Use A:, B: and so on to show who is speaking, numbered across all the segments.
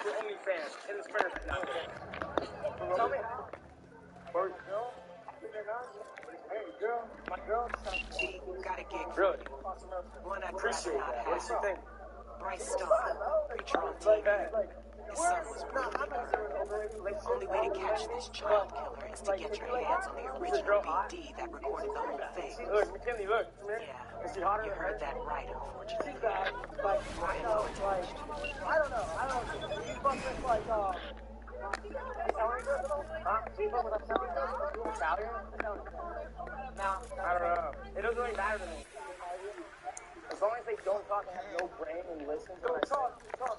A: your OnlyFans. Hit his Twitter. Tell me how. Or girl? Hey, girl. My girl.
B: G, got a gig.
A: Really?
B: One I'd
A: Appreciate
B: rather
A: that.
B: not
A: What do you
B: have.
A: think?
B: Bryce Star, preacher on TV. His son was murdered. Only way to catch this child killer is to get your hands on the original BD that recorded the whole thing.
A: Look, McKinley, look.
B: Yeah,
A: Is she hotter?
B: you heard that right, unfortunately.
C: She's bad. Like,
B: More
C: you know,
B: info
C: like,
B: attached.
C: I don't know. She fucked with, like, Italian girl? Huh? She fucked with Italian girl? Italian? No.
A: I don't know. It doesn't really matter to me. As long as they don't talk and have no brain and listen to what I say.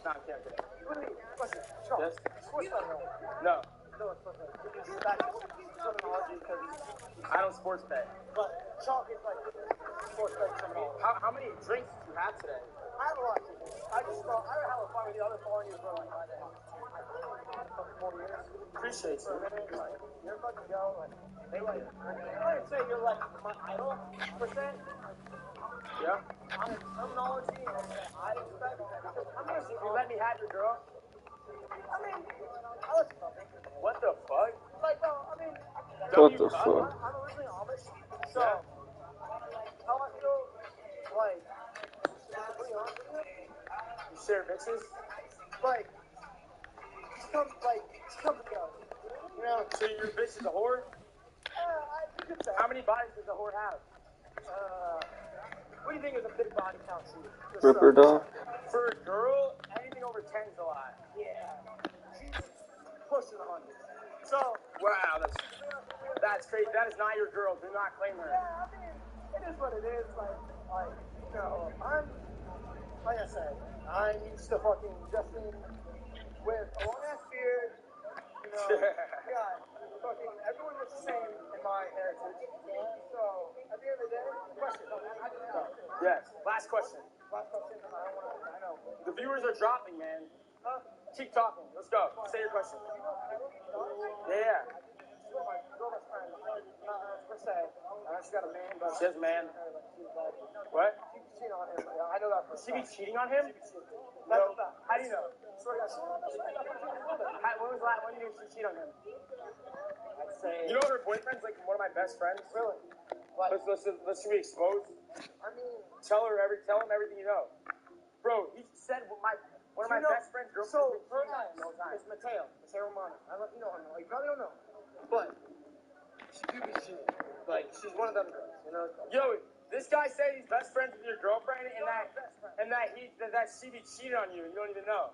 A: Not a character.
C: What do you mean? Listen, Chuck.
A: Yes?
C: Sports bet,
A: No.
C: No, it's not that. That's terminology because...
A: I don't sports bet.
C: But Chuck is like sports bet terminology.
A: How many drinks did you have today?
C: I have a lot to do. I just thought, I don't have a fun with the other foreign years were like, fucking 4 years.
A: Appreciate
C: So,
A: you.
C: like, you're fucking go, like, they like, I wouldn't say you're like my idol, percent.
A: Yeah?
C: On terminology and I expect, I'm gonna say,
A: You let me have your girl?
C: I mean, I listen to them.
A: What the fuck?
C: Like, well, I mean,
D: What the fuck?
C: I'm originally Amish, so how I feel, like, to be completely honest with you,
A: You share bitches?
C: like, she comes and goes. You know?
A: So your bitch is a whore?
C: You could say.
A: How many bodies does a whore have?
C: What do you think is a big body count to you?
D: Ripper dog.
A: For a girl, anything over 10 is a lot.
C: Yeah. She's pushing 100. So,
A: Wow, that's crazy. That is not your girl. Do not claim her.
C: yeah, I mean, it is what it is. Like, you know, like I said, I'm used to fucking dressing with a long ass beard. You know, yeah, fucking everyone looks the same in my heritage. So, at the end of the day, question.
A: Yes. Last question.
C: Last question. I know.
A: The viewers are dropping, man. Keep talking. Let's go. Say your question. Yeah.
C: My girlfriend's friend, per se, she's got a man, but
A: She has a man. What?
C: she's cheating on him. I know that for
A: She be cheating on him?
C: No.
A: How do you know?
C: Swear to God,
A: When was the last? When did she cheat on him?
C: I'd say.
A: You know her boyfriend's like one of my best friends.
C: Really? Like,
A: Let's should we expose?
C: I mean,
A: Tell him everything you know. Bro, he said one of my best friends' girlfriends.
C: so her
A: all
C: ex
A: the time.
C: is Mateo Romano. I don't, you know her. You probably don't know, but she do be cheating. Like, she's one of them girls. You know.
A: Yo, this guy said he's best friends with your girlfriend, and that she be cheating on you. You don't even know.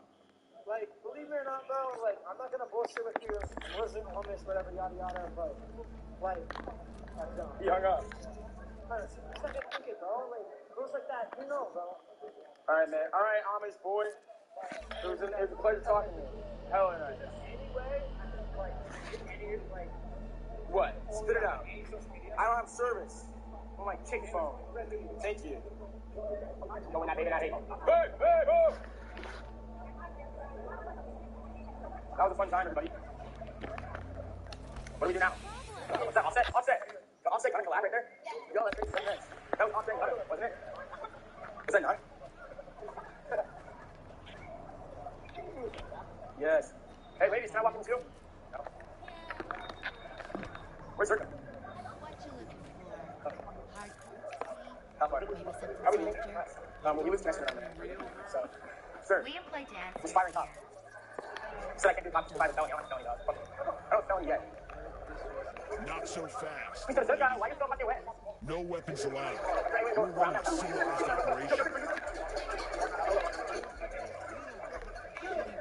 C: Like, believe me or not, bro. Like, I'm not gonna bullshit with you. Wasn't on this, whatever, yada yada. But like, I don't.
A: He hung up.
C: It's not gonna think it, bro. Like, girls like that, you know, bro.
A: All right, man. All right, Amish boy. It was a pleasure talking to you. Hell of a night.
C: Anyway, I think, like,
A: What? Spit it out. I don't have service on my kick phone. Thank you. Going that baby, that baby. Hey, oh! That was a fun time, everybody. What do we do now? What's that? Offset? The offset got a collab right there? Yo, that's pretty nice. That was offset, wasn't it? Was that not? Yes. Hey, ladies, can I walk in too? No. Where's her? How far? How are we leaving? Well, he was messing around there. So, sir.
E: We employ dancers.
A: Inspiring top. He said I can't do top 25 felony. I don't know felony, dog. I don't felony yet.
F: Not so fast.
A: He said, "Look, why you so fucking wet?"
F: No weapons allowed. We're running a civilized operation.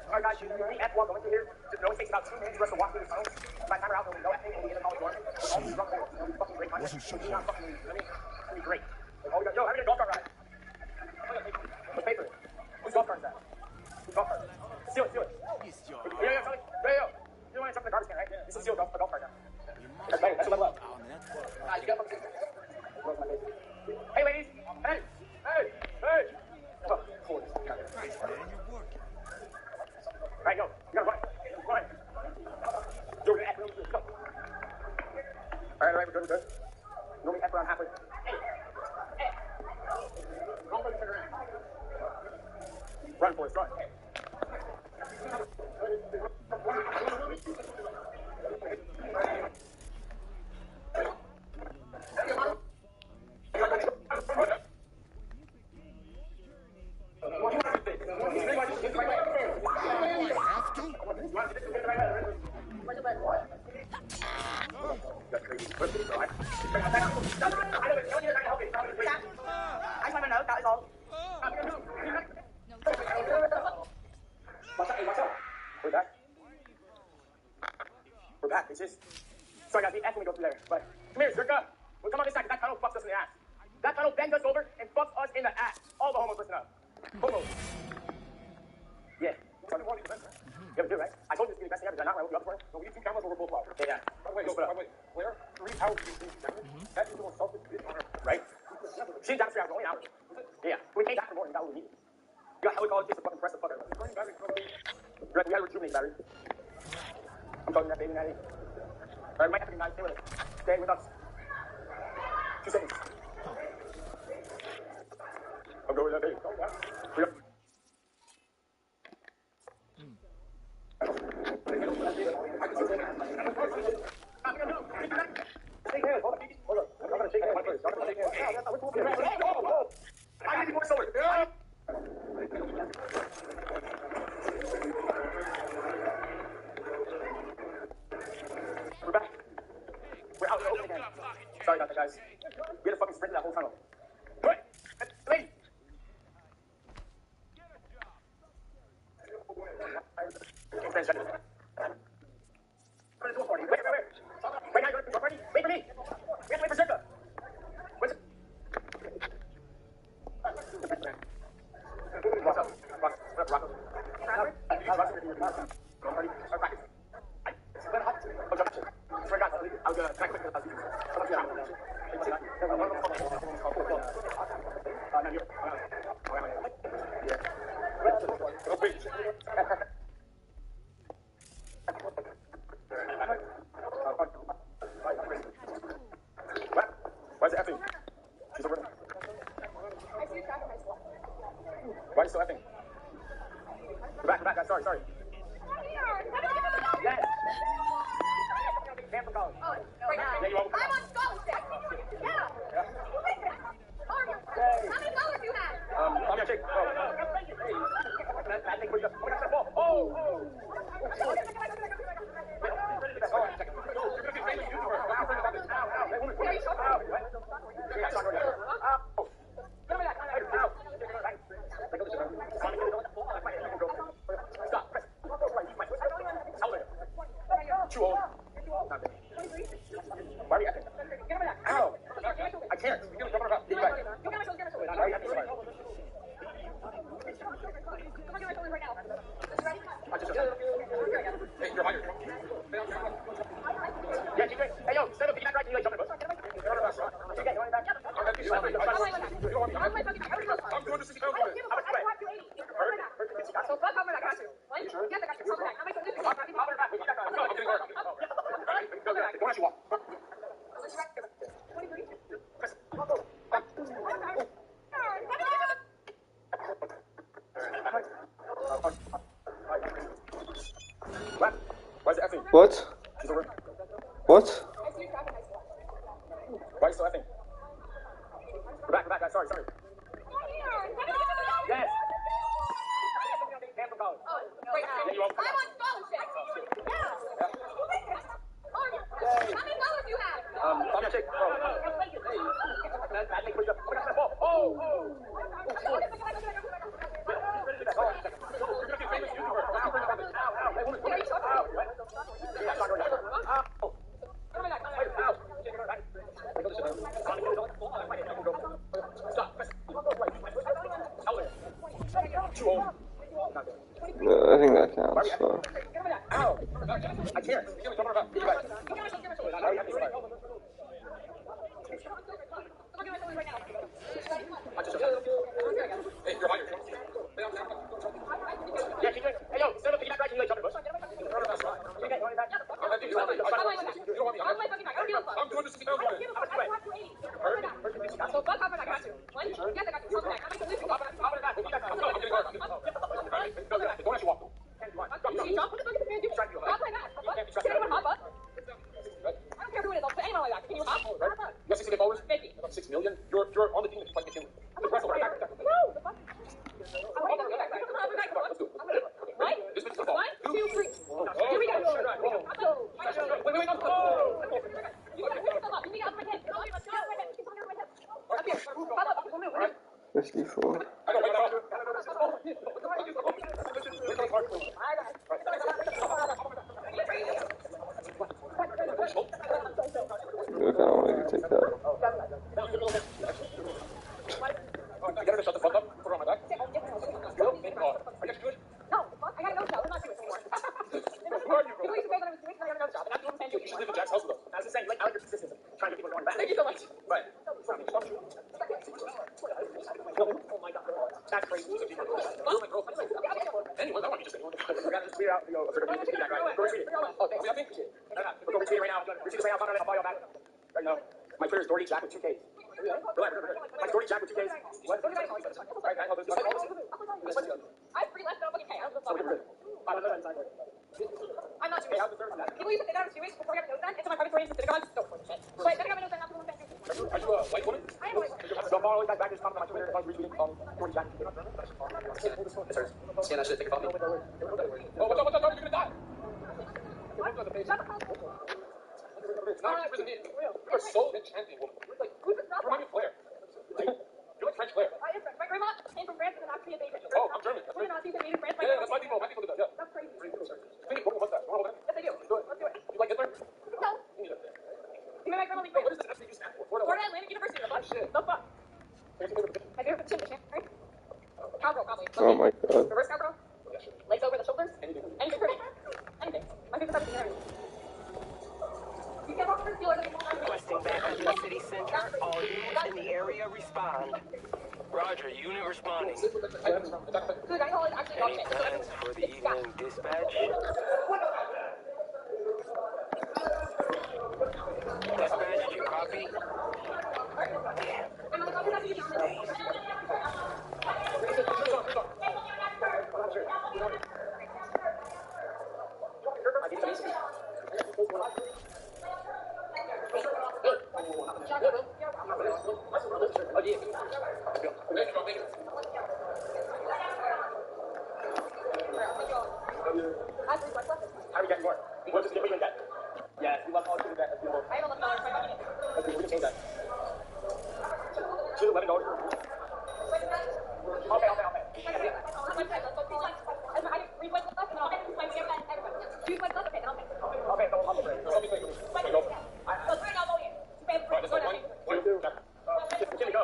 A: Alright, guys, we F1 going through here. Just know it takes about 2 minutes for us to walk through the tunnel. By the time we're out, we'll go at 8 and we'll get in the college dorm. All these drunk people, it'll be fucking great content.
F: Wasn't so
A: It'll be not
F: hard.
A: fucking, it'll be great. Like, oh, yo, having a golf cart ride. What's paper? Whose golf cart is that? Whose golf cart? Steal it. Yo, Charlie. Yo. You don't want to jump in the garbage can, right? This is steal a golf cart now. That's better. That's a level up. You got fucking... Hey, ladies. Hey. Oh, cool. Right, go. You gotta run. Yo, we're let's go. Alright, we're good. You want me to F around halfway? Hey. Don't let me turn around. Run, boys, run. We're back, bitches. Sorry guys, we actually go through there, but come here, Zerka. We'll come on this side, that tunnel fucks us in the ass. That tunnel bends us over and fucks us in the ass. All the homos listen up. Homos. Yeah. Yeah, we do, right? I told you this would be the best thing ever. Did I not? When I looked you up for it?
D: No, we need 2 cameras over both flowers.
A: Yeah.
D: By the way, where? 3 hours do you think cameras? That is the most selfish bitch on earth.
A: Right? She did that for only an hour. Yeah. We came back for more and got what we needed. You got hella college kids to fucking press the fuck out of us. We gotta rejuvenate battery. I'm talking that baby natty. Alright, might have to be nice. Stay with it. Stay with us. 2 seconds. I'm going with that baby. Yep. I need more solar. We're back. We're out in the open again. Sorry about that, guys. We had to fucking sprint that whole tunnel. Do it! Lady! Wait. Wait, now you're going to party? Wait for me! We have to wait for Zerka! What's it? Rocco. Why is it effing? She's over there. Why are you still effing? We're back, guys. Sorry. Yes. Stanford College.
E: Oh, right now.
A: Yeah, you all
E: I'm on scholarship. Yeah. How many dollars do you have?
A: I'm gonna take. I think we're just. Oh, that's the ball. Oh. Too old. Why are you acting? Ow! I can't. Get back. Hey, you're hired. Yeah, keep it. Hey, yo, instead of being back right, you like jumping. I'm doing this. Don't let you walk. Why is it effing?
G: What?
A: She's over.
G: What?
A: Why are you still effing? We're back, guys. Sorry. Yes. Stanford College.
E: Right now.
A: Yeah, you all.
E: I'm on scholarship. Yeah. How many dollars do you have?
A: I'm gonna take. I think we're just. Oh, that's the ball. Oh. Too old.
G: I think that counts. So.
A: Ow! I can't. Hey, you're hired. Yeah, keep it. Hey, yo, instead of piggyback right, can you like jump in bush? I'm doing this. Don't let you walk.
D: 1.6 million. You're on the team that fight McKinley. The press will right back.
E: No, the fuck. Let's do it. Right?
D: This bitch is a ball.
E: 1, 2, 3. Here we go.
D: Wait, no. Oh.
E: You gotta pick yourself up. You need to get out of my head. Get out of my head. Keep on out of my head. Up here. Pop up.
G: 54.
D: I got
G: Look, I don't want to take that.
D: I gotta shut the fuck up. Put it on my back. Are you actually Jewish?
E: No, the fuck? I got no job. I'm not Jewish anymore.
D: Who are you, bro?
E: People used to say that I was Jewish, and I got no job. And I'm doing the same
D: You should live in Jack's house with us.
A: I was just saying, like, I like your consistency. Trying to get people going back.
E: Thank you so much.
D: Right.
A: Oh my god. That's crazy.
D: Anyway, I want you to say.
A: We're gonna just tweet out, go retweet that guy. Go retweet it. Oh, thanks. Go retweet it right now. Retweet it right now. I'll follow you back. Right now. My Twitter is Doherty Jack with 2 Ks. Relax. My Doherty Jack with 2 Ks. What? Alright, I know this.
E: I have 3 left, no fucking K. I don't give a fuck. I'm not Jewish. People used to think I was Jewish before I got a nose done, and so my private story is the synagogue. Don't fucking shit. But then I got my nose done, I'm doing thank you.
D: Are you a white woman?
E: I am a white woman.
A: So follow me back. Just comment on my Twitter. Retweet Doherty Jack.
D: Scan that shit, take a copy. Oh, what's up? You're gonna die.
E: Shut the fuck up.
D: It's not prison here. You're so enchanting, woman.
E: Like, who's this
D: You remind me of Flair. You're like French Flair.
E: I am French. My grandma came from France and adopted me as Asian.
D: Oh, I'm German. That's
E: We're Nazis that made in France.
D: yeah, that's my people. My people did that, yeah.
E: That's crazy.
D: Think what was that? You want to hold that?
E: Yes, I do. Let's do it.
D: You like Hitler?
E: No.
D: You need it.
E: You made my grandma leave
D: What
E: France.
D: is this SVU stand for? Florida
E: Florida Atlantic University. The fuck?
D: Shit.
E: The fuck? My favorite position, right? Cowgirl, probably.
G: Oh my god.
E: Reverse cowgirl. Legs over the shoulders.
D: Anything.
E: Anything for me. Anything. My favorite type of thing. You can't walk through Steelers anymore.
B: Requesting backup in the city center. All units in the area respond. Roger, unit responding.
E: So the guy called is actually dog
B: Any
E: shit.
B: plans for the evening dispatch? Dispatch, did you copy?
A: How are we getting more? We'll just get we can get. Yeah, we love all the that as people.
E: I have $11 for my money.
A: Okay, we can change that. Choose $11. Okay. Okay, so I'll pay. Can we go?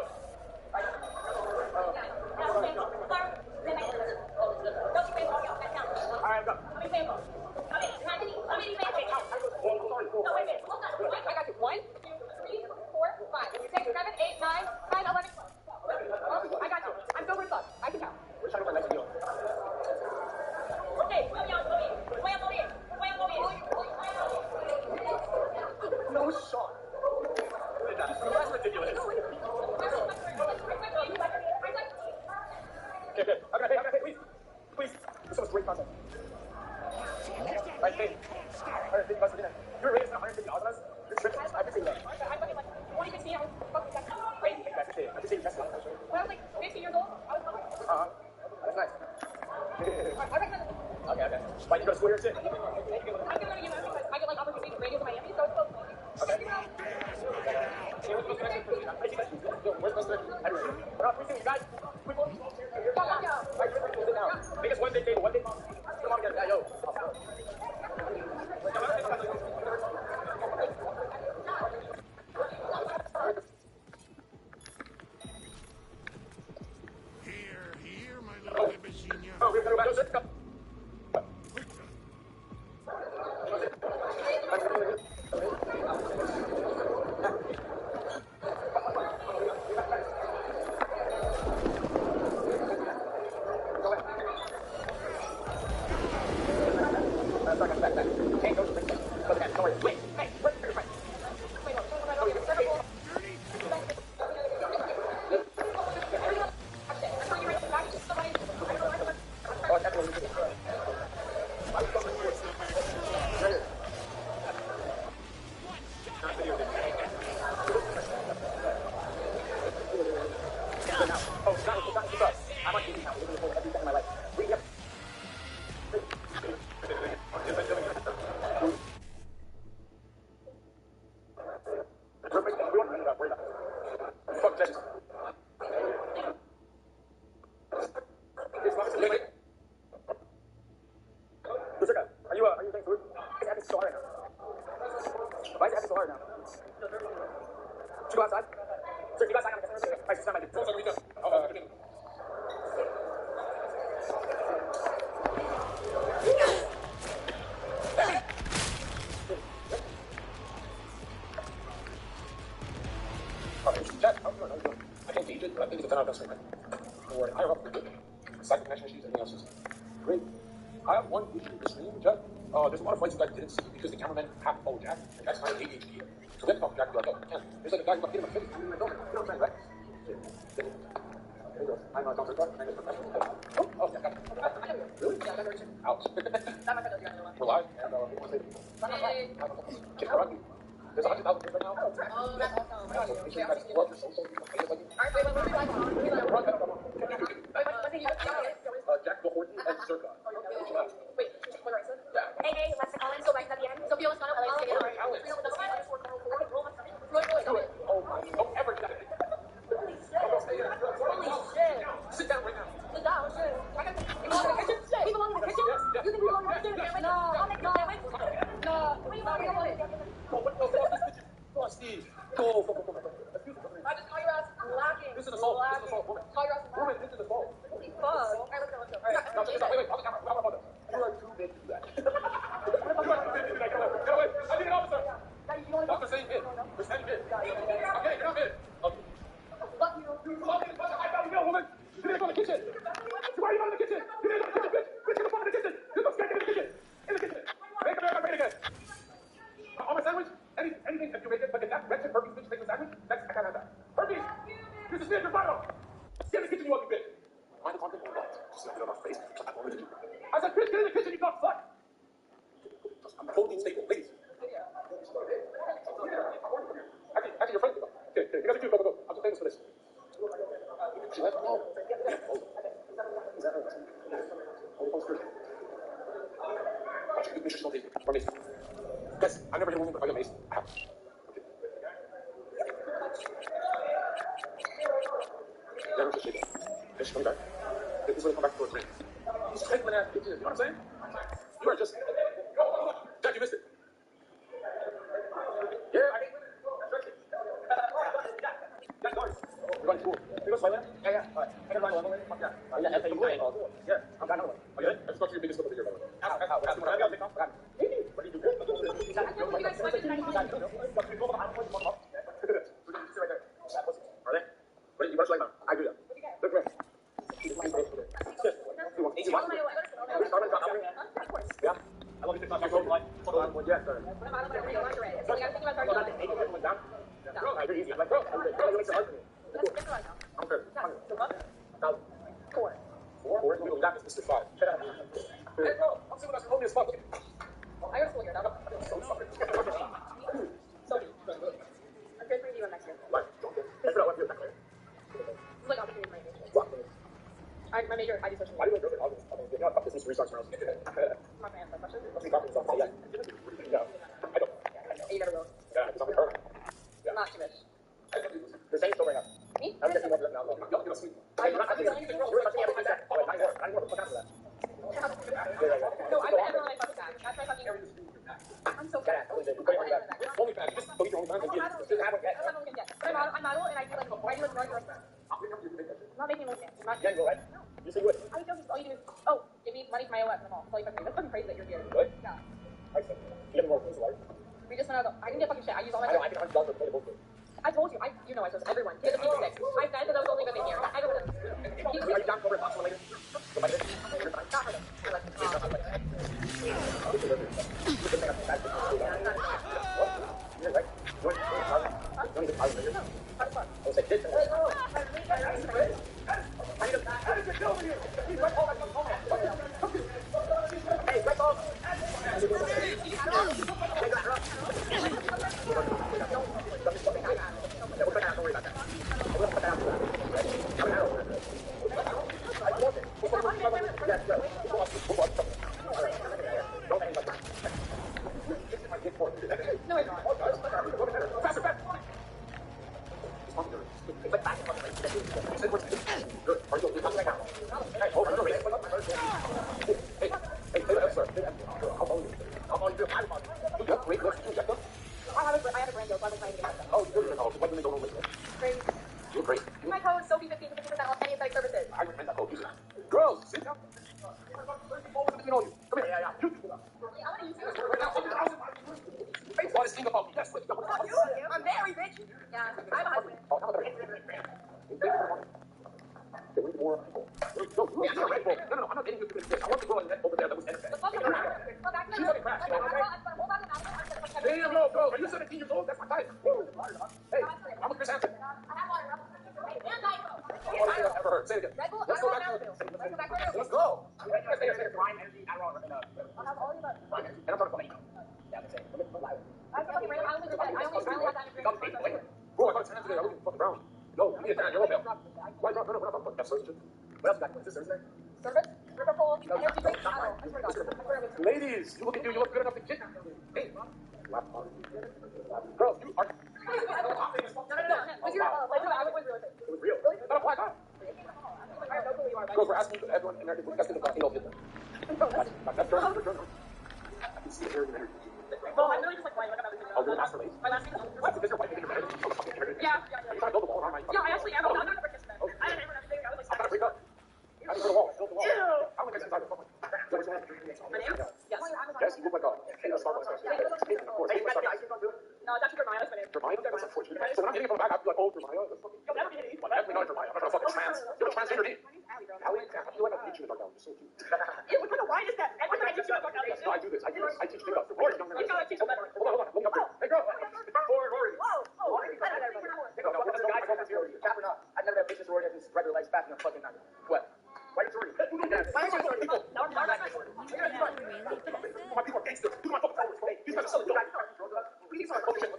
A: Alright, go.
E: I got you. 1, 2, 3, 4, 5, 6, 7, 8, 9, 10, 11, 12. I got you. I'm so ruthless. I can count.
A: We're trying to find next deal. No shot. That's ridiculous. Okay, please. This was great content. Alright, thank you guys for dinner. You're raising $150 on us? You're tripping. I appreciate that.
E: I fucking like 2015, I was fucking crazy.
A: I appreciate you.
E: When I was like 15 years old, I was fucking.
A: That's nice.
E: I recommend it.
A: Okay. Why you go to school here too?
E: I'm gonna go to UM because I get like opportunities to radio to Miami, so it's close to me.
A: Okay. Where's Mr. Edward? We're not preaching, you guys. Make us one big table, one big. Come on, guys. Yo.
F: Here, my little Bebecina.
A: Oh, we're going to go back. Should we go outside? Sir, can you go outside? I'm going to get some. It's not my dude.
D: What's up, Rita? Chat, how you doing? I can't gauge it, but I think it's a 10 out of 10 stream. Don't worry, I have up good. Cyber connection issues, everything else is great. I have one issue with the stream, Jeff. There's a lot of fights you guys didn't see because the cameraman have to follow Jack, and Jack's kind of ADHD. So then talk to Jack and be like, oh, Ken, there's like a guy who got hit in the face. You know what I'm saying, right? There he goes. I'm Dr. Clark. I'm Mr. Professional. Oh, yeah, got it. Really? Yeah, I got it. Ouch. We're live, and we want to say, Kid Karate. There's 100,000 kids right now.
E: Oh, that's awesome.
D: Make sure you guys love your social media.
E: Alright, wait, what are we live on? What are we live on?
D: Jack Horton and Circa.
E: Wait, what right, sir? Hey, let's call in, so right at the end. Sophia was gonna let us get it.
D: Oh my, don't ever do that.
E: Holy shit.
D: Sit down right now.
E: Sit down, shit. You belong in the kitchen? We belong in the kitchen? You think we belong in the kitchen? No, I'll make the sandwich. No, we belong in the kitchen.
D: Go on, Steve. Go.
E: I just call your ass lacking.
D: This is assault. This is assault. Woman.
E: Call your ass
D: Woman, this is assault.
E: holy fuck. Alright, let's go. Alright,
D: No, check this out. Wait. On the camera. You are too big to do that. You are too big to do that. Get away. I need an officer. Not the same bit. The same bit. Okay, you're not bit. Okay.
E: Fuck you.
D: I thought you know, woman. You need to go in the kitchen. Why are you not in the kitchen? You need to go in the kitchen, bitch. Bitch, get the fuck in the kitchen. You go straight in the kitchen. In the kitchen. Make America great again. On my sandwich, anything if you make it, but if that wretched herpes bitch makes a sandwich, I can't have that. Herpes! This is your final. Get in the kitchen, you ugly bitch. Mind the content or what? Just not get on my face. Shut that woman. I said, bitch, get in the kitchen, you got fuck. I'm holding stable, ladies. Actually, your friend. Okay, you guys are cute. Go. I'm too famous for this. She left? Oh. Yeah. Is that her? Oh, good. Good nutritional taste for me. Guys, I've never hit a woman, but I got amazed. Ow. Okay. Never just shake it. Then she's coming back. This is when I come back towards me. These trifling ass bitches, you know what I'm saying? You are just. Jack, you missed it. Yeah, I mean. Jack, guys. You're going to school. You go to Thailand? Yeah. Alright. I can run one way. Yeah. Yeah. I'm done. Are you good? I just got your biggest flip of the year, by the way. What do you do? Are they? What do you like now? I do that. Look, man. Easy one. Yeah. I love you. Yeah, sir. You're easy. I'm like, bro, you make some art for me. I'm fair. Four. We'll be back with Mr. 5. Hey, bro, I'm seeing us lonely as fuck.
E: I go to school here now.
D: So sorry.
E: Sophie. I'm transferring to you next year.
D: What? That's not what you're back there.
E: It's like opportunity for my major.
D: What?
E: My major, I do social
D: Why do
E: media.
D: you like August? I mean, you're not up business research around.
E: My parents have questions.
D: What's the confidence on? Yeah. No, I don't.
E: You never will.
D: Yeah, because I'm with her. Yeah.
E: Not too much.
D: You're saying so right now.
E: Me?
D: I'm getting more than that now. You're gonna sleep. You're not touching everything. You're touching everything. Oh, wait, I need more. Put that to that.
E: No, I'm never like fucking that. That's my fucking. I'm so bad.
D: Only fans. Just delete your own fans and get it. Just have it.
E: I'm model and I do like North. I'm not making OnlyFans. I'm not.
D: Yeah, you go, right?
E: No.
D: You say what?
E: All you do is, oh, give me money for my OS in the mall. That's all you fucking. That's fucking crazy that you're here.
D: What?
E: Yeah.
D: I said, you have more things like.
E: We just went out. I can get fucking shit. I use all my.
D: I know, I can $100 to play the both.
E: I told you. You know I chose everyone. Get the people sick. I said that I was only women here. Everyone.
D: Are you down for a later?
E: Not for them. No, it's not.
D: I have a brand deal, so I was trying to get myself. Oh, you're What do they don't know with it?
E: Great.
D: You look great.
E: My code is Sophie15 for 50% off any aesthetic services.
D: I recommend that code. Use it. Girls, sit down. Between all you. Come here. Yeah. You.
E: I want to use yours.
D: What is thing about me? That's what.
E: Fuck you. I'm married, bitch. Yeah, I have a husband.
D: Oh, how about that? They need more people. No, you're a Red Bull. No, I'm not getting you to this. I want the girl over there that was NFA.
E: The fuck is that? Well, back to
D: She's fucking crap. Damn, no, bro. Are you 17 years old? That's my type. Hey, I'm a Chris Hampton.
E: I have water. And Diet Coke.
D: What have I ever heard? Say it again.
E: Red Bull,
D: Let's go back to
E: Let's go back to
D: Let's go.
A: Prime energy, Adderall, and
E: I'll have all of them.
D: And I'm talking about
A: yeah, that's it.
E: I fucking ran. I only have that energy.
D: Bro, I got a tan today. I look fucking brown. No, you need a tan. You're all pale. Why drop? No, we're not talking about surgeon. What else you got? Is this Thursday?
E: Service, Liverpool, energy drink. I swear to God.
D: Ladies, you look at you. You look good enough to get. Hey. Girls, you are.
E: No. Was your, I was real.
D: It was real. Not a black eye. Girls, we're asking everyone in America if we guys can look like That's turn. I can see the hair in your energy.
E: Well, I'm really just like white.
D: Oh, you're master race?
E: My last name is
D: What? Because you're white, making your hair.
E: Yeah.
D: You're trying to build a wall around my.
E: Yeah, I actually am. I'm not a participant. I didn't even everything. I was
D: I'm trying to
E: like,
D: break up. I didn't build a wall. I built a wall.
E: Ew.
D: I went next to Cyberpunk.
E: My name? Yes.
D: Yes, you look like a Starbucks guy. Of course.
E: No, it's actually Jeremiah. That's my name.
D: Jeremiah? That's unfortunate. So when I'm hitting it from the back, I'd be like, oh, Jeremiah. That's fucking...
E: You'll never get it.
D: Well, definitely not Jeremiah. I'm not a fucking trans. You have a transgender name. Allie? Yeah, I feel like I teach you in the dark now. You're so cute.
E: Ew, what kind of wine is that? Every time I teach you about
D: No, I do this. I teach pickup.
E: Let's go, let's teach them better.
D: Hold on. Let me up there. Hey, girl. Rory.
E: Whoa, I don't know.
A: Cap or not? I've never had bitches sorority that's regular legs back in the fucking night. What? Why are you sorority? Why are you sorority? No, I'm not.
D: My people are gangsters. Do my fucking forwards. These guys are selling dope. Please, sorry. Oh, shit.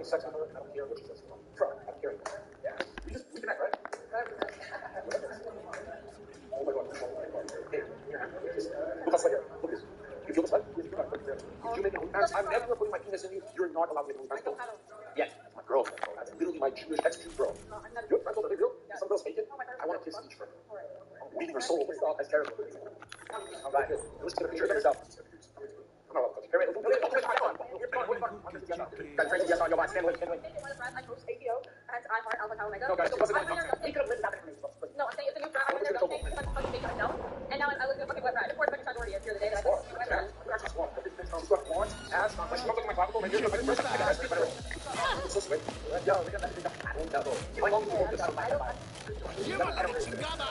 D: Sex with her, and I don't care what she says. Try, I don't care anymore. Yeah. We connect, right? Oh my god. Hey, here. Look how slight here. Look at this. You feel the sweat? If you make an OnlyFans, I'm never putting my penis in you. You're not allowed to make an OnlyFans. Yes. That's my girlfriend, bro. That's literally my Jewish ex-Jew girl. Your friends are they real? Some girls fake it. I want to kiss each friend. I'm reading her soul. That's terrible. I'm glad. Let's get a picture of yourself. I'm not allowed to. Here, wait. Got crazy yes on your mind. Stand with.
E: I host APO, and I heart Alpha Tau Omega.
D: No, guys, she wasn't
E: I'm saying it's a new drag. I'm saying because I'm fucking making myself. And now I look at fucking wet rat. Of course, fucking already here today that I can see wet rat.
D: She's got blonde ass. She's not looking my clavicle. Maybe you're the first time I got it's so sweet. Yo, look at that. How long do you hold this?
F: Llévate chingada.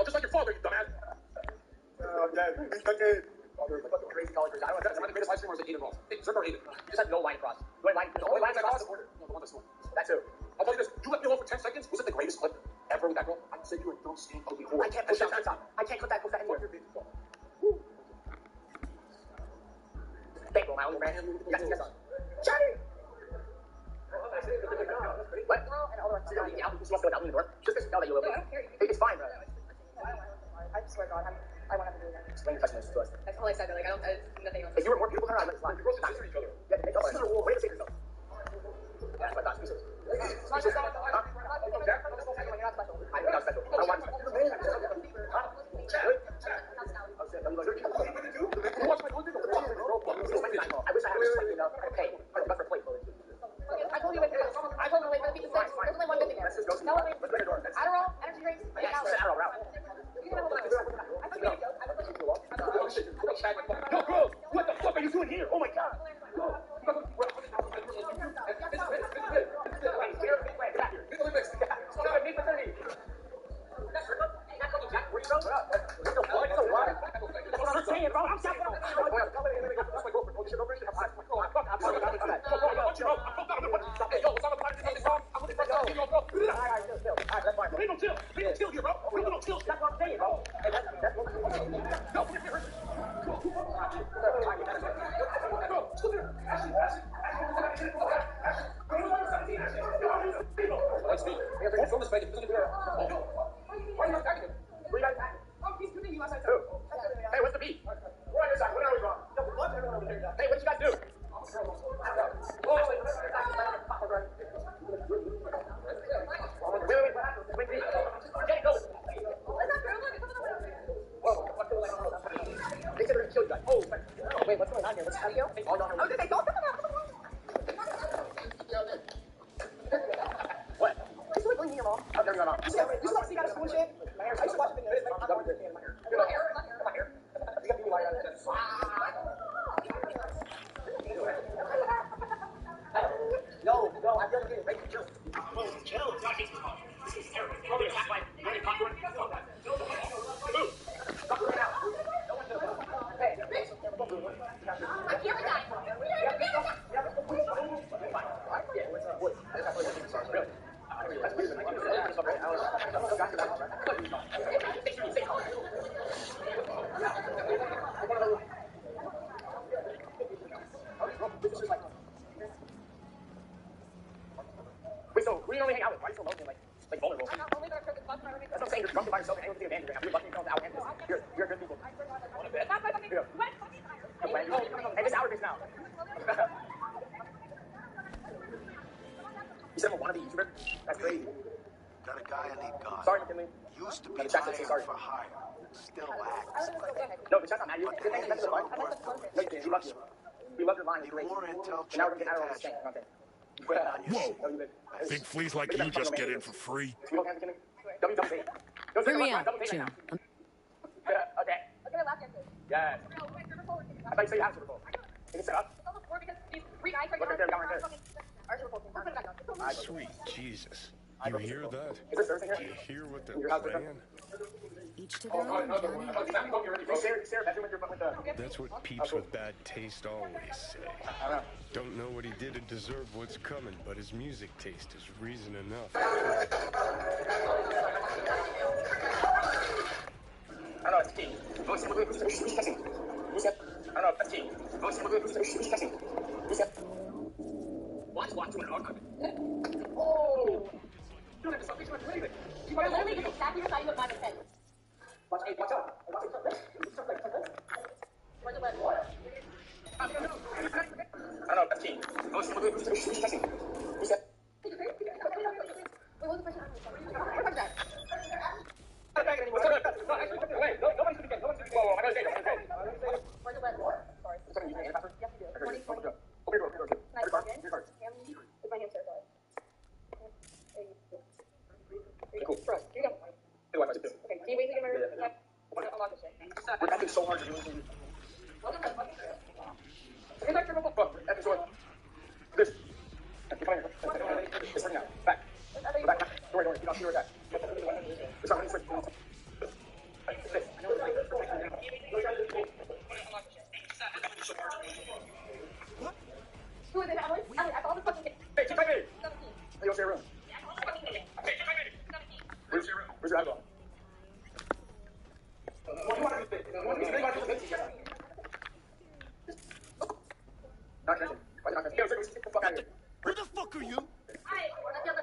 D: Just like your father, you dumbass. Crazy college version. I don't know. Am I the greatest live streamer or is it Aiden Ross? Zerk or Aiden? You just have no line cross. The only lines I crossed? No, the one that's one. That's who. I'll tell you this. You left me alone for 10 seconds. Was it the greatest clip ever with that girl? I said you were a dumb, skinny, ugly whore.
A: I can't push that top. I can't put that anywhere. Bankroll, my only brand. Yes. Johnny! What? And all the rest of them, she wants to go down the door. Just know that you will. It's fine, bro.
E: I swear to God, I want to do that.
A: Explain your touchiness to us.
E: That's all I said. Like, nothing else.
A: If you were more beautiful than her, I'd let it slide.
D: Girls consider each other.
A: Yeah, they make a rule. Way to save yourself. Yeah, that's what I thought. Speechless. Speechless. Huh? You're not special. I'm not special. I don't want to. Huh? Good? Oh, shit. What are you going to do? You watch my own video. I wish I had something else. I pay. I'm not for plate.
E: I told you wait for this. I told you wait for the pizza six. There's only one good thing there.
A: Let's just go.
E: No, wait.
A: Let's go to the door.
E: Adderall, energy drinks,
A: Yeah, Adderall, route.
E: You can have a look. I told you to go. I told you to go.
D: Oh shit, yo, girls, what the fuck are you doing here? Oh my god.
A: Hey, what's the beat? Hey, what did you guys do? They said they're gonna kill you guys. Oh, wait, what's going on here? What's audio? Oh, no, no.
E: Okay, don't come out.
A: What?
E: You should bring me your mom.
A: I've never gone on.
E: You should watch the guy school shit. I used to watch the videos.
A: My hair. You got me wired on this. No, I'm gonna get it right to chill. Chill. It's not Jesus' fault. This is terrible. Probably a fat wife. You ready to talk to her? Stop that. Move. Stop right now. No one's gonna go. Hey.
E: I'm here with that.
A: Wait, so who do you normally hang out with? Why are you so lonely and like vulnerable?
E: I'm not only going to trip this bus when I
A: That's what I'm saying. You're drunk by yourself and everyone's taking advantage of you. You're lucky you don't have to outhand this. You're good people. Want a bed?
E: That's my fucking...
A: Here you go. Hey, this hour is now. You said I'm a wannabe YouTuber? That's crazy.
H: Got a guy I need gone.
A: Sorry, McKinley.
H: Used to
A: No,
H: be
A: the chat said say sorry.
H: hired for hire. Still acts.
A: No, the chat's not mad at you. Good thing that's the line. No, you didn't. We love you. We love your line. It's great.
H: More intel
A: And now we're
H: check
A: gonna get out of this thing.
H: attached.
A: Okay.
F: Whoa! Think fleas like you just get in for free?
A: You don't have to double take.
I: Hear me out, Jim.
A: Okay.
E: Look at my last answer.
A: Yes.
E: No, my Super Bowl.
A: I thought you said you had a Super Bowl. Is it set up?
E: It's almost 4 because these 3 guys right
A: Look
E: now.
A: right there, down right there.
E: Our Super Bowl team. Put it back on.
F: Sweet Jesus. You hear that?
A: Is there Thursday
F: Do
A: here?
F: you hear what they're
A: Your house is
F: playing?
I: Each to their own, Johnny.
A: You share a bedroom with the...
F: That's what peeps with bad taste always say.
A: I don't know.
F: Don't know what he did to deserve what's coming, but his music taste is reason enough.
A: I don't know, it's key. Who's catching? Who's that? I don't know, that's key. Who's catching? Who's that? Watch when oh! Dude, there's something to it.
E: We're literally just exactly the size of my head.
A: Watch out. Watch it.
E: Where's the web?
A: I don't know, that's key. Who's catching? Who's that?
E: Wait, what was the question? Where's that?
A: I'm not back anymore. No, actually, wait. Nobody's speaking. Whoa, I gotta say it.
E: Where's the web? Sorry.
A: Is that you using your password?
E: Yes, you do.
A: Okay, open the door. Open your door.
E: Can I log in?
A: Your card.
E: It's my hamster, sorry.
A: Okay, cool.
E: Trust. Here you go.
A: Hey, Wi-Fi, too.
E: Okay, can you wait to get my room? Yeah. Unlock this shit.
A: We're effing so hard to do anything.
E: Here's our Super Bowl.
A: Fuck, we're effing so hard. This. Okay, come here. It's working now. Back. Go back. Don't worry. You don't see where it's at. It's not. It's like... This.
E: Who is it, Emily? Emily, I saw this fucking...
A: Hey, keep me.
E: 17.
A: Hey, go to your room. Where's your eyeball? What do you want to do? Not catching. Why not catching? Get the fuck out of here.
H: Who the fuck are you?
E: Hi, let's get the...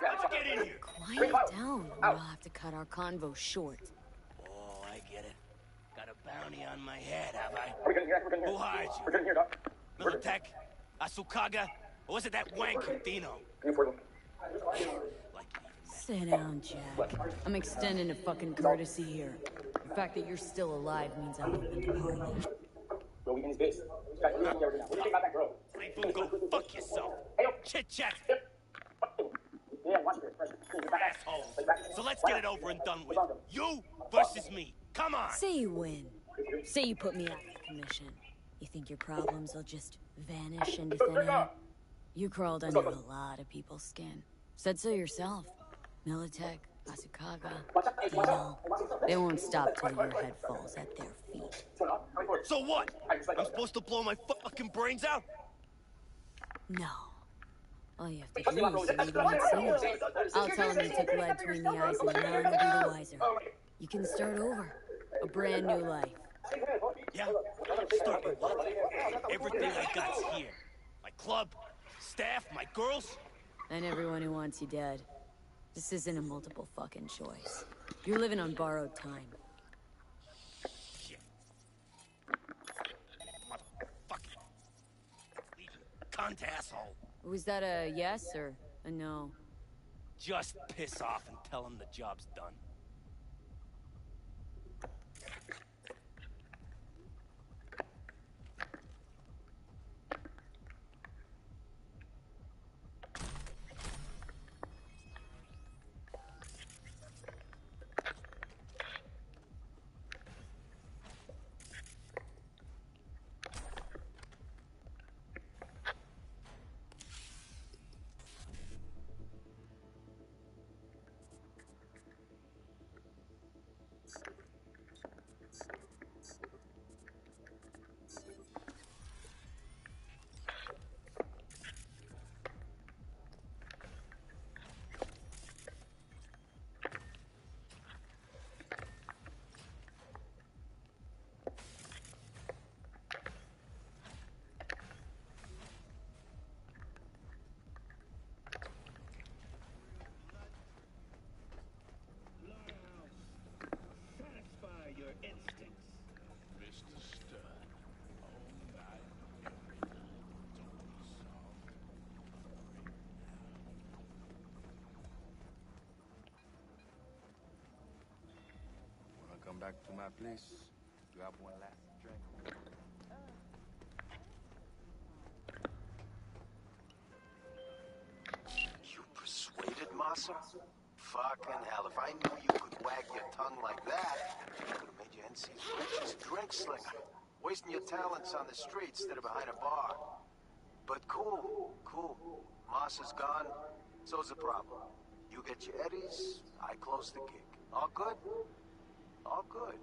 J: Let's get in here.
I: Quiet down, or I'll have to cut our convo short.
J: Oh, I get it. Got a bounty on my head, have I?
A: We're good here. We're good here.
J: Who hired you?
A: We're good here, Doc.
J: Militech? Asukaga? Or was it that wanker Dino? Like
I: Sit down, Jack. I'm extending a fucking courtesy here. The fact that you're still alive means I'm open to parley.
A: Bro, we in his base. What do you think about that girl?
J: Playboy, go fuck yourself. Chit chat.
A: Yeah, watch it.
J: Asshole. So let's get it over and done with. You versus me. Come on.
I: Say you win. Say you put me out of commission. You think your problems will just vanish into thin air? You crawled under a lot of people's skin. Said so yourself. Militech, Asukaga, Dino. They won't stop till your head falls at their feet.
J: So what? I'm supposed to blow my fucking brains out?
I: No. All you have to do is read what it says. I'll tell him you took lead between the eyes and none will be the wiser. You can start over. A brand new life.
J: Yeah? Start with what? Everything I got's here. My club, staff, my girls.
I: And everyone who wants you dead. This isn't a multiple fucking choice. You're living on borrowed time.
J: Shit. Motherfucking. Cunt asshole.
I: Was that a yes or a no?
J: Just piss off and tell him the job's done.
F: Come back to my place. Grab one last drink.
H: You persuaded Massa? Fucking hell, if I knew you could wag your tongue like that, I could have made you NC's richest drink slinger. Wasting your talents on the street instead of behind a bar. But cool, cool. Massa's gone, so's the problem. You get your eddies, I close the gig. All good? All good.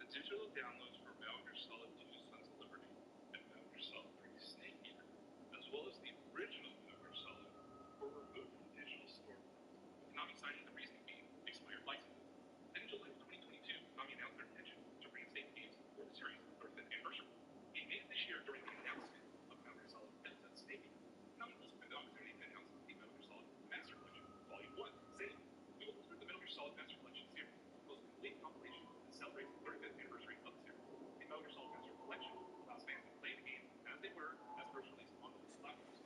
D: Digital downloads for Metal Gear Solid 2 Sons of Liberty and Metal Gear Solid 3 Snake Eater, as well as the original Metal Gear Solid, were removed from digital storefronts, with Konami citing the reasoning being expired licenses. Then in July of 2022, Konami announced their intention to reinstate the games for the series' 35th anniversary. Being made this year during the announcement of Metal Gear Solid Delta Snake Eater, Konami also had the opportunity to announce the Metal Gear Solid Master Collection, Volume 1, saying, "We will include the Metal Gear Solid Master Collection series, the most complete compilation that celebrates the 35th anniversary of the series. The Metal Gear Solid Master Collection allows fans to play the game as they were as first released on multiple platforms."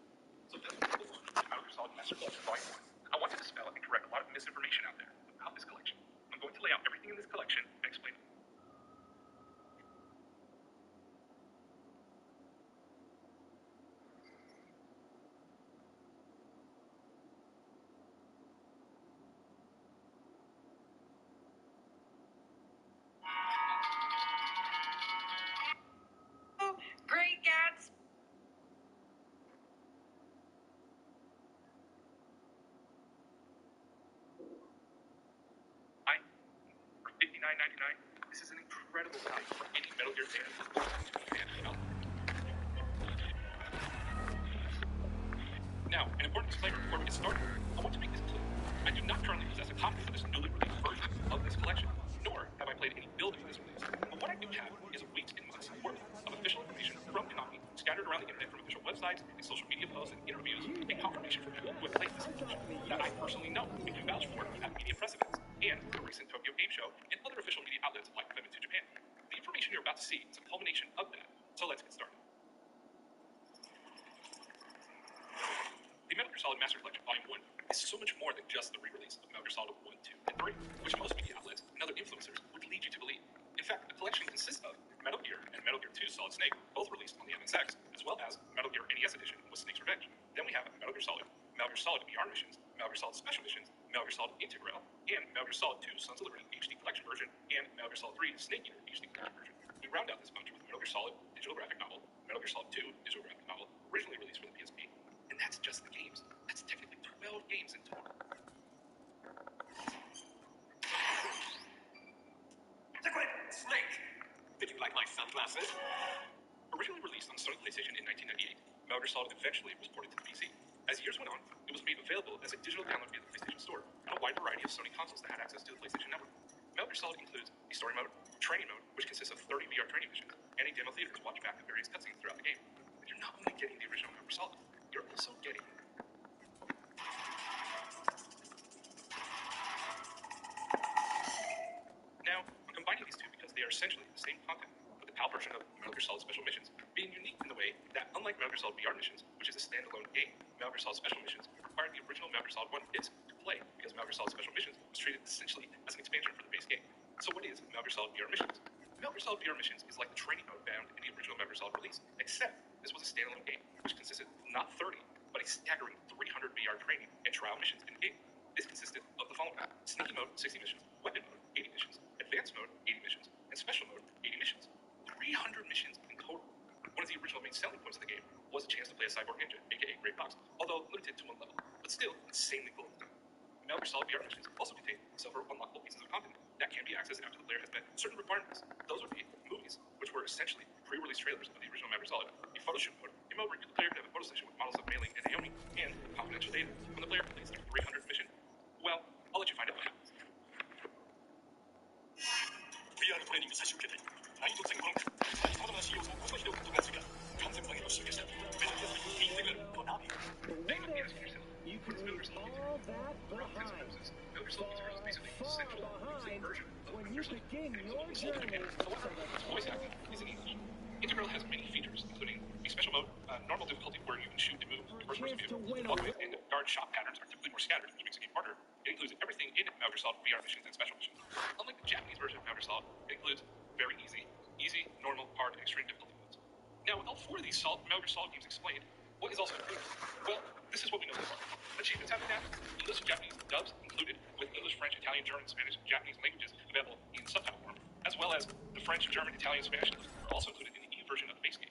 D: So that's the launch of the Metal Gear Solid Master Collection Volume 1. I want to dispel and correct a lot of misinformation out there about this collection. I'm going to lay out everything in this collection and explain it.
E: Great Gatsby.
D: For $59.99, this is an incredible value for any Metal Gear fan or fan out there. Now, an important disclaimer before we get started. I want to make this clear. I do not currently possess a copy of this newly released version of this collection, nor have I played any build of this release. But what I do have is weeks and months worth of official information from Konami, scattered around the internet from official websites and social media posts and interviews, and confirmation from people who have played this collection that I personally know and can vouch for have media precedents. and the recent Tokyo Game Show, and other official media outlets like Commitment to Japan. The information you're about to see is a culmination of that, so let's get started. The Metal Gear Solid Master Collection Volume 1 is so much more than just the re-release of Metal Gear Solid 1, 2, and 3, which most media outlets and other influencers would lead you to believe. In fact, the collection consists of Metal Gear and Metal Gear 2 Solid Snake, both released on the MSX, as well as Metal Gear NES Edition with Snake's Revenge. Then we have Metal Gear Solid VR Missions, Metal Gear Solid Special Missions, Metal Gear Solid Integral, and Metal Gear Solid 2 Sons of Liberty HD Collection version, and Metal Gear Solid 3 Snake Eater HD Collection version. We round out this bunch with Metal Gear Solid Digital Graphic Novel, Metal Gear Solid 2 Digital Graphic Novel, originally released for the PSP. And that's just the games. That's technically 12 games in total. The Great Snake! Did you like my sunglasses? Originally released on Sony PlayStation in 1998, Metal Gear Solid eventually was ported to the PC. As years went on, it was made available as a digital download via the PlayStation Store on a wide variety of Sony consoles that had access to the PlayStation Network. Metal Gear Solid includes a story mode, training mode, which consists of 30 VR training missions, and a demo theater to watch back the various cutscenes throughout the game. And you're not only getting the original Metal Gear Solid, you're also getting Now, I'm combining these two because they are essentially the same content, but the PAL version of Metal Gear Solid Special Missions being unique in the way that, unlike Metal Gear Solid VR Missions, which is a standalone game, Metal Gear Solid Special Missions required the original Metal Gear Solid 1 disc to play, because Metal Gear Solid Special Missions was treated essentially as an expansion for the base game. So what is Metal Gear Solid VR Missions? Metal Gear Solid VR Missions is like the training mode found in the original Metal Gear Solid release, except this was a standalone game, which consisted of not 30, but a staggering 300 VR training and trial missions in the game. This consisted of the following: Sneaky Mode, 60 missions, Weapon Mode, 80 missions, Advanced Mode, 80 missions, and Special Mode, 80 missions. 300 missions in total. One of the original main selling points of the game was a chance to play a cyborg ninja, aka Grey Fox, although limited to one level, but still insanely cool. Metal Gear Solid VR missions also contain several unlockable pieces of content that can be accessed after the player has met certain requirements. Those would be movies, which were essentially pre-release trailers of the original Metal Gear Solid, a photo shoot mode, a mode where the player could have a photo session with models of Mei Ling and Naomi, and confidential data. When the player completes their 300th mission, well, I'll let you find out what happens. VR トレーニング最終形態難易度全5ランクさまざまな仕様がこの日のことがついた完全版へと集結したメタルギアソリッドインテグラルとナビ You can leave all that behind. So far behind when you begin your journey. Voice acting is in English. Integral has many features, including a special mode, normal difficulty where you can shoot and move the first-person view, and guard shot patterns are typically more scattered, which makes the game harder. It includes everything in Metal Gear Solid VR missions and special missions. Unlike the Japanese version of Metal Gear Solid, it includes very easy, normal, hard, and extreme difficulty modes. Now, with all four of these Metal Gear Solid games explained, what is also included? Well, this is what we know so far. Achievements have been added, English and Japanese dubs included, with English, French, Italian, German, Spanish, and Japanese languages available in subtitle form, as well as the French, German, Italian, Spanish are also included in the E version of the base game.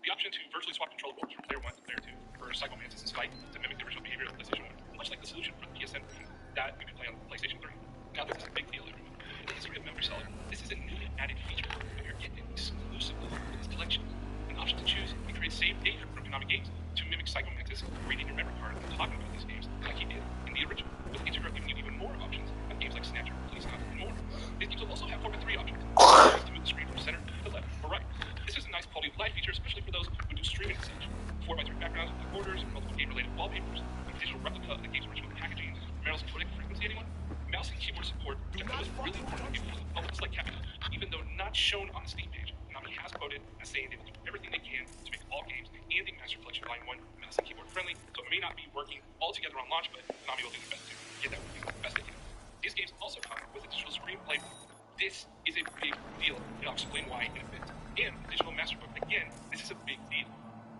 D: The option to virtually swap controllables from player 1 to player 2 for Psycho Mantis and Spike to mimic the original behavior of PlayStation 1, much like the solution for the PSN version that you can play on PlayStation 3. Now, this is a big deal, everyone. In the history of Metal Gear Solid, this is a newly added feature that you're getting exclusively in this collection. An option to choose and create saved data from Konami games to mimic Psycho Mantis, reading your memory card and talking about these games like he did in the original, with Integral giving you even more options on games like Snatcher, Police Hunt, and more. These games will also have 4x3 options to move the screen from center to left or right. This is a nice quality of life feature, especially for those who do streaming and such. 4x3 backgrounds with borders, multiple game-related wallpapers, a digital replica of the game's original packaging, Meryl's click frequency, anyone? Mouse and keyboard support that was really important in games almost like Capcom, even though not shown on the Steam page. Konami has quoted as saying they will do everything they can to make all games and the Master Collection Volume 1 mouse and keyboard friendly, so it may not be working all together on launch, but Konami will do their best to get that working the best they can. These games also come with a digital screenplay. This is a big deal, and I'll explain why in a bit. And the digital master book, again, this is a big deal.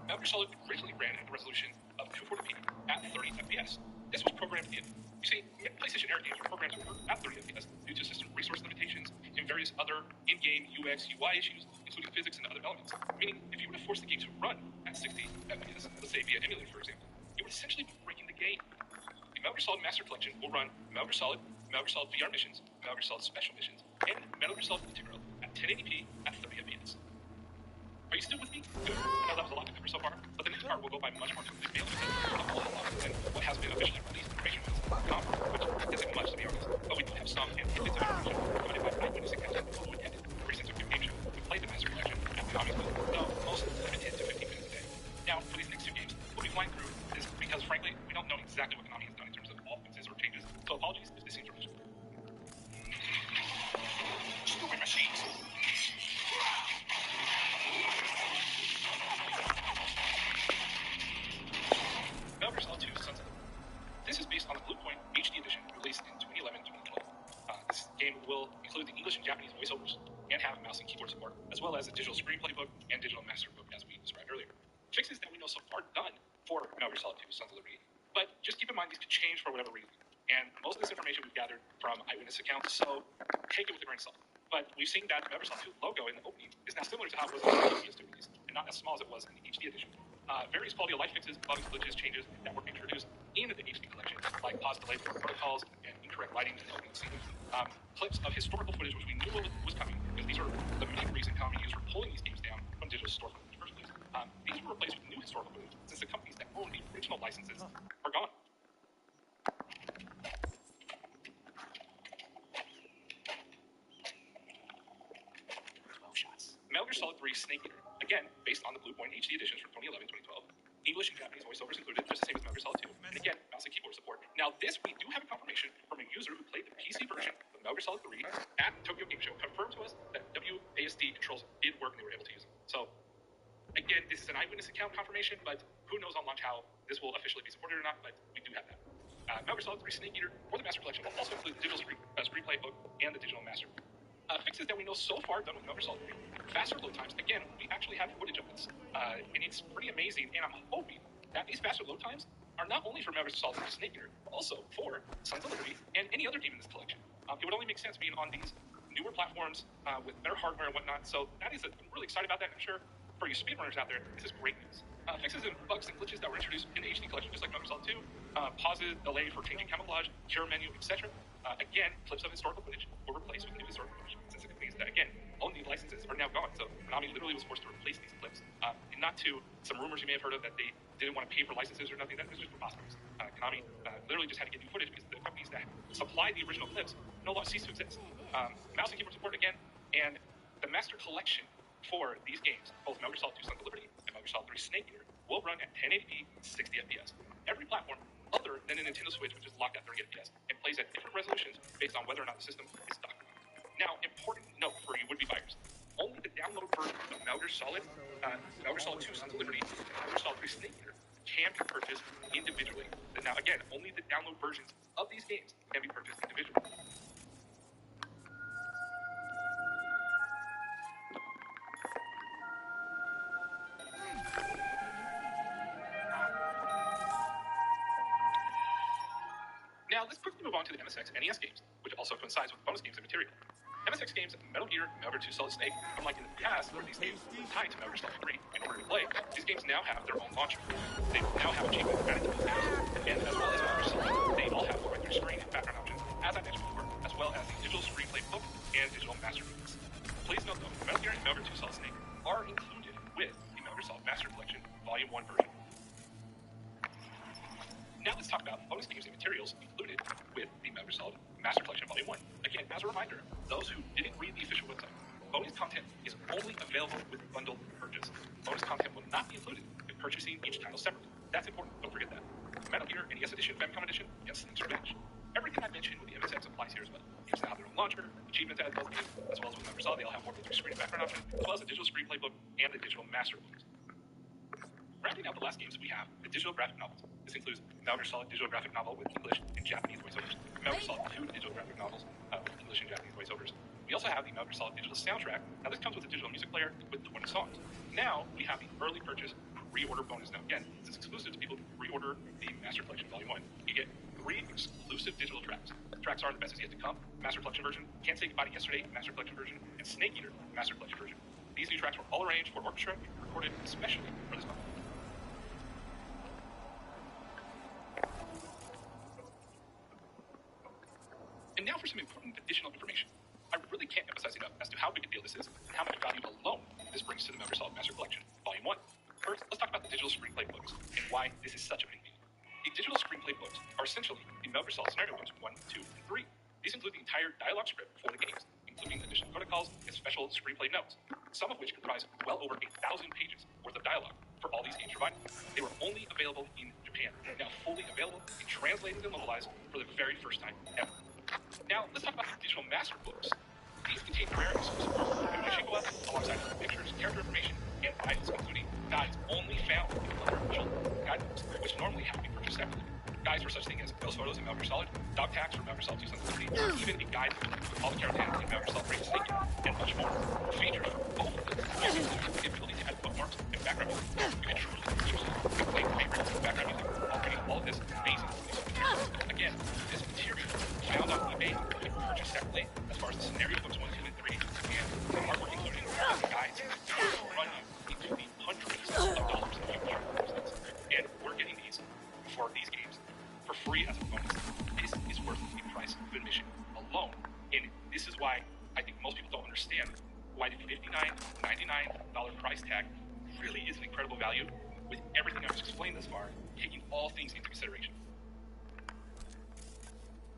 D: Metal Gear Solid originally ran at a resolution of 240p at 30 FPS. This was programmed in. You see, PlayStation era games were programmed to work at 30 FPS due to system resource limitations and various other in-game UX, UI issues, including physics and other elements. Meaning, if you were to force the game to run at 60 FPS, let's say via emulator, for example, it would essentially be breaking the game. The Metal Gear Solid Master Collection will run Metal Gear Solid VR missions, Metal Gear Solid Special Missions, and Metal Gear Solid Integral at 1080p at 30 FPS. Are you still with me? Good. I know that was a lot to cover so far, but the next part will go by much more quickly because of a whole lot longer than what has been officially released information which isn't much, to be honest. But we do have some bits of information provided by eyewitness accounts who attended the recent Tokyo Game Show who played the Master Collection at Konami's booth, though most limited to 15 minutes a day. Now, for these next two games, we'll be flying through this because, frankly, we don't know exactly what Konami has done in terms of offenses or changes, so apologies if this seems rushed. Metal Gear Solid 2 Sons of Liberty. This is based on the Bluepoint HD edition released in 2011-2012. This game will include the English and Japanese voiceovers and have mouse and keyboard support, as well as a digital screenplay book and digital master book, as we described earlier. Fixes that we know so far done for Metal Gear Solid 2 Sons of Liberty, but just keep in mind these could change for whatever reason. And most of this information we've gathered from eyewitness accounts, so take it with a grain of salt. But we've seen that the Metal Gear Solid 2 logo in the opening is now similar to how it was in the previous movies, and not as small as it was in the HD edition. Various quality of life fixes, bugs, glitches, changes that were introduced in the HD collection, like pause delay protocols and incorrect lighting in the opening scene. Clips of historical footage, which we knew was coming, because these are the main reason Konami used for pulling these games down from digital storefront in the first place. These were replaced with new historical footage, since the companies that own the original licenses are gone. Metal Gear Solid 3 Snake Eater, again, based on the Bluepoint HD editions from 2011-2012. English and Japanese voiceovers included, just the same as Metal Gear Solid 2. And again, mouse and keyboard support. Now this, we do have a confirmation from a user who played the PC version of Metal Gear Solid 3 at Tokyo Game Show, confirmed to us that WASD controls did work and they were able to use them. So, again, this is an eyewitness account confirmation, but who knows on launch how this will officially be supported or not, but we do have that. Metal Gear Solid 3 Snake Eater for the Master Collection will also include the digital screenplay book and the digital master book. Fixes that we know so far done with Metal Gear Solid 3. Faster load times. Again, we actually have footage of this, and it's pretty amazing, and I'm hoping that these faster load times are not only for Metal Gear Solid 3 Snake Eater, but also for Sons of Liberty and any other game in this collection. It would only make sense being on these newer platforms with better hardware and whatnot, so that is I'm really excited about that, and I'm sure for you speedrunners out there, this is great news. Fixes and bugs and glitches that were introduced in the HD collection, just like Metal Gear Solid 2, pauses, delay for changing camouflage, cure menu, etc. Again, clips of historical footage were replaced with new historical footage, since the companies that, again, own these licenses are now gone. So Konami literally was forced to replace these clips. And not to some rumors you may have heard of that they didn't want to pay for licenses or nothing. That was just preposterous. Konami literally just had to get new footage because the companies that supplied the original clips no longer cease to exist. Mouse and keyboard support again, and the master collection for these games, both Metal Gear Solid 2 Sons of Liberty and Metal Gear Solid 3 Snake Eater, will run at 1080p, 60 FPS. Every platform other than a Nintendo Switch, which is locked at 30 FPS, and plays at different resolutions based on whether or not the system is docked. Now, important note for you would-be buyers: only the download version of Metal Gear Solid 2 Sons of Liberty, and Metal Gear Solid 3 Snake Eater can be purchased individually. And now, again, only the download versions of these games can be purchased individually. Now, let's quickly move on to the MSX NES games, which also coincides with bonus games and material. MSX games, Metal Gear, Metal Gear 2 Solid Snake, unlike in the past where these games were tied to Metal Gear Solid 3 in order to play, these games now have their own launcher. They now have achievements added to the games, and as well as Metal Gear Solid, they all have 4x3 screen and background options, as I mentioned before, as well as the digital screenplay book and digital master books. Please note though, Metal Gear and Metal Gear 2 Solid Snake are included with the Metal Gear Solid Master Collection Volume 1 version. Now let's talk about bonus games and materials included with the Metal Gear Solid Master Collection Volume 1. Again, as a reminder, those who didn't read the official website, bonus content is only available with bundled purchase. Bonus content will not be included in purchasing each title separately. That's important, don't forget that. Metal Gear, NES Edition, Famicom Edition, and Snake's Revenge. Everything I mentioned with the MSX applies here as well. Games now have their own launcher, achievements added to those games, as well as with Metal Gear Solid, they all have 4x3 screen and background option, as well as the digital screenplay book and the digital master books. Rounding out the last games, we have the digital graphic novels. This includes Metal Gear Solid digital graphic novel with English and Japanese voiceovers, Metal Gear Solid 2 digital graphic novels with English and Japanese voiceovers. We also have the Metal Gear Solid digital soundtrack. Now this comes with a digital music player with 20 songs. Now we have the early purchase pre-order bonus. Now again, this is exclusive to people who pre-order the Master Collection Volume 1. You get 3 exclusive digital tracks. The tracks are The Best Is Yet to Come, Master Collection version, Can't Say Goodbye to Yesterday, Master Collection version, and Snake Eater, Master Collection version. These new tracks were all arranged for orchestra and recorded especially for this month. And now for some important additional information. I really can't emphasize enough as to how big a deal this is and how much value alone this brings to the Metal Gear Solid Master Collection Volume 1. First, let's talk about the digital screenplay books and why this is such a big deal. The digital screenplay books are essentially the Metal Gear Solid scenario books 1, 2, and 3. These include the entire dialogue script for the games, including additional protocols and special screenplay notes, some of which comprise well over 1,000 pages worth of dialogue for all these games provided. They were only available in Japan, now fully available and translated and localized for the very first time ever. Now, let's talk about the digital master books. These contain rare exclusive Yoshikawa alongside pictures, character information, and guides, including guides only found in other official guidebooks, which normally have to be purchased purchased separately. Guides for such thing as ghost photos in Metal Gear Solid, dog tags from Metal Gear Solid 2 Sensitivity, even a guide with all the caravans in Metal Gear Solid Break Snake, and much more. Features for both of them also include the ability to add bookmarks and background music. You can truly use play favorites and background music while reading all of this amazing exclusive material. Again, this material found on eBay can be purchased separately as far as the scenario books 1, 2, and 3, and the artwork including the guides will run you into the hundreds of dollars if you are those things. And we're getting these for these games for free as a bonus. This is worth the price of admission alone. And this is why I think most people don't understand why the $59.99 price tag really is an incredible value with everything I've just explained thus far, taking all things into consideration.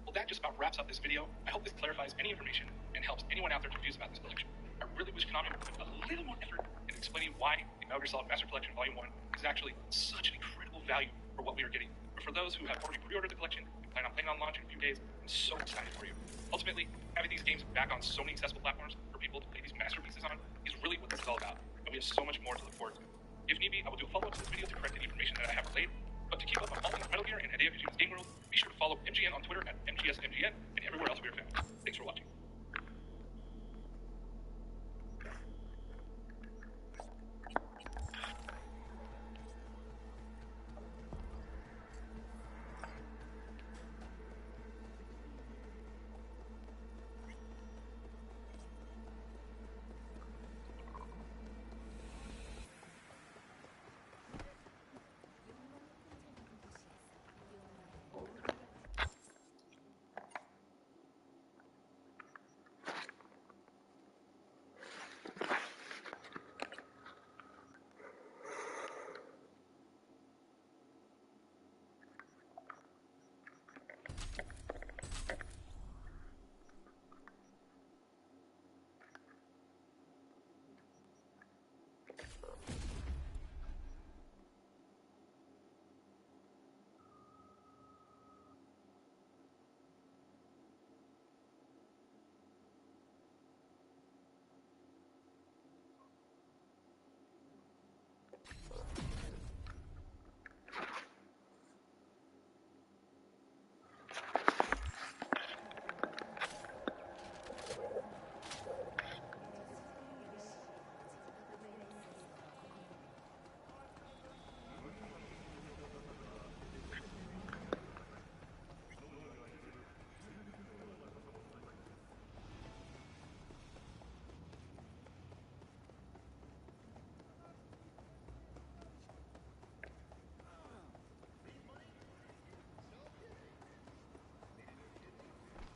D: Well, that just about wraps up this video. I hope this clarifies any information and helps anyone out there confused about this collection. I really wish Konami would put a little more effort in explaining why the Metal Gear Solid Master Collection Volume 1 is actually such an incredible value for what we are getting. But for those who have already pre-ordered the collection and plan on playing on launch in a few days, I'm so excited for you. Ultimately, having these games back on so many accessible platforms for people to play these masterpieces on is really what this is all about. And we have so much more to look forward to. If need be, I will do a follow-up to this video to correct any information that I have relayed. But to keep up on all things Metal Gear and Hideo Kojima's game world, be sure to follow MGN on Twitter at MGSMGN and everywhere else we are found. Thanks for watching.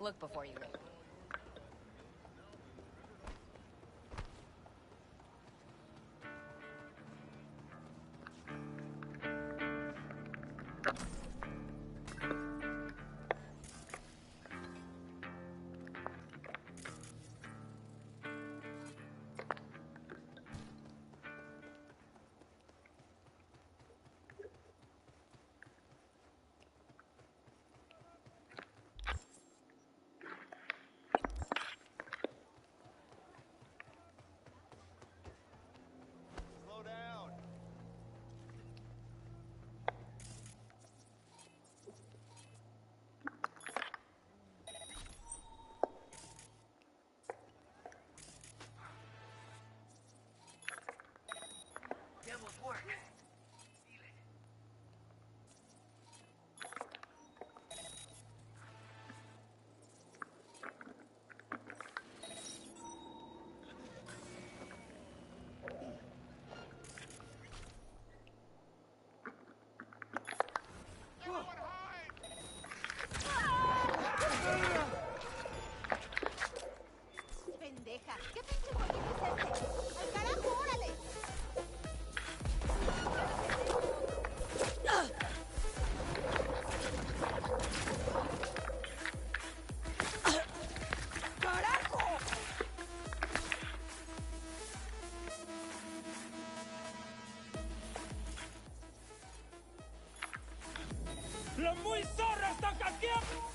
I: Look before you leap.
E: Pendeja, ¿qué pinche jueguito es este? ¡Al carajo, órale!
J: ¡La muy zorra está hackeando!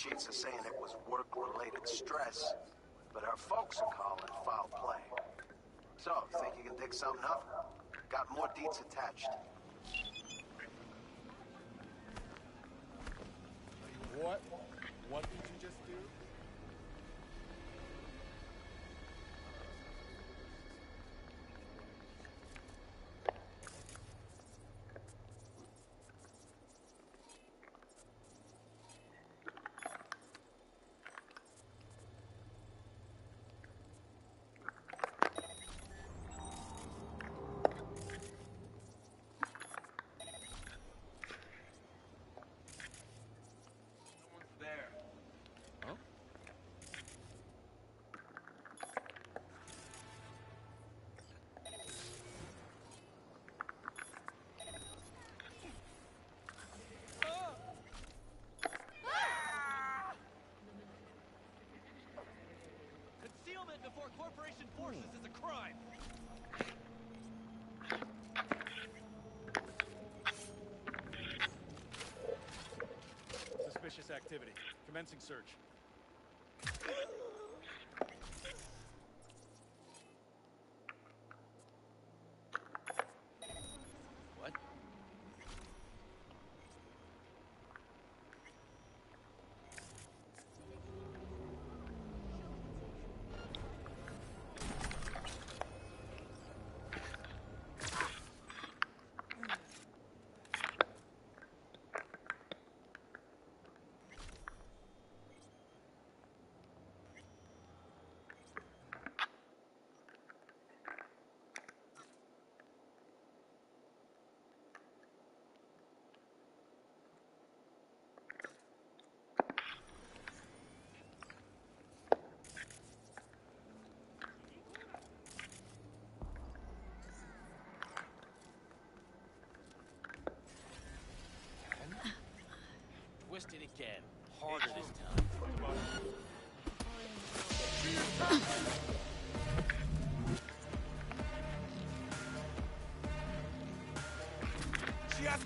H: sheets are saying it was work-related stress, but our folks are calling foul play. So, think you can dig something up? Got more deets attached.
K: What? What did you just do?
J: Before corporation forces is a crime. Suspicious activity. Commencing search. What? Twist it again. Harder this time. She has...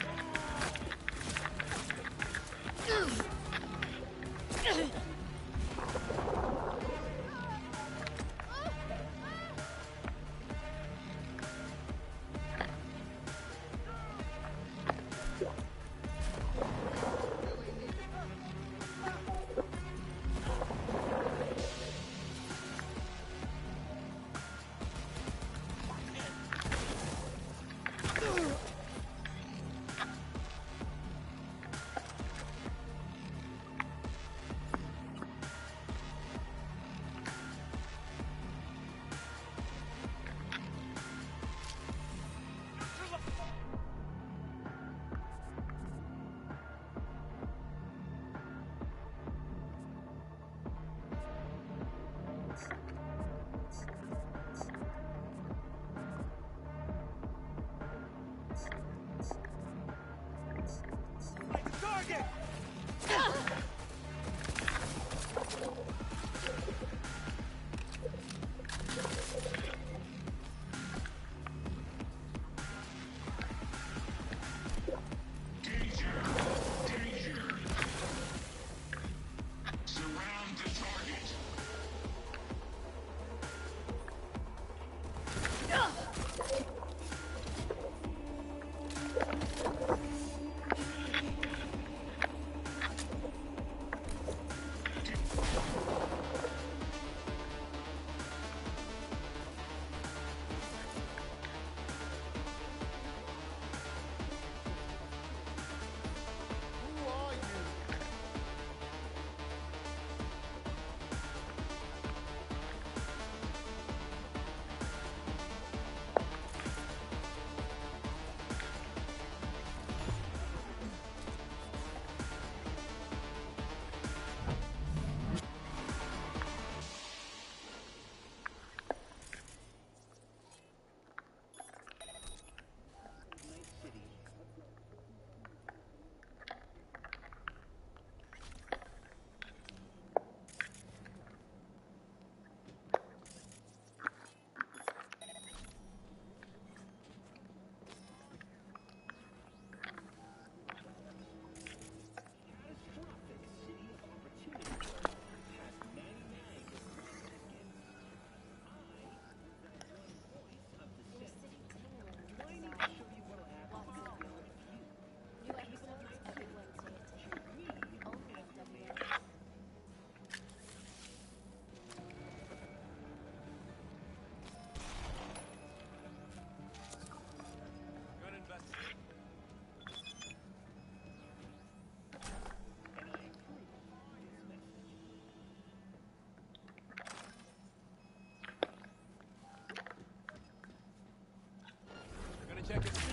J: check it.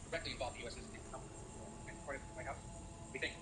D: Directly involved the U.S. is according to the White House. We think.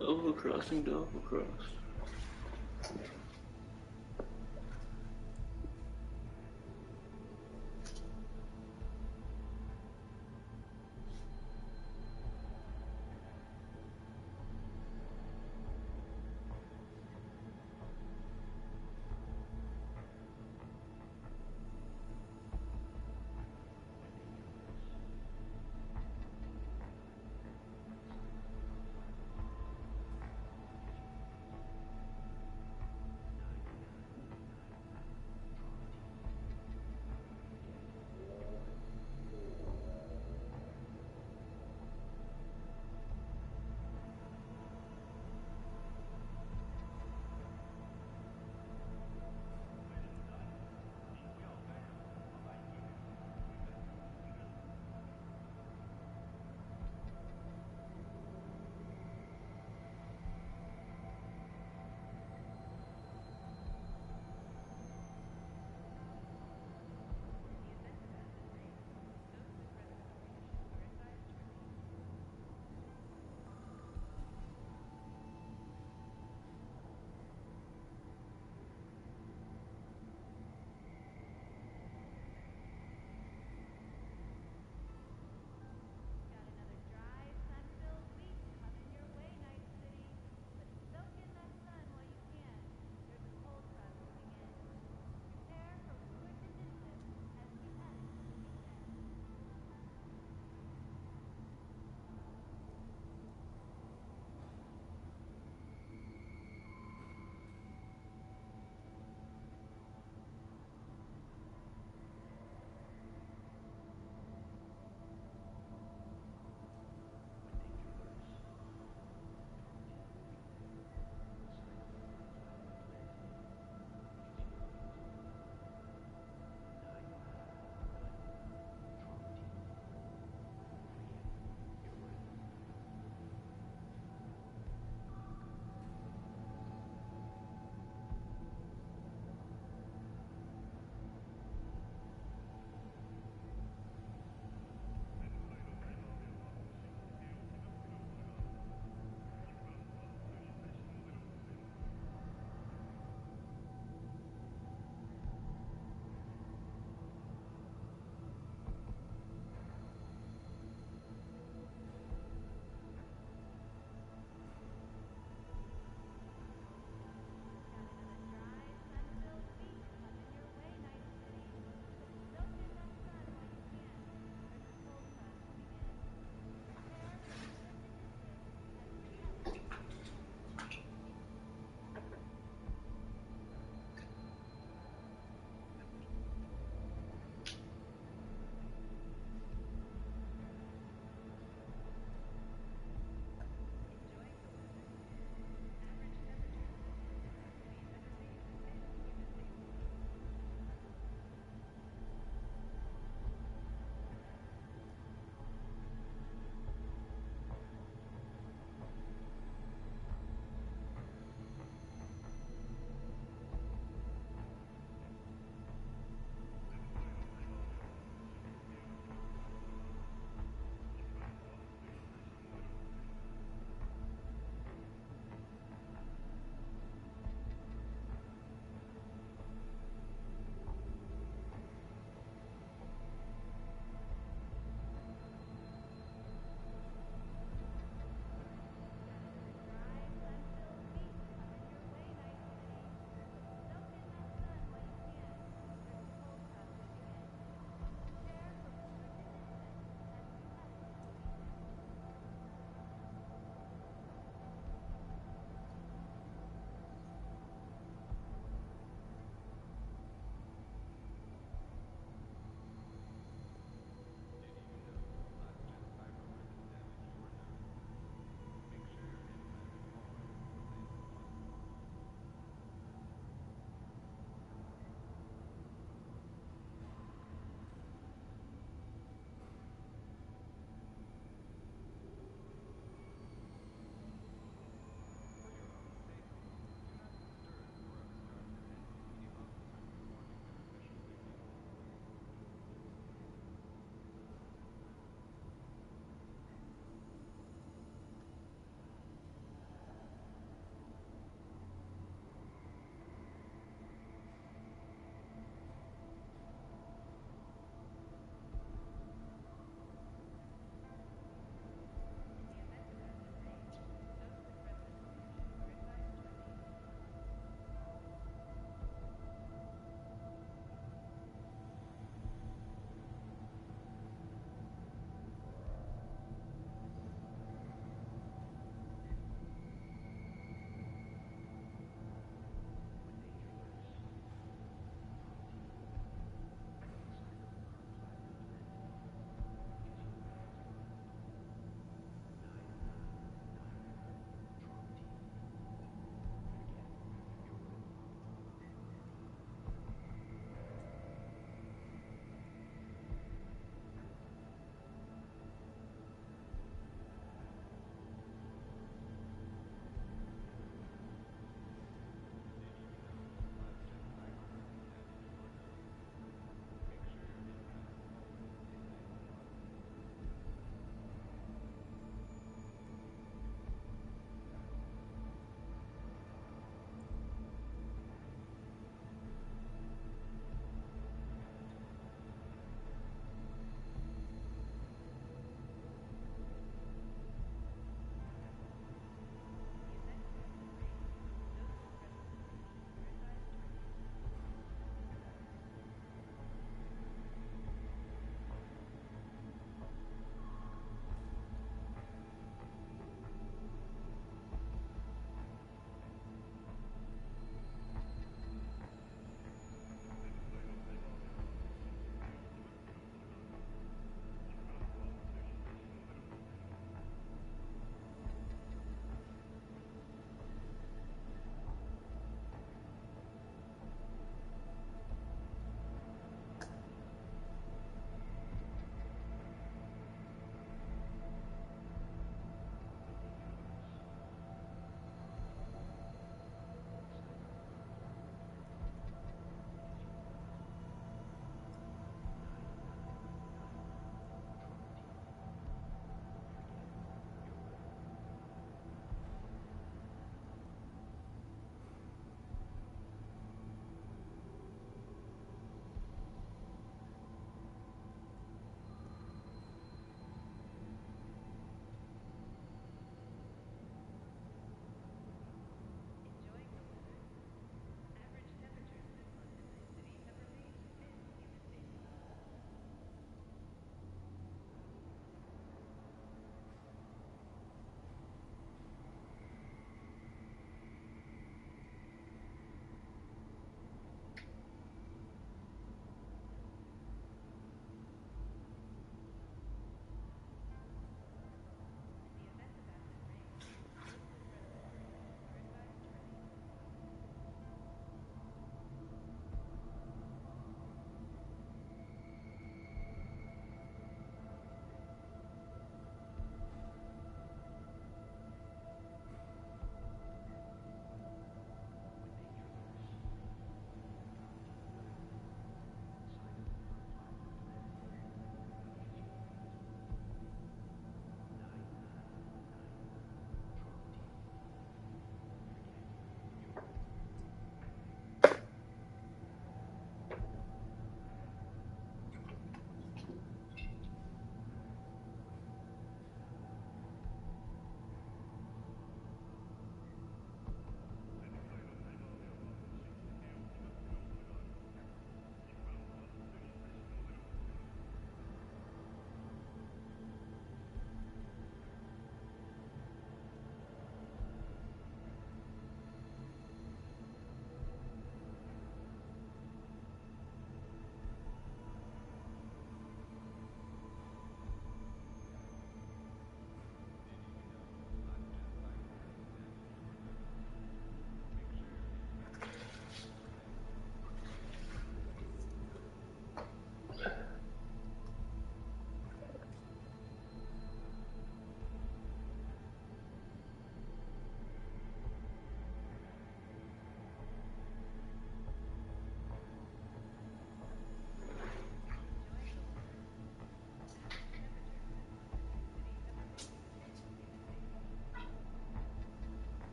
G: Overcrossing the overcross.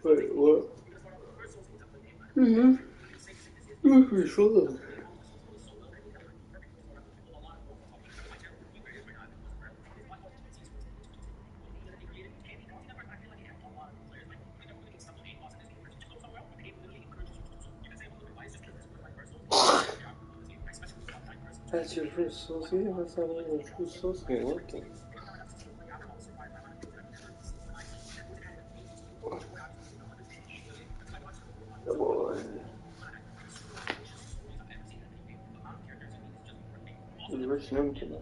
G: Wait, what? Mm-hmm. Look who's shot. That's your first sauce game? That's not even a true sauce game. What the? Boy. He's rich and empty.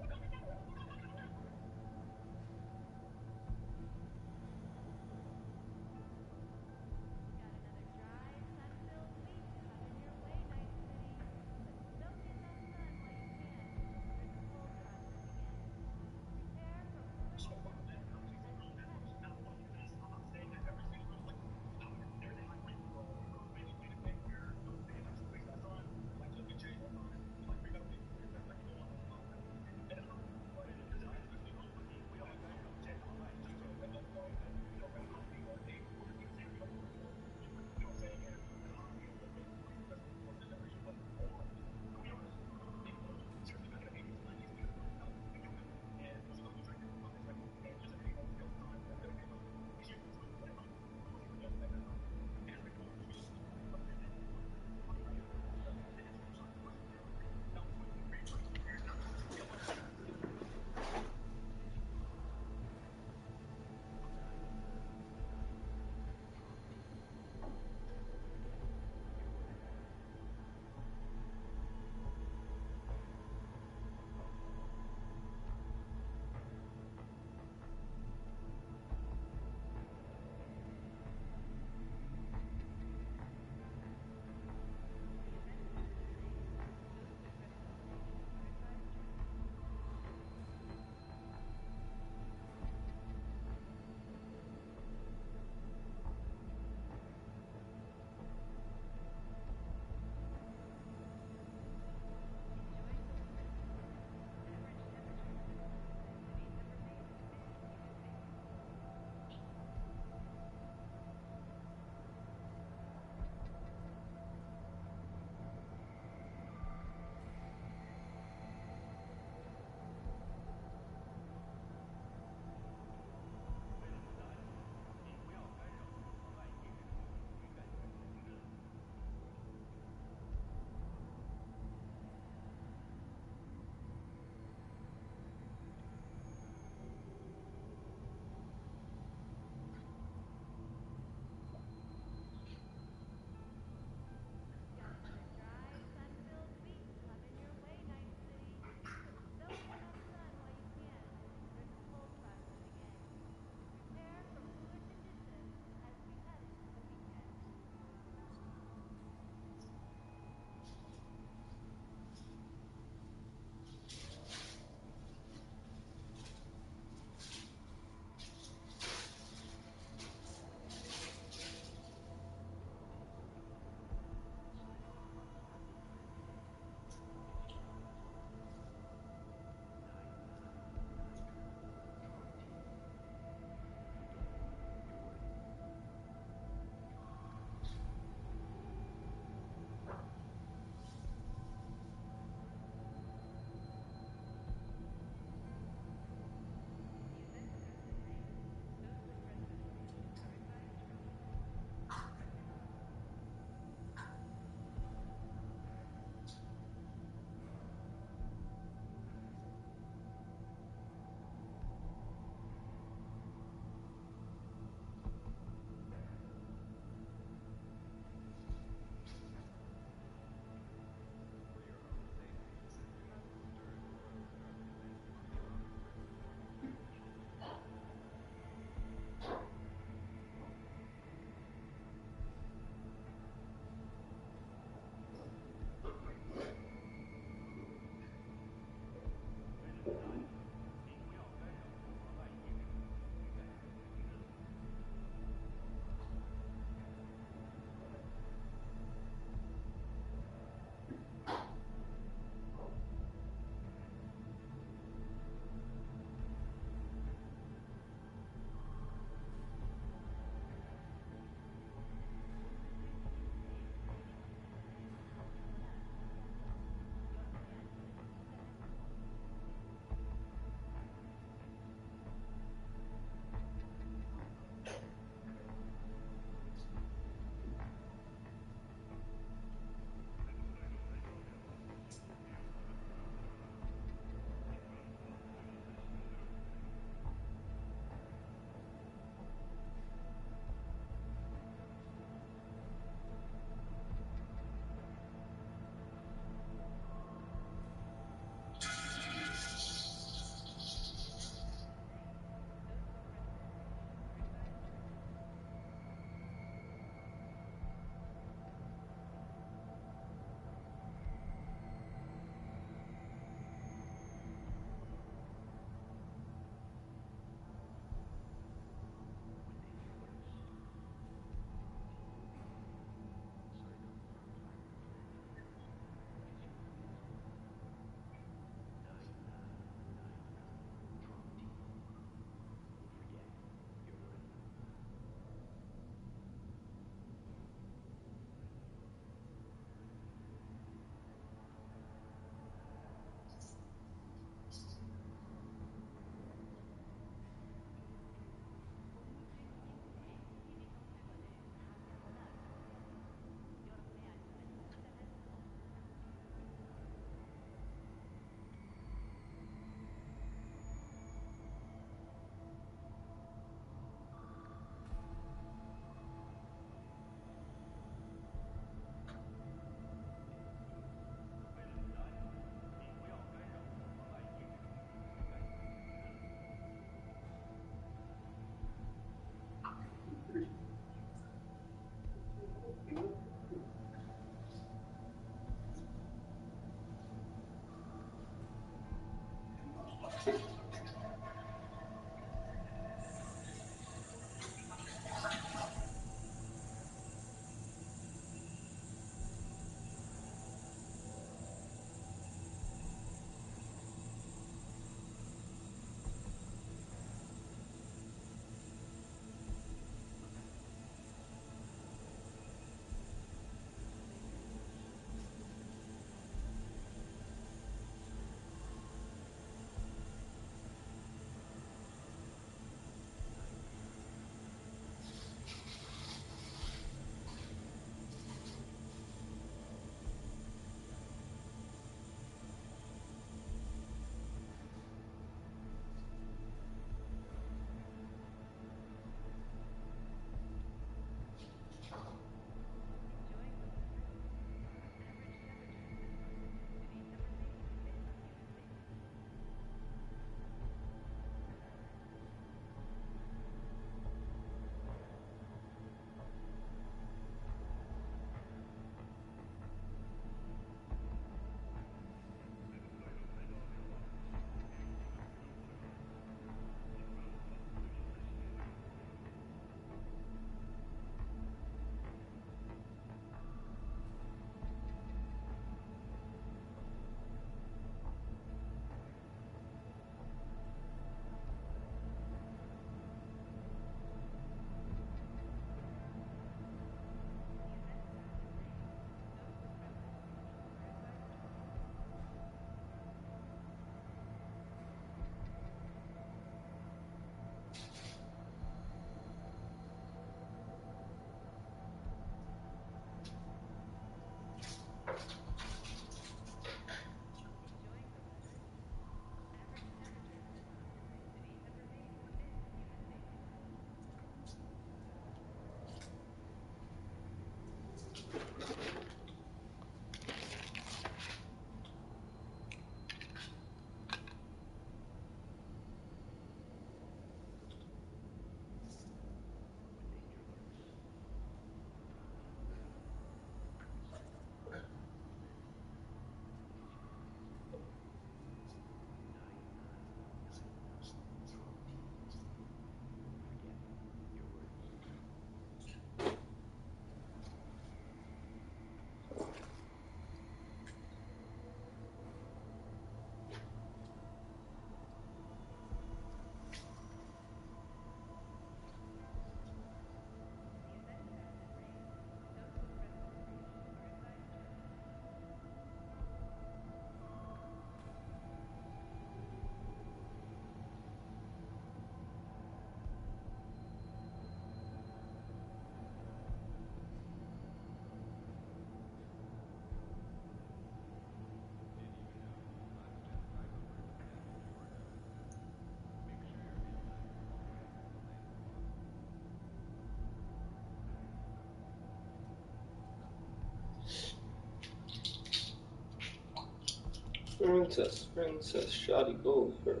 G: Princess, shoddy Gopher.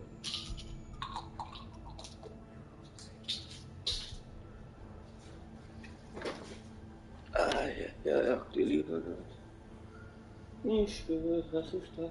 G: Ja, die Liebe gehört. Ich will, was ist das?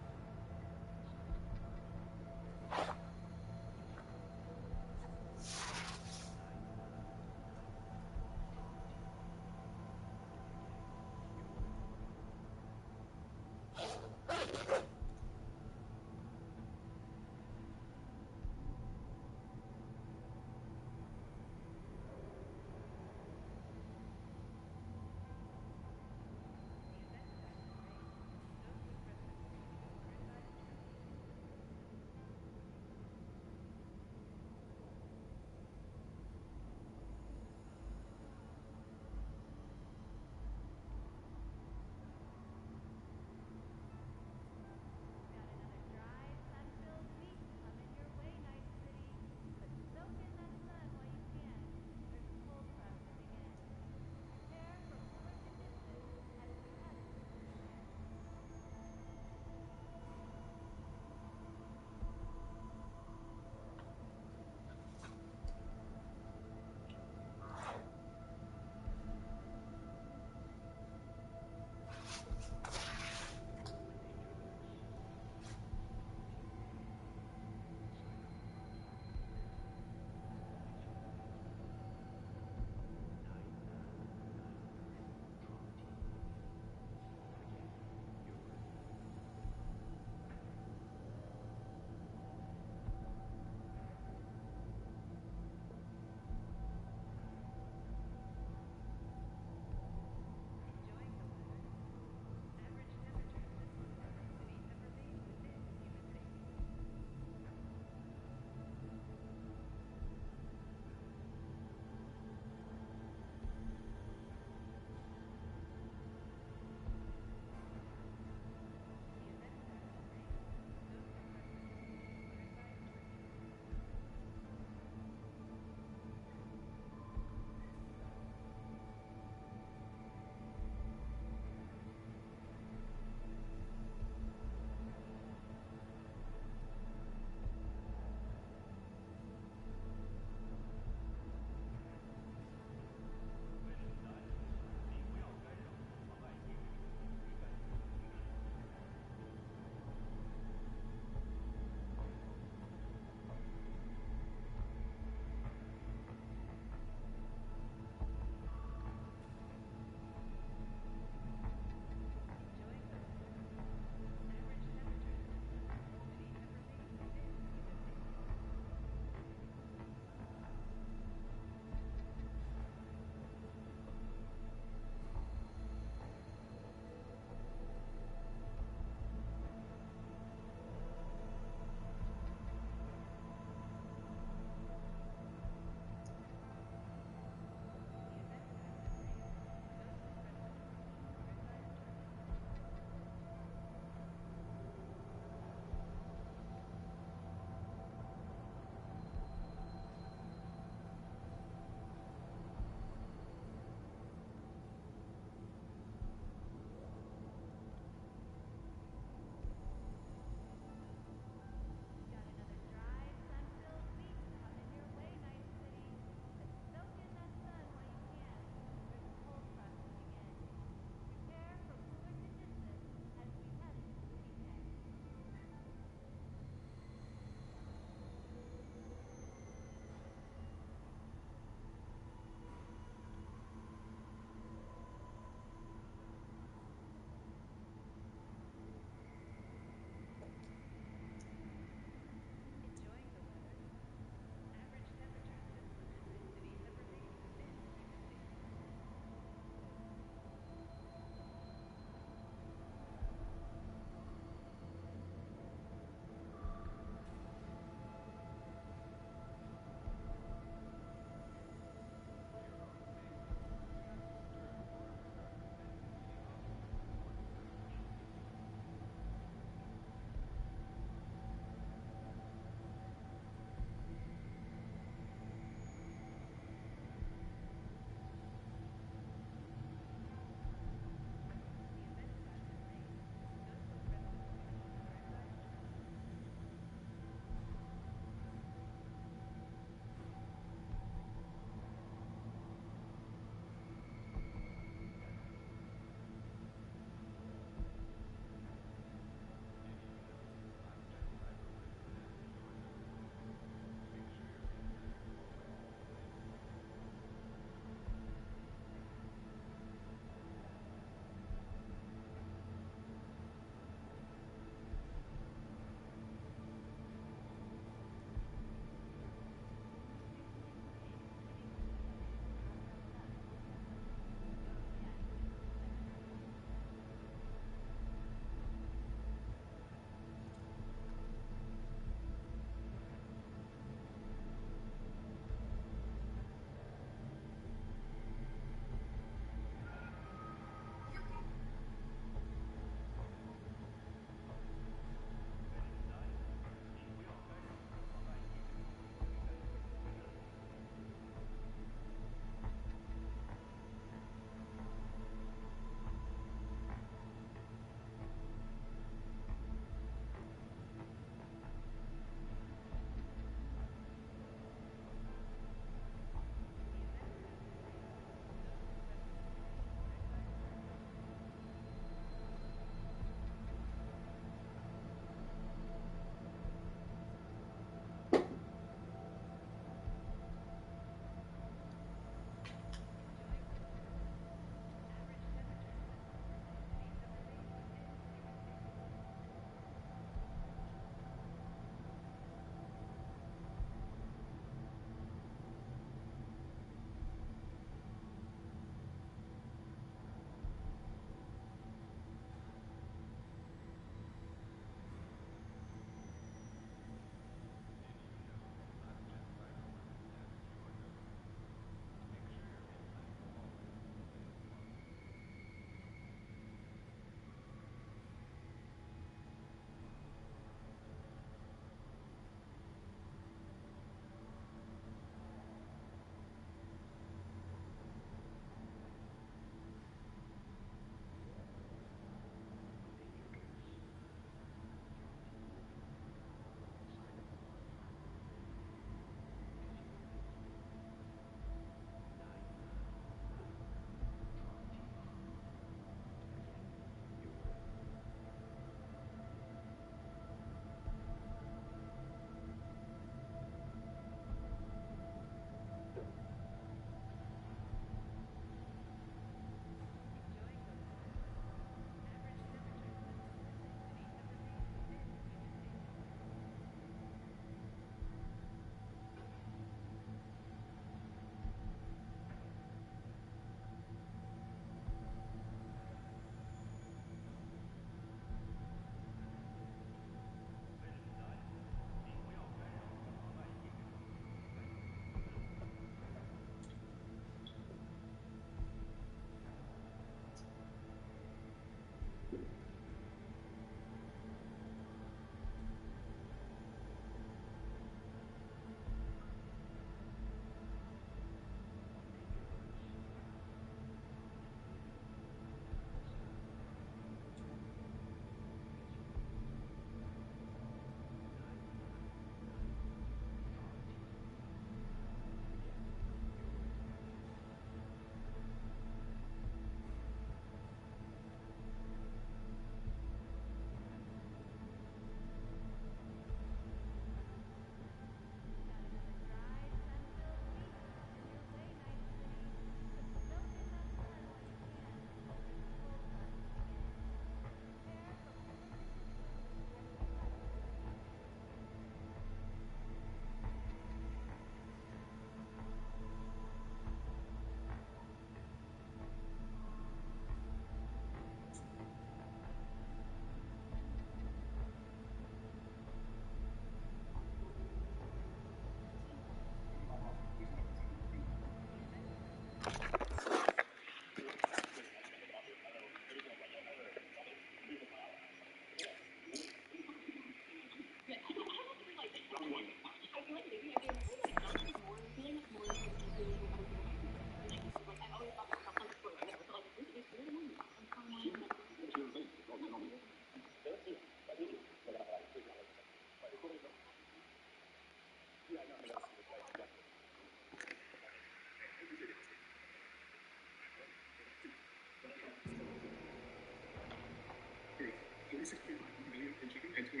E: I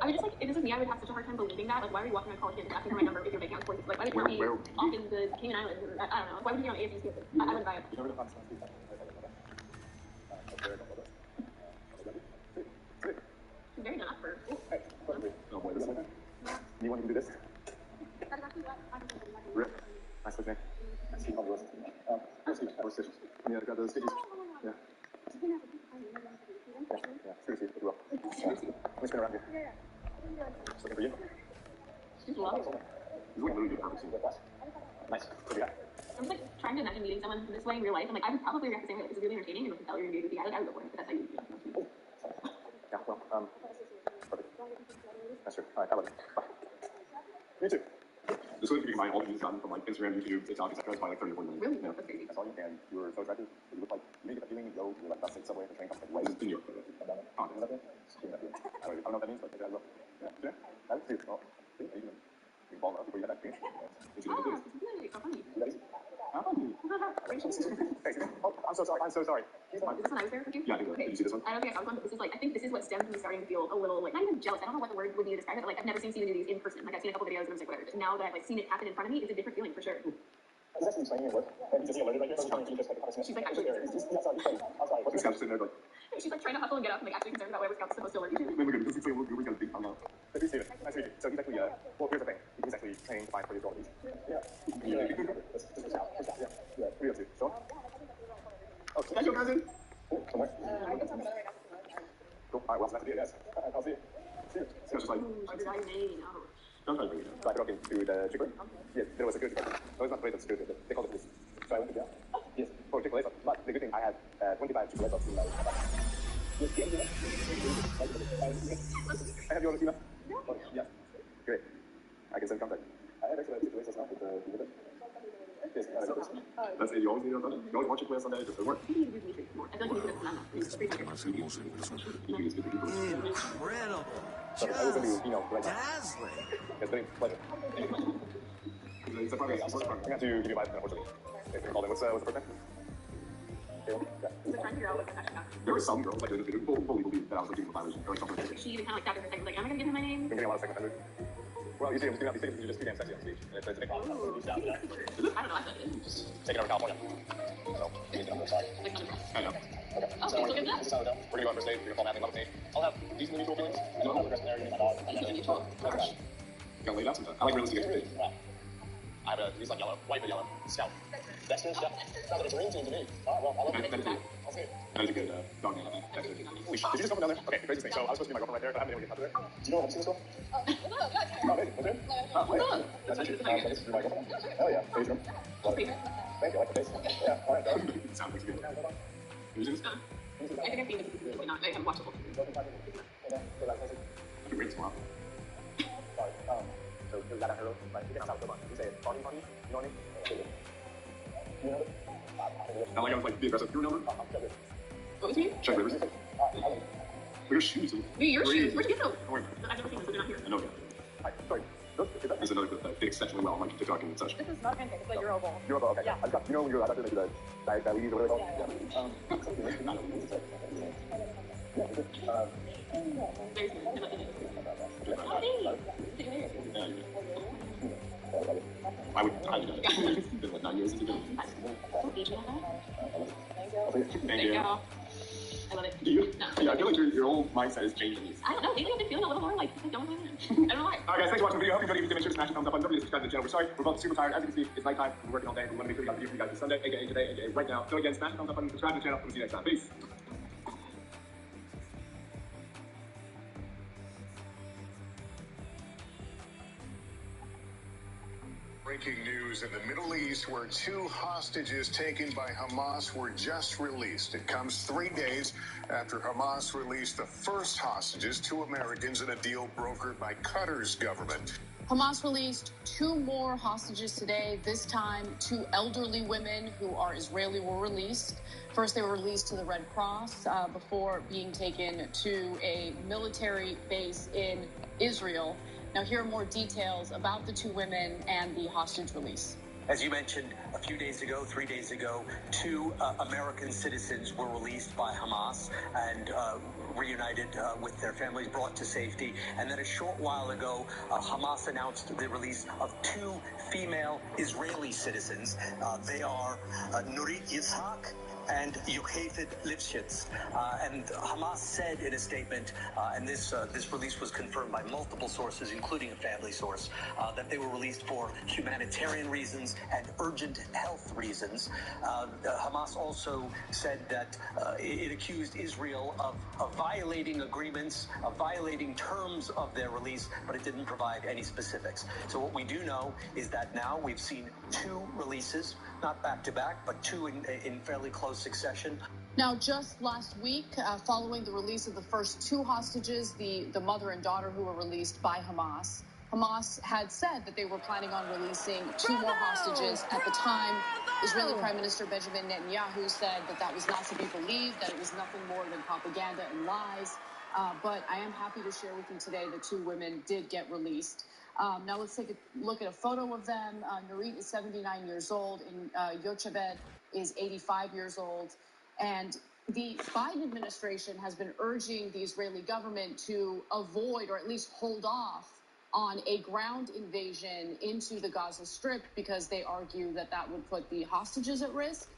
E: would just like, if this was me, I would have such a hard time believing that. Like, why are you walking around college campus asking for my number if you're making out with like, why would you be off in the Cayman Islands? Or, I don't know. Why would you be on AFU's campus? I wouldn't buy it. She's very not for.
A: Oh boy, this one. You want me to do this? Rip. Nice looking. See how yours. Let's see. Or stitches. Yeah, I got those stitches. Yeah. Yeah. Seriously, if you will. Let me spin around here. Just looking for you.
E: She's lovely.
A: He's literally the perfect scene. Nice. What do you got?
E: I'm just like trying to imagine meeting someone this way in real life. I'm like, I would probably react the same way. Like, it's really entertaining and like tell you're engaged with the guy. Like, I would go for it. But that's how you do it.
A: Yeah, well, perfect. That's true. All right, I love it. Bye. You too. Just so you can find all the news done from like Instagram, YouTube, TikTok, etc. It's probably like 30 or 40 minutes.
E: Really?
A: Yeah.
E: That's crazy.
A: I saw you and you were so attractive. You look like you make a feeling you were like about 6 subway, the train comes like right in New York. Oh, is that it? I don't know what that means, but I love it. Yeah. That was cute. Oh, see, you ball up before you had that green.
E: Oh, really? So funny.
A: Oh, I'm so sorry. I'm so sorry.
E: Is this when I was there with you?
A: Yeah, I think
E: okay.
A: Did you see this one?
E: I don't think I saw this one, but this is like, I think this is what stemmed me starting to feel a little, like, not even jealous. I don't know what the word would be to describe it, but like, I've never seen Steven do these in person. Like, I've seen a couple videos and I'm like, whatever. But now that I've like seen it happen in front of me, it's a different feeling for sure.
A: He's actually training at work. And he's just alerted right here. So he's just like,
E: she's like, actually,
A: yeah, sorry, I'm sorry. What's this guy just sitting there like?
E: She's like trying to hustle and get up and like actually concerned about whatever Scout's supposed to alert you to.
A: Then we're good. This is we're gonna big hung out. Nice to meet you. Nice to meet you. So he's actually, well, here's the thing. He's actually training to find for his abilities. Yeah. This is out. Yeah. What are you up to? Sean? Oh, is that your cousin? Somewhere? Cool. All right, well, nice to meet you guys. I'll see you. See you. So it's just like. Don't try to bring it down. So I broke into the Chick-fil-A. Yes, there was a security guard. No, it's not the place of security. They called it this. So I went to jail. Yes, for Chick-fil-A sauce. But the good thing, I had 25 Chick-fil-A sauce in my bag. I have you on the email? Oh, yes. Great. I can send contact. I have actually Chick-fil-A sauce now with the yes, that's it. You always need it on Sunday. You always want Chick-fil-A Sunday. It just doesn't work.
H: Incredible. Just dazzling.
A: It's been a pleasure. It's a progress. I'm going to give you a vibe, unfortunately. What's the first name? There were some girls like in the video who fully believed that I was like doing the virus or something.
E: She even kind of like stopped her second, like, am I going to give him my name?
A: I'm getting a lot of second offenders. Well, you see, I'm just going to be saying you're just too damn sexy on stage. It's a big problem.
E: I don't know, I thought it is.
A: Take it over to California. So, you need to know sorry. I know. Okay.
E: Oh, so look at that.
A: This is how we go. We're going to go out for stage. We're going to fall madly in love with stage. I'll have decent mutual feelings. I don't have regret there. You're going to my dog. You gotta lay it out sometimes. I like realistic experience. I have he's like yellow, white but yellow. Scout. Dexter? Yeah. Sounds like a dream team to me. Oh, well, I'll look at it. I'll see it. That is a good dog name, I think. Dexter. Did you just come down there? Okay, crazy thing. So I was supposed to be my girlfriend right there, but I haven't been able to get up there. Do you know what I'm seeing this girl? Oh, amazing. What's her name? Oh, wait. Nice to meet you. So this is your my girlfriend? Hell yeah. Page room. Thank you. I like the face. Yeah, all right, dog. Sounds like a good one. Can you see this?
E: I think I've seen it, but not. I haven't watched the whole thing.
A: Great smile. Sorry. So is that a hero? Like, you can sound so much. You say it funny, you know what I mean? You know it? Not like I was like the aggressive. You remember?
E: What was it?
A: Chuck Rivers. Look at your shoes.
E: Your shoes? Where'd you get those?
A: Don't worry.
E: I've never seen them, so they're not here.
A: I know. Hi. Sorry. There's another clip that fits exceptionally well on like TikTok and such.
E: This is not pancake, it's like Euro bowl.
A: Euro bowl, okay. Yeah. I've got, you know when you're about to make the diabetes or whatever it's called? I would highly doubt it. It's been like 9 years since you've been. Thank you.
E: I love it.
A: Do you?
E: No.
A: Yeah, I feel like your whole mindset has changed in these.
E: I don't know, maybe I've been feeling a little more like, don't mind that. I don't know why.
A: Alright guys, thanks for watching the video. Hope you enjoyed it. If you did, make sure to smash the thumbs up button. Don't forget to subscribe to the channel. We're sorry, we're both super tired. As you can see, it's nighttime. We're working all day. We want to make sure we got a video for you guys this Sunday, aka today, aka right now. So again, smash the thumbs up button, subscribe to the channel. We'll see you next time. Peace.
L: Breaking news in the Middle East where 2 hostages taken by Hamas were just released. It comes 3 days after Hamas released the first hostages, 2 Americans in a deal brokered by Qatar's government.
M: Hamas released 2 more hostages today. This time, 2 elderly women who are Israeli were released. First, they were released to the Red Cross before being taken to a military base in Israel. Now, here are more details about the 2 women and the hostage release.
N: As you mentioned, a few days ago, 3 days ago, two American citizens were released by Hamas and reunited with their families, brought to safety. And then a short while ago, Hamas announced the release of two female Israeli citizens. They are Nurit Yitzhak and Yocheved Lifshitz. And Hamas said in a statement, and this release was confirmed by multiple sources, including a family source, that they were released for humanitarian reasons and urgent health reasons. Hamas also said that it accused Israel of violating agreements, of violating terms of their release, but it didn't provide any specifics. So what we do know is that now we've seen two releases, not back to back, but two in fairly close succession.
M: Now, just last week, following the release of the first two hostages, the mother and daughter who were released by Hamas, Hamas had said that they were planning on releasing two more hostages. At the time, Israeli Prime Minister Benjamin Netanyahu said that that was not to be believed, that it was nothing more than propaganda and lies. But I am happy to share with you today that two women did get released. Now let's take a look at a photo of them. Nurit is 79 years old, and Yocheved is 85 years old. And the Biden administration has been urging the Israeli government to avoid, or at least hold off, on a ground invasion into the Gaza Strip because they argue that that would put the hostages at risk.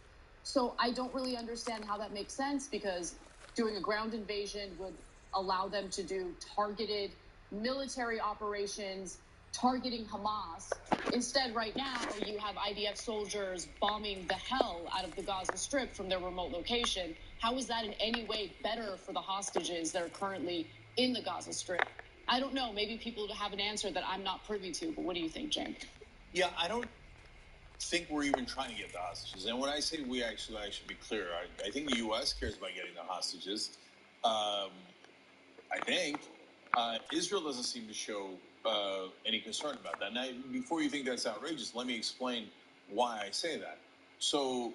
M: So I don't really understand how that makes sense, because doing a ground invasion would allow them to do targeted military operations targeting Hamas. Instead, right now, you have IDF soldiers bombing the hell out of the Gaza Strip from their remote location. How is that in any way better for the hostages that are currently in the Gaza Strip? I don't know. Maybe people have an answer that I'm not privy to, but what do you think, Jane?
O: Yeah, I don't think we're even trying to get the hostages. And when I say we, I should be clear. I think the U.S. cares about getting the hostages. I think Israel doesn't seem to show any concern about that. Now, before you think that's outrageous, let me explain why I say that. So,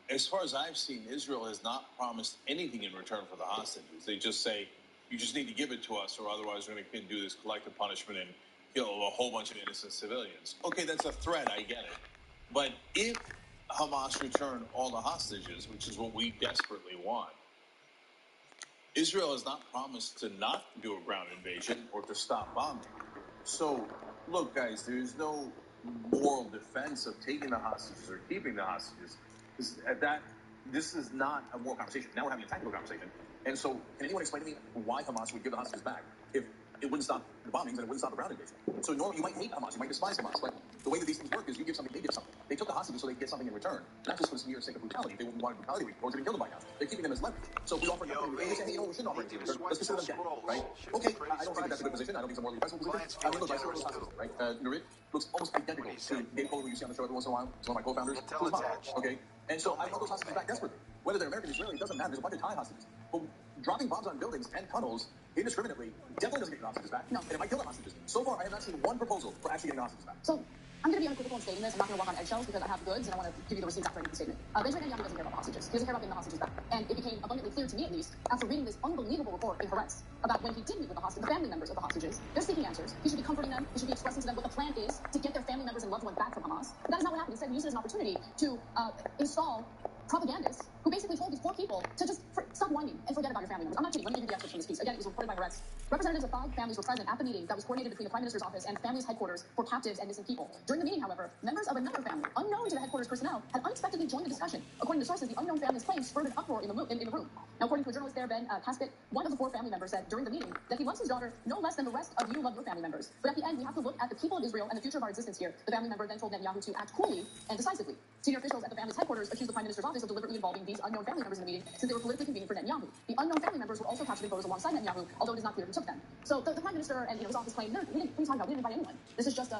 O: as far as I've seen, Israel has not promised anything in return for the hostages. They just say, you just need to give it to us, or otherwise we're going to do this collective punishment and kill a whole bunch of innocent civilians. Okay, that's a threat, I get it. But if Hamas return all the hostages, which is what we desperately want, Israel has not promised to not do a ground invasion or to stop bombing. So, look, guys, there's no moral defense of taking the hostages or keeping the hostages. This is not a moral conversation. Now we're having a tactical conversation. And so, can anyone explain to me why Hamas would give the hostages back if it wouldn't stop the bombings and it wouldn't stop the ground invasion? So normally you might hate Hamas, you might despise Hamas, but the way that these things work is you give something, they give something. They took the hostages so they get something in return, not just for the mere sake of brutality. If they wanted brutality, we would have killed them by now. They're keeping them as leverage. So if we offer nothing, they say, hey, we shouldn't offer anything in return. Let's consider them dead, right? Okay, I don't think that's a good position. I don't think it's a morally defensible position. I mean, look, I still those hostages, right? Nurit looks almost identical to Dave Kohler, who you see on the show every once in a while. He's one of my co-founders. Okay? And so I want those hostages back desperately. Whether they're American or Israeli, it doesn't matter. There's a bunch of Thai hostages. But dropping bombs on buildings and tunnels indiscriminately definitely doesn't get the hostages back. No. And it might kill the hostages. So far, I have not seen one proposal for actually getting the hostages back. So I'm going to be unequivocal in stating this. I'm not going to walk on eggshells because I have goods and I want to give you the receipts after I make the statement. Benjamin Netanyahu doesn't care about the hostages. He doesn't care about getting the hostages back. And it became abundantly clear to me, at least, after reading this unbelievable report in Haaretz about when he did meet with the family members of the hostages. They're seeking answers. He should be comforting them. He should be expressing to them what the plan is to get their family members and loved ones back from Hamas. But that is not what happened. Instead, he used it as an opportunity to install propagandists who basically told these poor people to just stop whining and forget about your family members. I'm not kidding. Let me give you the excerpt from this piece. Again, it was reported by Haaretz. Representatives of 5 families were present at the meeting that was coordinated between the Prime Minister's office and families' headquarters for captives and missing people. During the meeting, however, members of another family, unknown to the headquarters personnel, had unexpectedly joined the discussion. According to sources, the unknown family's claims spurred an uproar in the room. Now, according to a journalist there, Ben Casket, one of the 4 family members said during the meeting that he loves his daughter no less than the rest of you love your family members. But at the end, we have to look at the people of Israel and the future of our existence here. The family member then told Netanyahu to act coolly and decisively. Senior officials at the family's headquarters accused the Prime Minister's office of deliberately involving these unknown family members in the meeting since they were politically convenient for Netanyahu. The unknown family members were also captured in photos alongside Netanyahu, although it is not clear who took them. So the Prime Minister and his office claimed, we didn't invite anyone. This is just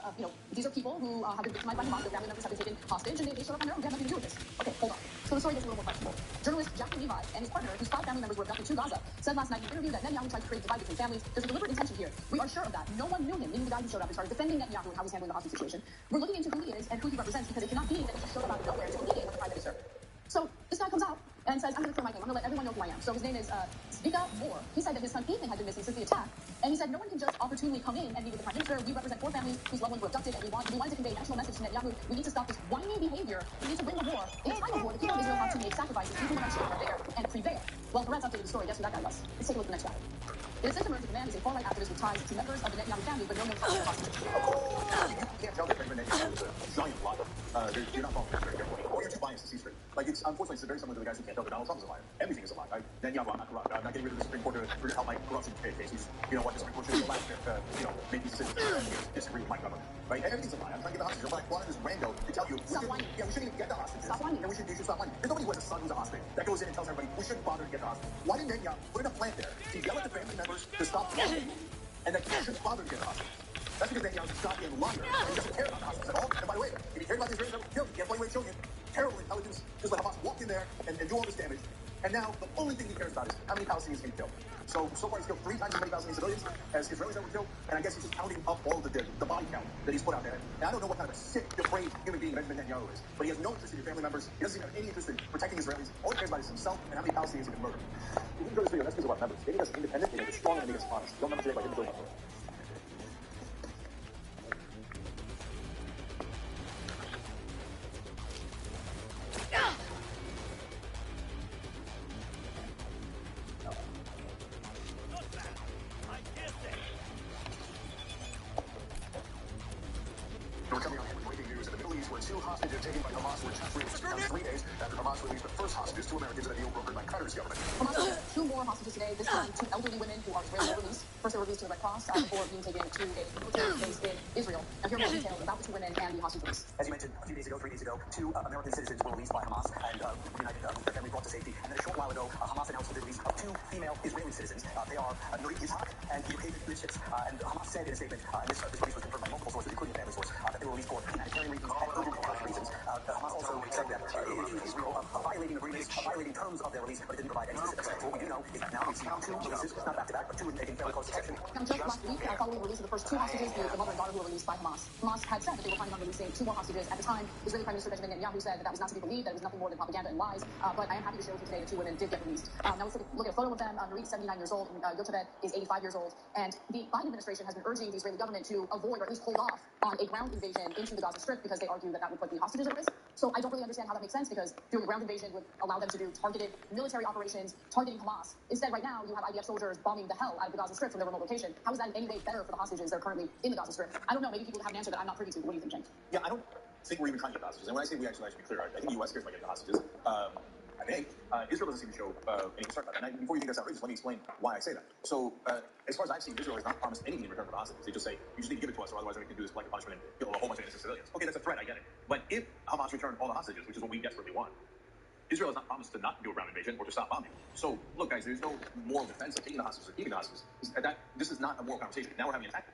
O: these are people who have been victimized by Hamas. Their family members have been taken hostage, and they showed up on their own. They have nothing to do with this. Okay, hold on. So the story gets a little more questionable. Journalist Jackie Levi and his partner, whose 5 family members were abducted to Gaza, said last night in an interview that Netanyahu tried to create a divide between families. There's a deliberate intention here. We are sure of that. No one knew him, meaning the guy who showed up and started defending Netanyahu and how he's handling the hostage situation. We're looking into who he is and who he represents because it cannot be that he just showed up out of nowhere to a meeting with the Prime Minister. So this guy comes out and says, I'm going to clear my name. I'm going to let everyone know who I am. So his name is Zvika Moore. He said that his son Ethan had been missing since the attack.
M: And he said, no one can just opportunely come in and meet with the Prime Minister. We represent 4 families whose loved ones were abducted, and we want to convey a national message to Netanyahu. We need to stop this whiny behavior. We need to win the war. In a time of war, the people of Israel have to make sacrifices. People of Israel are there and prevail. Well, Peretz updated the story.Ess who that guy was? Let's take a look at the next guy. It is said to emerge that the man is a far-right activist with ties to members of the Netanyahu family, but no one knows hostages.
D: You can't tell that Benjamin Netanyahu is a giant liar. You're not following that very carefully. Or you're too biased to see straight. Like, unfortunately, it's very similar to the guys who can't tell that Donald Trump is a liar. Everything is a lie. Netanyahu, I'm not corrupt. I'm not getting rid of the Supreme Court to help my corruption case. You know what, the Supreme Court should be allowed to, make these decisions and disagree with my government. Right? Everything's a lie. I'm trying to get the hostages. I'm like, wanting this rando to tell you, we shouldn't even get the hostages. Stop whining. And you should stop whining. There's nobody who has a son who's a hostage that goes in and tells everybody, we shouldn't bother to get the hostage. Why didn't Netanyahu put in a plant there to yell at the family members to stop whining, and that you shouldn't bother to get the hostage? That's because Netanyahu is a goddamn liar. He doesn't care about the hostages at all. And by the way, if he cared about the Israelis that were killed, he can't play away showing you terrible intelligence, just let Hamas walk in there and do all this damage. And now the only thing he cares about is how many Palestinians can he kill. So far he's killed 3 times as many Palestinian civilians as Israelis that were killed, and I guess he's just counting up all of the body count that he's put out there. And I don't know what kind of a sick, depraved human being Benjamin Netanyahu is, but he has no interest in your family members. He doesn't have any interest in protecting Israelis. All he cares about is himself and how many Palestinians he can murder. If you enjoy this video, that's because of our members. They make us independent, they make us strong, and they make us honest. Don't members today by him doing nothing. We're coming on with breaking news in the Middle East where 2 hostages taken by Hamas were just released. Now, 3 days after Hamas released the first hostages, 2 Americans in a deal brokered by Qatar's government.
M: Hamas has 2 more hostages today, this time 2 elderly women who are Israeli released. First, they were released to the Red Cross before being taken to a military base in Israel. Now, here are more details about the 2 women and the hostage release.
N: As you mentioned, a few days ago, 3 days ago, 2 American citizens were released by Hamas and reunited with their family, brought to safety. And then a short while ago, Hamas announced the release of 2 female Israeli citizens. They are Nurit Yitzhak and Yochid Lifshitz. And Hamas said in a statement, and this release was confirmed by multiple sources, including a family source, that they were released for humanitarian reasons and urgent reasons. Hamas also said that Israel violating agreements, violating terms of their release, but it didn't provide any specifics. What we do know is that now we've seen 2 releases, not back-to-back, but 2 in fairly close succession.
M: Now, just last week, following the release of the first 2 hostages, the mother and daughter who were released by Hamas. Hamas had said that they were planning on releasing 2 more hostages. At the time, Israeli Prime Minister Benjamin Netanyahu said that was not to be believed, that it was nothing more than propaganda and lies. But I am happy to share with you today that 2 women did get released. Now let's look at a photo of them. Nurit, 79 years old, and Yochid is 85 years old. And the Biden administration has been urging the Israeli government to avoid or at least hold off on a ground invasion into the Gaza Strip because they argue that would put the hostages at risk. So I don't really understand how that makes sense because doing a ground invasion would allow them to do targeted military operations targeting Hamas. Instead, right now, you have IDF soldiers bombing the hell out of the Gaza Strip from their remote location. How is that in any way better for the hostages that are currently in the Gaza Strip? I don't know. Maybe people have an answer that I'm not privy to. What do you think, James?
D: Yeah, I don't think we're even trying to get the hostages. And when I say we, actually, I should be clear. I think the U.S. cares about getting the hostages. I think Israel doesn't seem to show any concern about that. And before you think that's outrageous, let me explain why I say that. So, as far as I've seen, Israel has not promised anything in return for the hostages. They just say, you just need to give it to us, or otherwise we can do this blanket punishment and kill a whole bunch of innocent civilians. Okay, that's a threat, I get it. But if Hamas return all the hostages, which is what we desperately want, Israel has not promised to not do a ground invasion or to stop bombing. So, look, guys, there's no moral defense of taking the hostages or keeping the hostages. This is not a moral conversation. Now we're having an attack.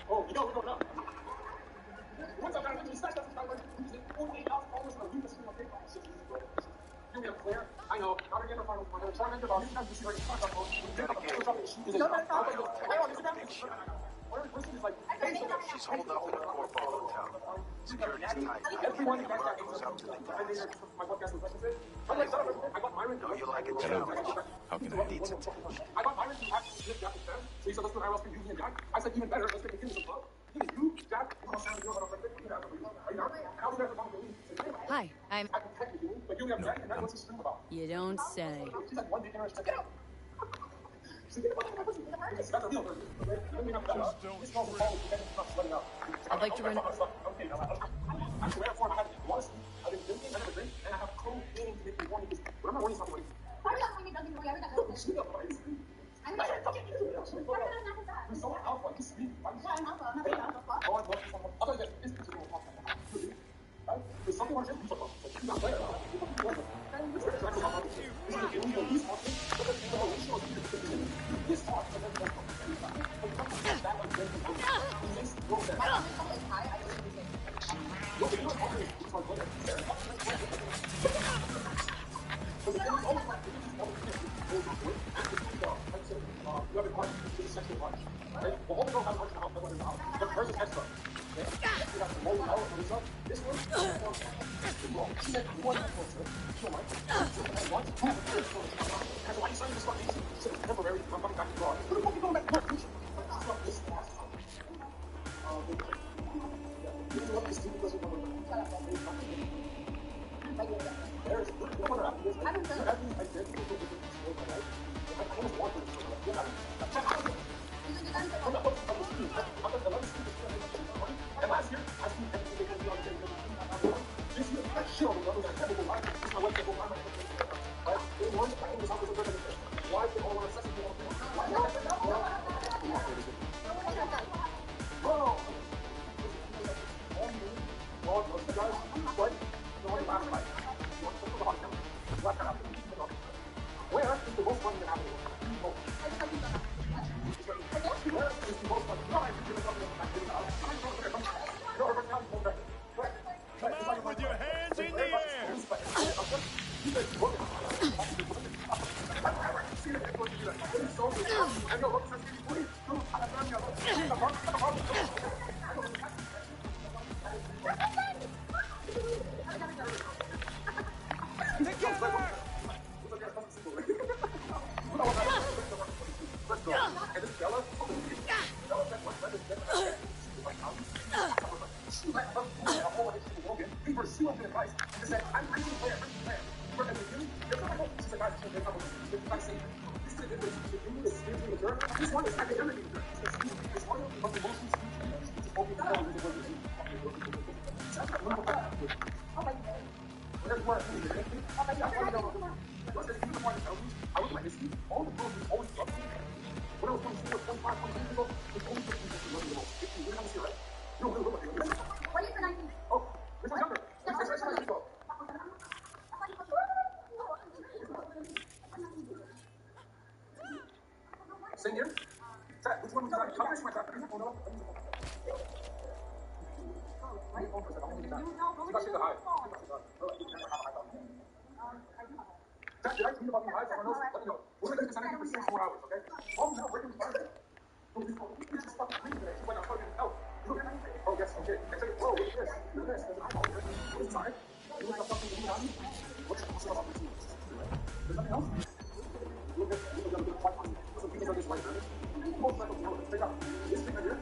A: Oh, you know, we're going up. What's up, guys? You snatched us by almost a week of sitting on paper. You get a clear. I know. How to get a final point. Trying to get about this time to see where it's from.
H: She's holed up in a corporate hotel. Security's tight.
A: Everyone you guys got
H: goes out to the
A: my podcast was
H: know you like a challenge. How can I need some time?
A: I got Myron to actually flip Jack instead. So he said, let's do an IRL stream using him, Jack. I said, even better, let's get the kids as well. Even you, Jack, you know, Sam, you know how to flip it. Are you not? How is that about the
I: Hi, I'm...
A: I can technically, but you have Jack, and that's what's his stream about.
I: You don't say.
A: She's like one big generation. Get out!
I: I'd like to run...
A: Okay, now I swear for I had once. I've been drinking, I never drink, and I have cold meaning to make me horny because when I'm not horny, it's not horny. Speak up, please. I'm not fucking you're so alpha, you speak. I'm alpha, I'm not being alpha. Oh, I love you so much. I'll tell you this, this is what I'm talking about. Right? There's something on your feet, you're not there. This
D: Same here? Chat, which one would you like? Come my chat. Oh, no. Chat, did I tweet about being high? Someone else? Let me know. We're going to do this energy for 6 more hours, okay? Oh, no, we're going to start it. It's just fucking crazy today. She's like, I'm fucking out. Look at me. Oh, yes, okay. I say, whoa, look at this. Look at this. There's an eyeball here. What is this eye? You look like a fucking Illuminati? What's up? There's nothing else? Look at the other white one. Some people are just white, right? Most likely, you know, check out. This thing right here.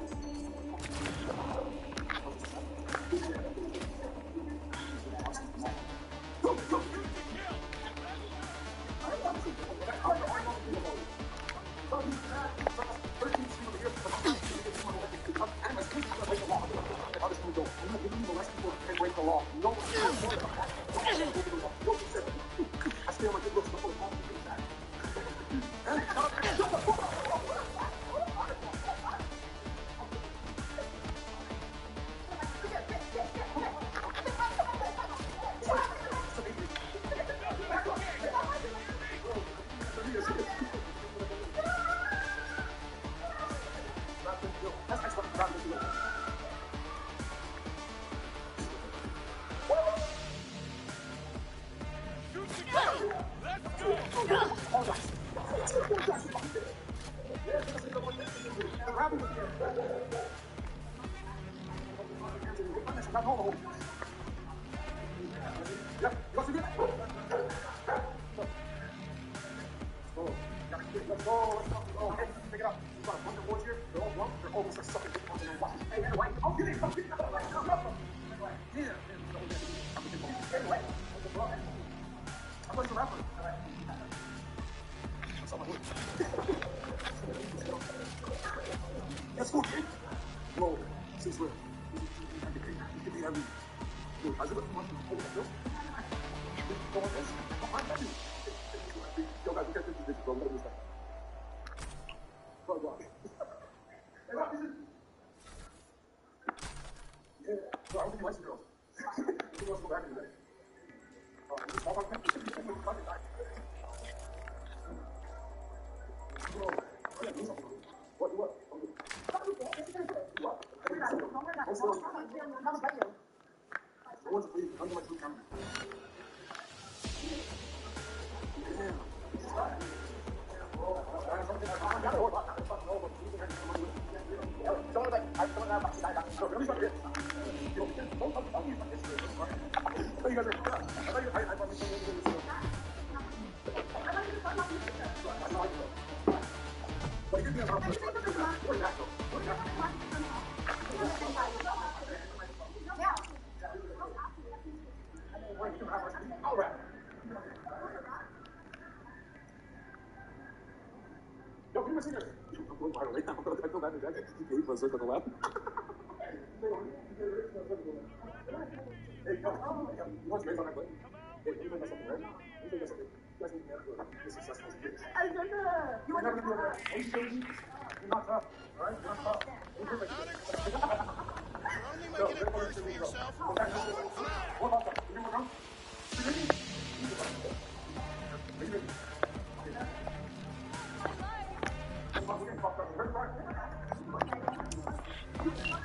D: Yo, give me a second. I'm going viral right now. I feel bad that he gave us on the left. Hey, you want to raise on that plate? Hey, you think that's something, right? You think that's something? You guys need to be successful as kids. You're never going to do that. You're not tough, all right? You're not tough. You're
K: only making it worse for yourself.
D: more hot stuff. You need more gum?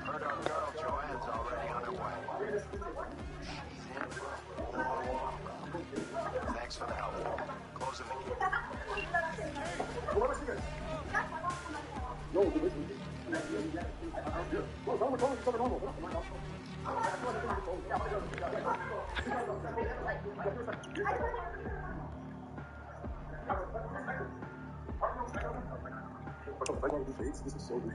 H: Heard our girl Joanne's already on her way. She's in for a long Thanks for the help. Closing the gate.
D: This is so good.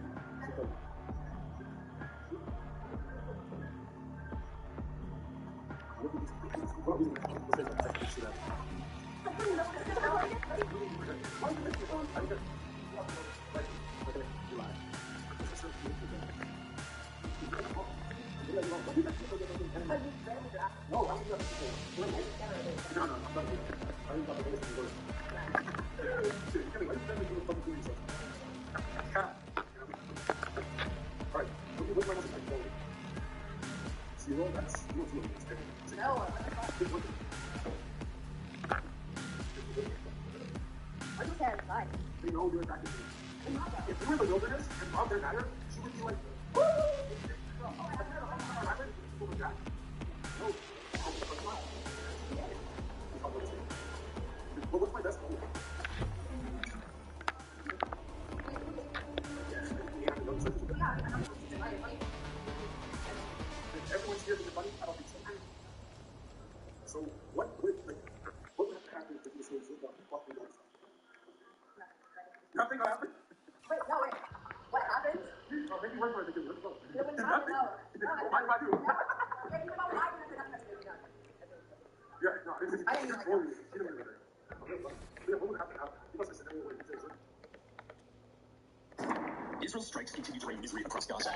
D: You know you're attracted to me. If you were in the wilderness and Bob didn't matter, she would be like, woo! But what's my best goal? If everyone's here to get money, I don't think so. So what would happen if this was what we done? Nothing will happen.
C: Wait, no, wait. What happened?
D: Oh, maybe work for it because nothing.
C: Nothing.
D: Why do I do? Yeah, no, it's
C: I didn't even
D: totally. She didn't even know. What would happen? Because I said anyway,
P: Israel's strikes continue to reign misery across Gaza.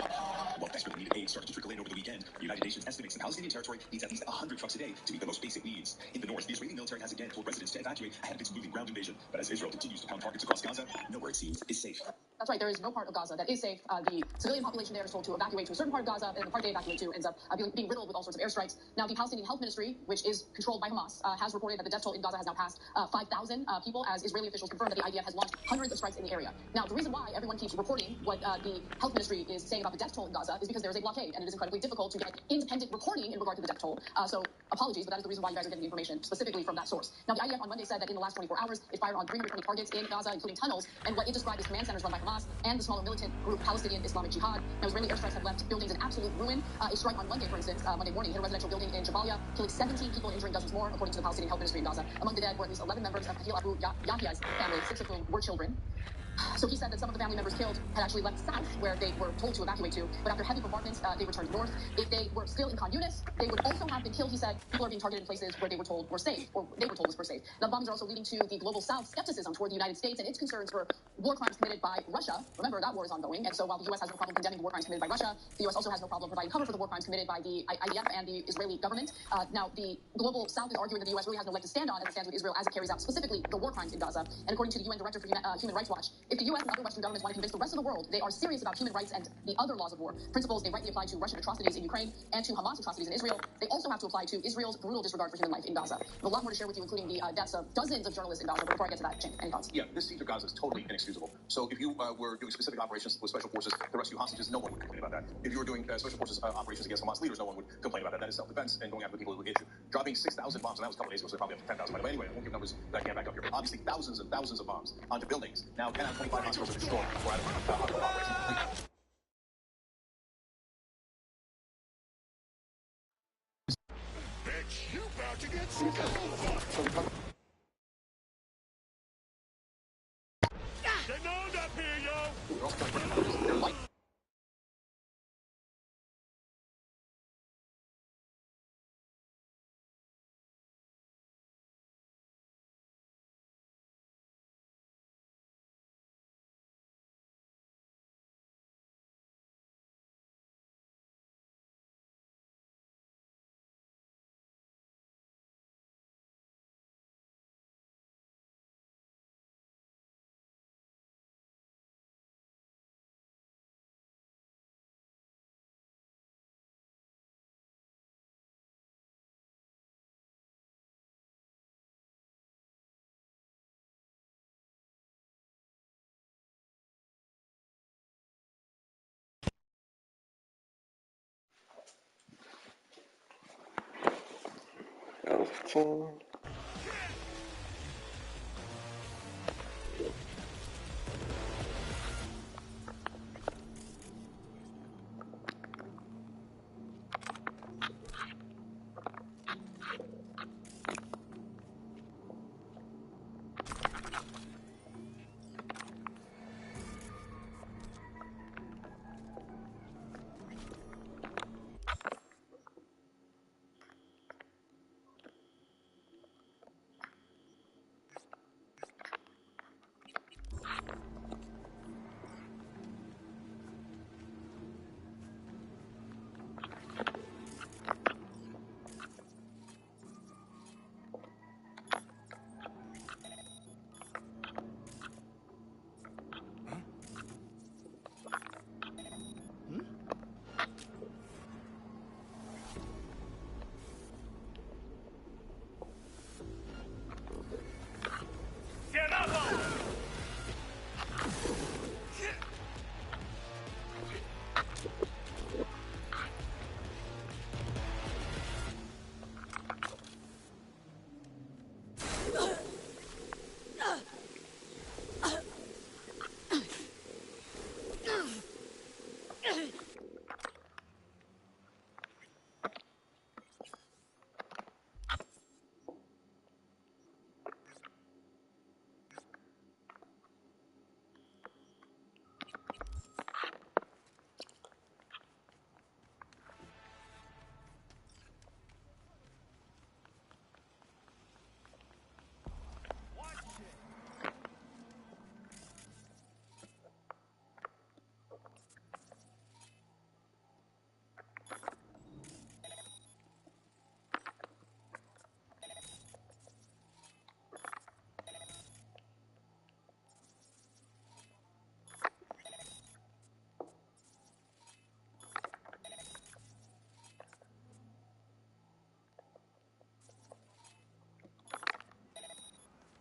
P: While desperately needed aid started to trickle in over the weekend, the United Nations estimates the Palestinian territory needs at least 100 trucks a day to meet the most basic needs. In the north, the Israeli military has again told residents to evacuate ahead of its moving ground invasion. But as Israel continues to pound targets across Gaza, nowhere it seems is safe.
M: That's right, there is no part of Gaza that is safe. The civilian population there is told to evacuate to a certain part of Gaza, and the part they evacuate to ends up being riddled with all sorts of airstrikes. Now, the Palestinian Health Ministry, which is controlled by Hamas, has reported that the death toll in Gaza has now passed 5,000 people, as Israeli officials confirm that the IDF has launched hundreds of strikes in the area. Now, the reason why everyone keeps reporting what the Health Ministry is saying about the death toll in Gaza is because there is a blockade, and it is incredibly difficult to get independent reporting in regard to the death toll. So, apologies, but that is the reason why you guys are getting the information specifically from that source. Now, the IDF on Monday said that in the last 24 hours, it fired on 320 targets in Gaza, including tunnels, and what it described as command centers run by Hamas and the smaller militant group Palestinian Islamic Jihad. Now, Israeli airstrikes have left buildings in absolute ruin. A strike on Monday, for instance, Monday morning, hit a residential building in Jabalia, killing 17 people and injuring dozens more, according to the Palestinian Health Ministry in Gaza. Among the dead were at least 11 members of Kahil Abu Yahya's family, 6 of whom were children. So he said that some of the family members killed had actually left south, where they were told to evacuate to, but after heavy bombardments, they returned north. If they were still in Khan-Yunis, they would also have been killed, he said. People are being targeted in places where they were told were safe, or they were told were safe. Now, the bombings are also leading to the global south's skepticism toward the United States and its concerns for war crimes committed by Russia. Remember, that war is ongoing, and so while the U.S. has no problem condemning the war crimes committed by Russia, the U.S. also has no problem providing cover for the war crimes committed by the IDF and the Israeli government. Now, the global south is arguing that the U.S. really has no leg to stand on as it stands with Israel as it carries out specifically the war crimes in Gaza. And according to the UN Director for Human Rights Watch, if the U.S. and other Western governments want to convince the rest of the world they are serious about human rights and the other laws of war, principles they rightly apply to Russian atrocities in Ukraine and to Hamas atrocities in Israel, they also have to apply to Israel's brutal disregard for human life in Gaza. A lot more to share with you, including the deaths of dozens of journalists in Gaza. But before I get to that, Jane, any thoughts?
P: Yeah, this siege of Gaza is totally inexcusable. So if you were doing specific operations with special forces to rescue hostages, no one would complain about that. If you were doing special forces operations against Hamas leaders, no one would complain about that. That is self-defense and going after the people who hit you. Dropping 6,000 bombs, and that was a couple days ago, so they're probably up to 10,000 by the way. Anyway, I won't give numbers that I can't back up here, but obviously thousands and thousands of bombs onto buildings. Now 10 out of 25 hospitals are destroyed before I don't know operation.
K: Bitch, you about to get skull fucked. Getting owned up here, yo!
G: Okay.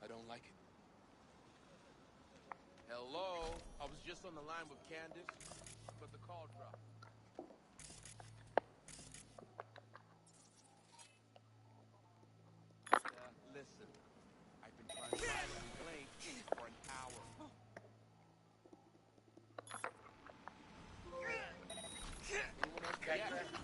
Q: I don't like it. Hello? I was just on the line with Candace, but the call dropped. Listen, I've been trying to file a complaint for an hour. Anyone else react?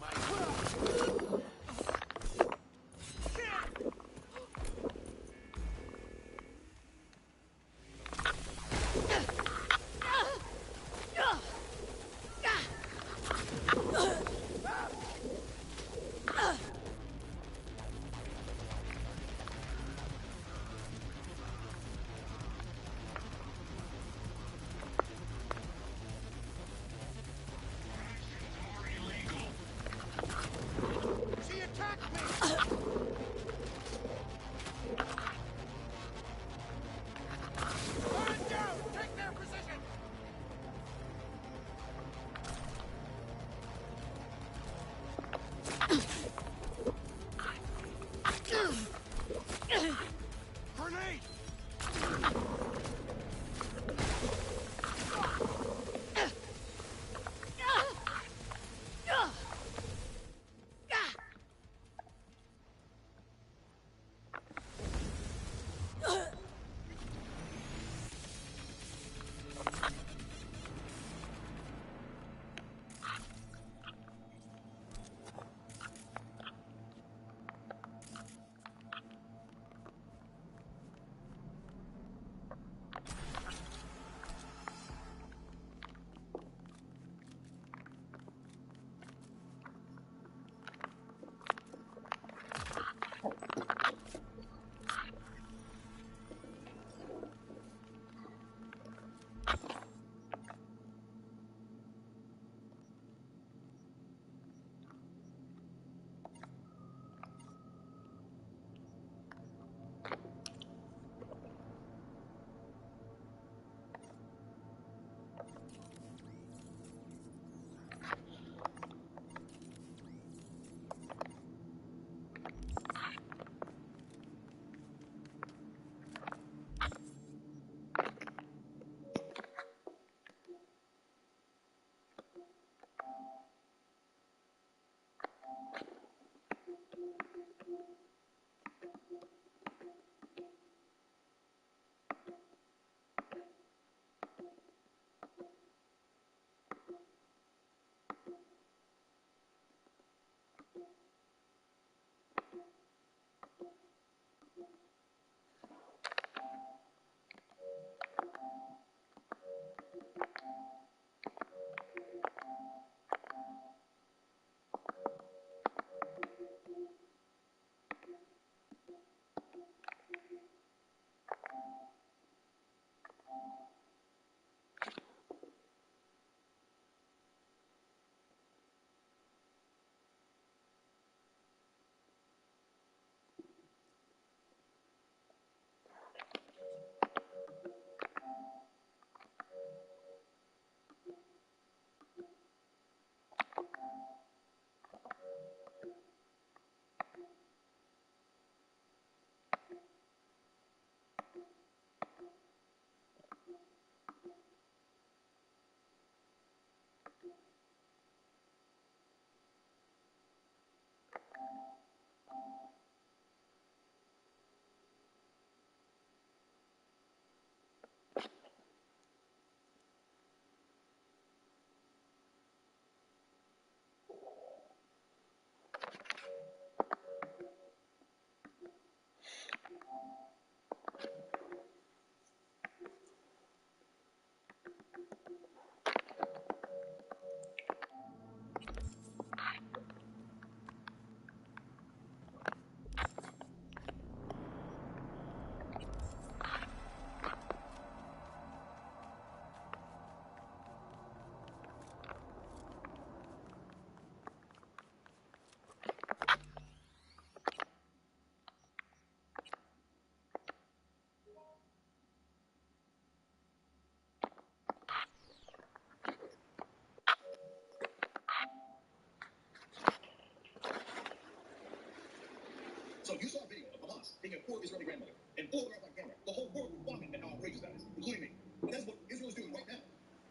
P: So you saw a video of Hamas taking a poor Israeli grandmother and photographed on camera. The whole world will vomit at how outrageous that is, including me. And that's what Israel is doing right now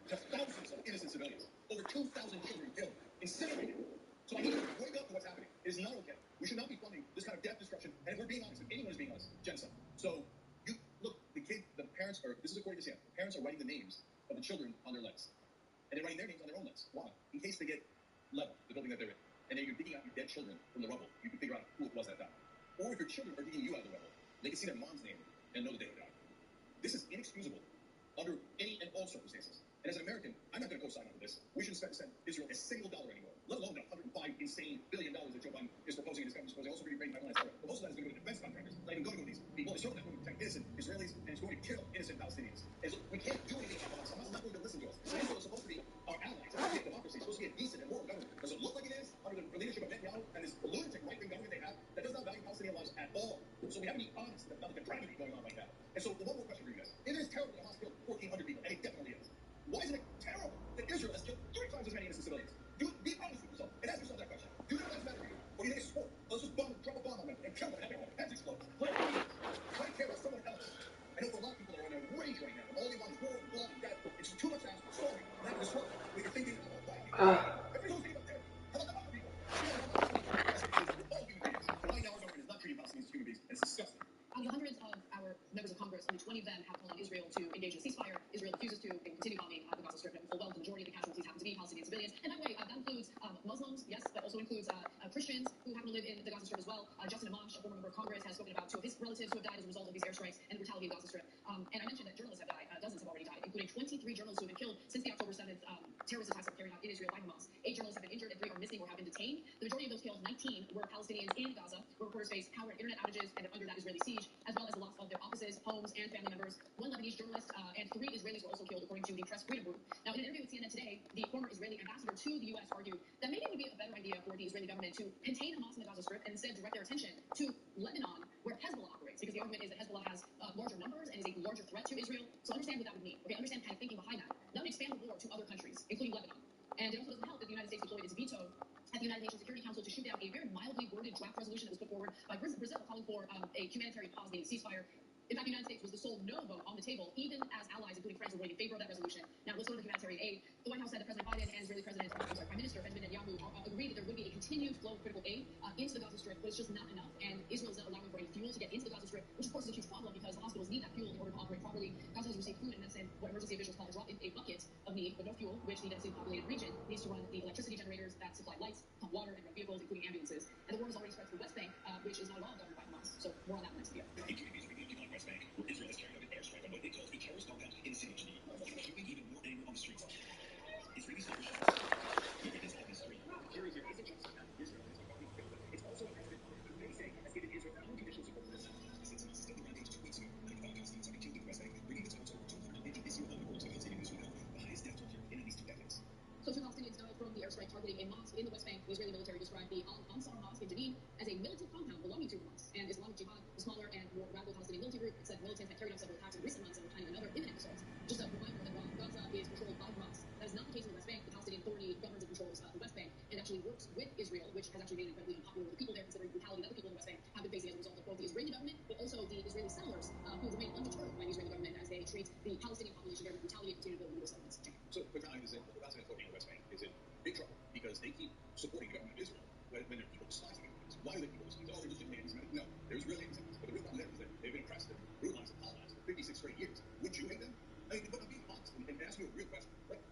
P: to thousands of innocent civilians. Over 2,000 children killed, incinerated. So I need you to wake up to what's happening. It is not okay. We should not be funding this kind of death, destruction, and if we're being honest, if anyone is being honest, genocide. So you look, the parents are, this is according to Sam, the parents are writing the names of the children on their legs. And they're writing their names on their own legs. Why? In case they get level, the building that they're in. And then you're digging out your dead children from the rubble. You can figure out who it was that died. Or if your children are digging you out of the rubble, they can see their mom's name and know that they have died. This is inexcusable under any and all circumstances. And as an American, I'm not going to co-sign on this. We shouldn't send Israel a single dollar anymore, let alone the $105 insane billion that Joe Biden is proposing in his government. Also going to be paid by But most of that is going to go to defense contractors. It's not even going to go to these people. It's certainly not going to protect innocent Israelis, and it's going to kill innocent Palestinians. And so we can't do anything about Hamas. Hamas is not going to listen to us. Israel is supposed to be our ally. It's supposed to be a democracy. It's supposed to be a decent and moral government. Does it look like it is under the leadership of Netanyahu and this lunatic right-wing government they have that does not value Palestinian lives at all? So we have to be honest about the depravity going on right now. And so one more question for you guys. It is terrible that Hamas killed 1,400 people, and it definitely is. Why isn't it terrible that Israel has killed 3 times as many innocent civilians? Be honest with yourself and ask yourself that question. Do you know what's matter to you? Or do you think it's sport? Let's just drop a bomb on them and kill them and have their heads explode. Let it care about someone else. I know for a lot of people that are in a rage right now, and all they want is war, blood, and death. It's too much to ask for sorry. That is what you're thinking about black people. Everybody's thinking about them. How about the other people? All human beings. And right now our government is not treating Palestinians as human beings, and it's disgusting.
M: Out of the hundreds of our members of Congress, only 20 of them have called on Israel to engage in a ceasefire. Israel refuses to and continue bombing the Gaza Strip. And full well, the majority of the casualties happen to be Palestinian civilians. And by the way, that includes Muslims, yes, but also includes Christians who happen to live in the Gaza Strip as well. Justin Amash, a former member of Congress, has spoken about 2 of his relatives who have died as a result of these airstrikes and the brutality of the Gaza Strip. And I mentioned that journalists have died. Dozens have already died, including 23 journalists who have been killed since the October 7th terrorist attacks that were carried out in Israel by Hamas. 8 journalists have been injured and 3 are missing or have been detained. The majority of those killed, 19, were Palestinians in Gaza, where reporters faced power and internet outages and under that Israeli siege, as well as the loss of their offices, homes, and family members. 1 Lebanese journalist and 3 Israelis were also killed, according to the Press Freedom Group. Now, in an interview with CNN today, the former Israeli ambassador to the U.S. argued that maybe it would be a better idea for the Israeli government to contain Hamas in the Gaza Strip and instead direct their attention to Lebanon, where Hezbollah operates, because the argument is that Hezbollah has larger numbers and is a larger threat to Israel. So understand what that would mean. Okay, understand kind of thinking behind that. That would expand the war to other countries, including Lebanon. And it also doesn't help that the United States deployed its veto at the United Nations Security Council to shoot down a very mildly worded draft resolution that was put forward by Brazil calling for a humanitarian pause, meaning ceasefire. In fact, the United States was the sole no vote on the table, even as allies, including France, were voting in favor of that resolution. Now, let's go to the humanitarian aid. The White House said that President Biden and Israeli Prime Minister Benjamin Netanyahu agreed that there would be a continued flow of critical aid into the Gaza Strip, but it's just not enough. And Israel is not allowing for any fuel to get into the Gaza Strip, which of course is a huge problem because the hospitals need that fuel in order to operate properly. Gaza has received food and medicine, what emergency officials call a drop in a bucket of need, but no fuel, which the densely populated region needs to run the electricity generators that supply lights, pump water, and run vehicles, including ambulances. And the war has already spread to the West Bank, which is not at all governed by Hamas. So more on that next video.
P: West Bank, where Israel has carried out an airstrike on what they call a terrorist compound in the city of Jenin, fueling even more anger on the streets. Israeli soldiers shot it is all history. Terrorism isn't just about Israel, it's about Gaza. It's also a president who they say has given Israel unconditional support. Since Hamas stepped around 2 weeks ago, 95 Palestinians have been killed in the West Bank, bringing the total to over 250 this year alone, according to the Palestinian News Window, the highest death toll in at least 2 decades.
M: So 2 Palestinians died from the airstrike targeting a mosque in the West Bank. The Israeli military described the Al-Ansar Mosque in Jenin as a militant compound belonging to Hamas. And Islamic Jihad, the smaller and more radical Palestinian military group, said militants had carried out several attacks in recent months and were planning another imminent assault. Just a reminder that while Gaza is controlled by Hamas, that is not the case in the West Bank. The Palestinian Authority governs and controls the West Bank and actually works with Israel, which has actually made it incredibly unpopular with the people there, considering the brutality that the people in the West Bank have been facing as a result of both the Israeli government, but also the Israeli settlers who remain undeterred by the Israeli government as they treat the Palestinian population there with brutality and continue to build new settlements.
P: So the time is in the Palestinian Authority in the West Bank is in big trouble because they keep supporting the government of Israel when their people despise the government. Why do they people despise? Oh, they're just anti-Semitic. No, there's real anti-Semitism. But the real problem there is that they've been oppressed and brutalized and colonized for 56 straight years. Would you hate them? I mean, but I'm being honest and ask you a real question. Like,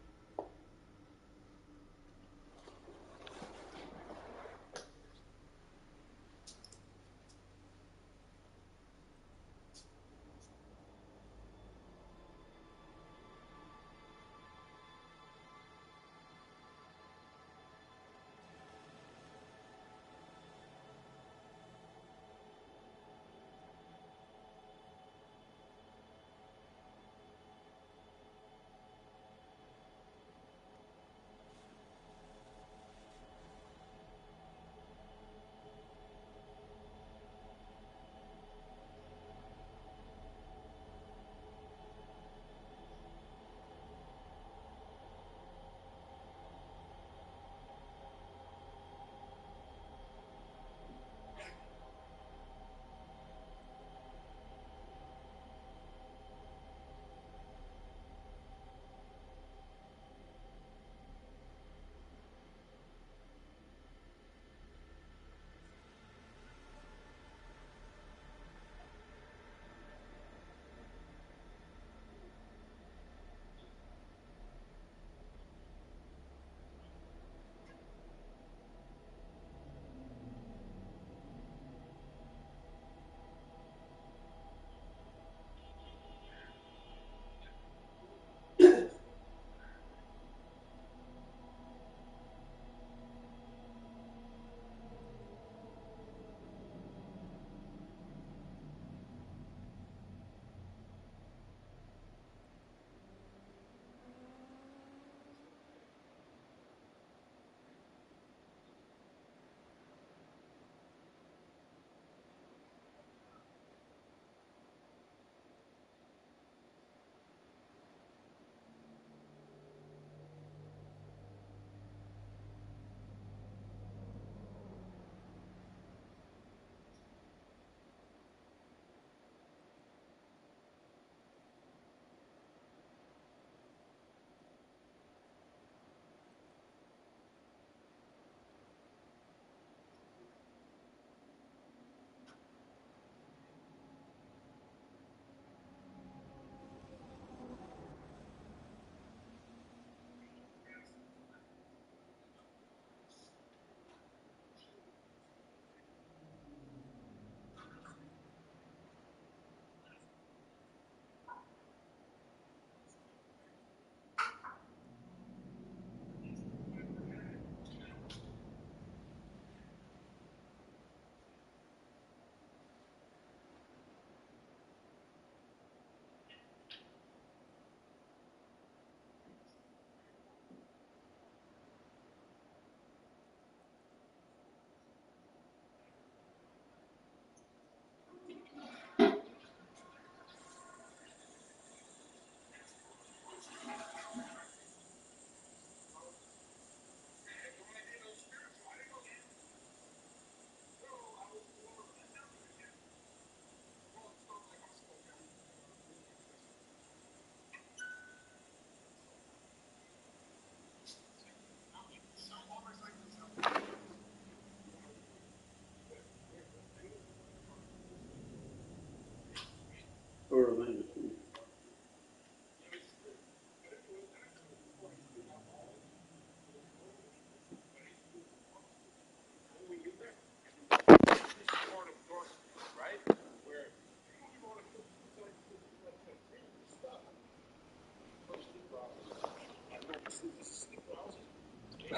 D: It's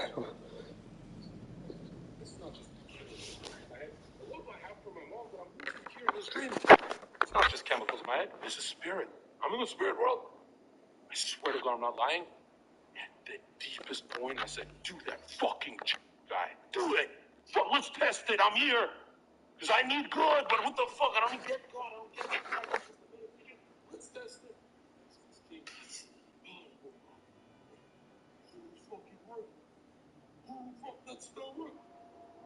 D: not just the love I have for my mom that I'm losing here in this dream. It's not just chemicals in my head. It's a spirit. I'm in the spirit world. I swear to God, I'm not lying. At the deepest point, I said, do that fucking guy. Do it. Fuck, let's test it. I'm here. Because I need God, but what the fuck? I don't even get God. I don't get it. Let's test it. Fucking work. Fuck, that's still work.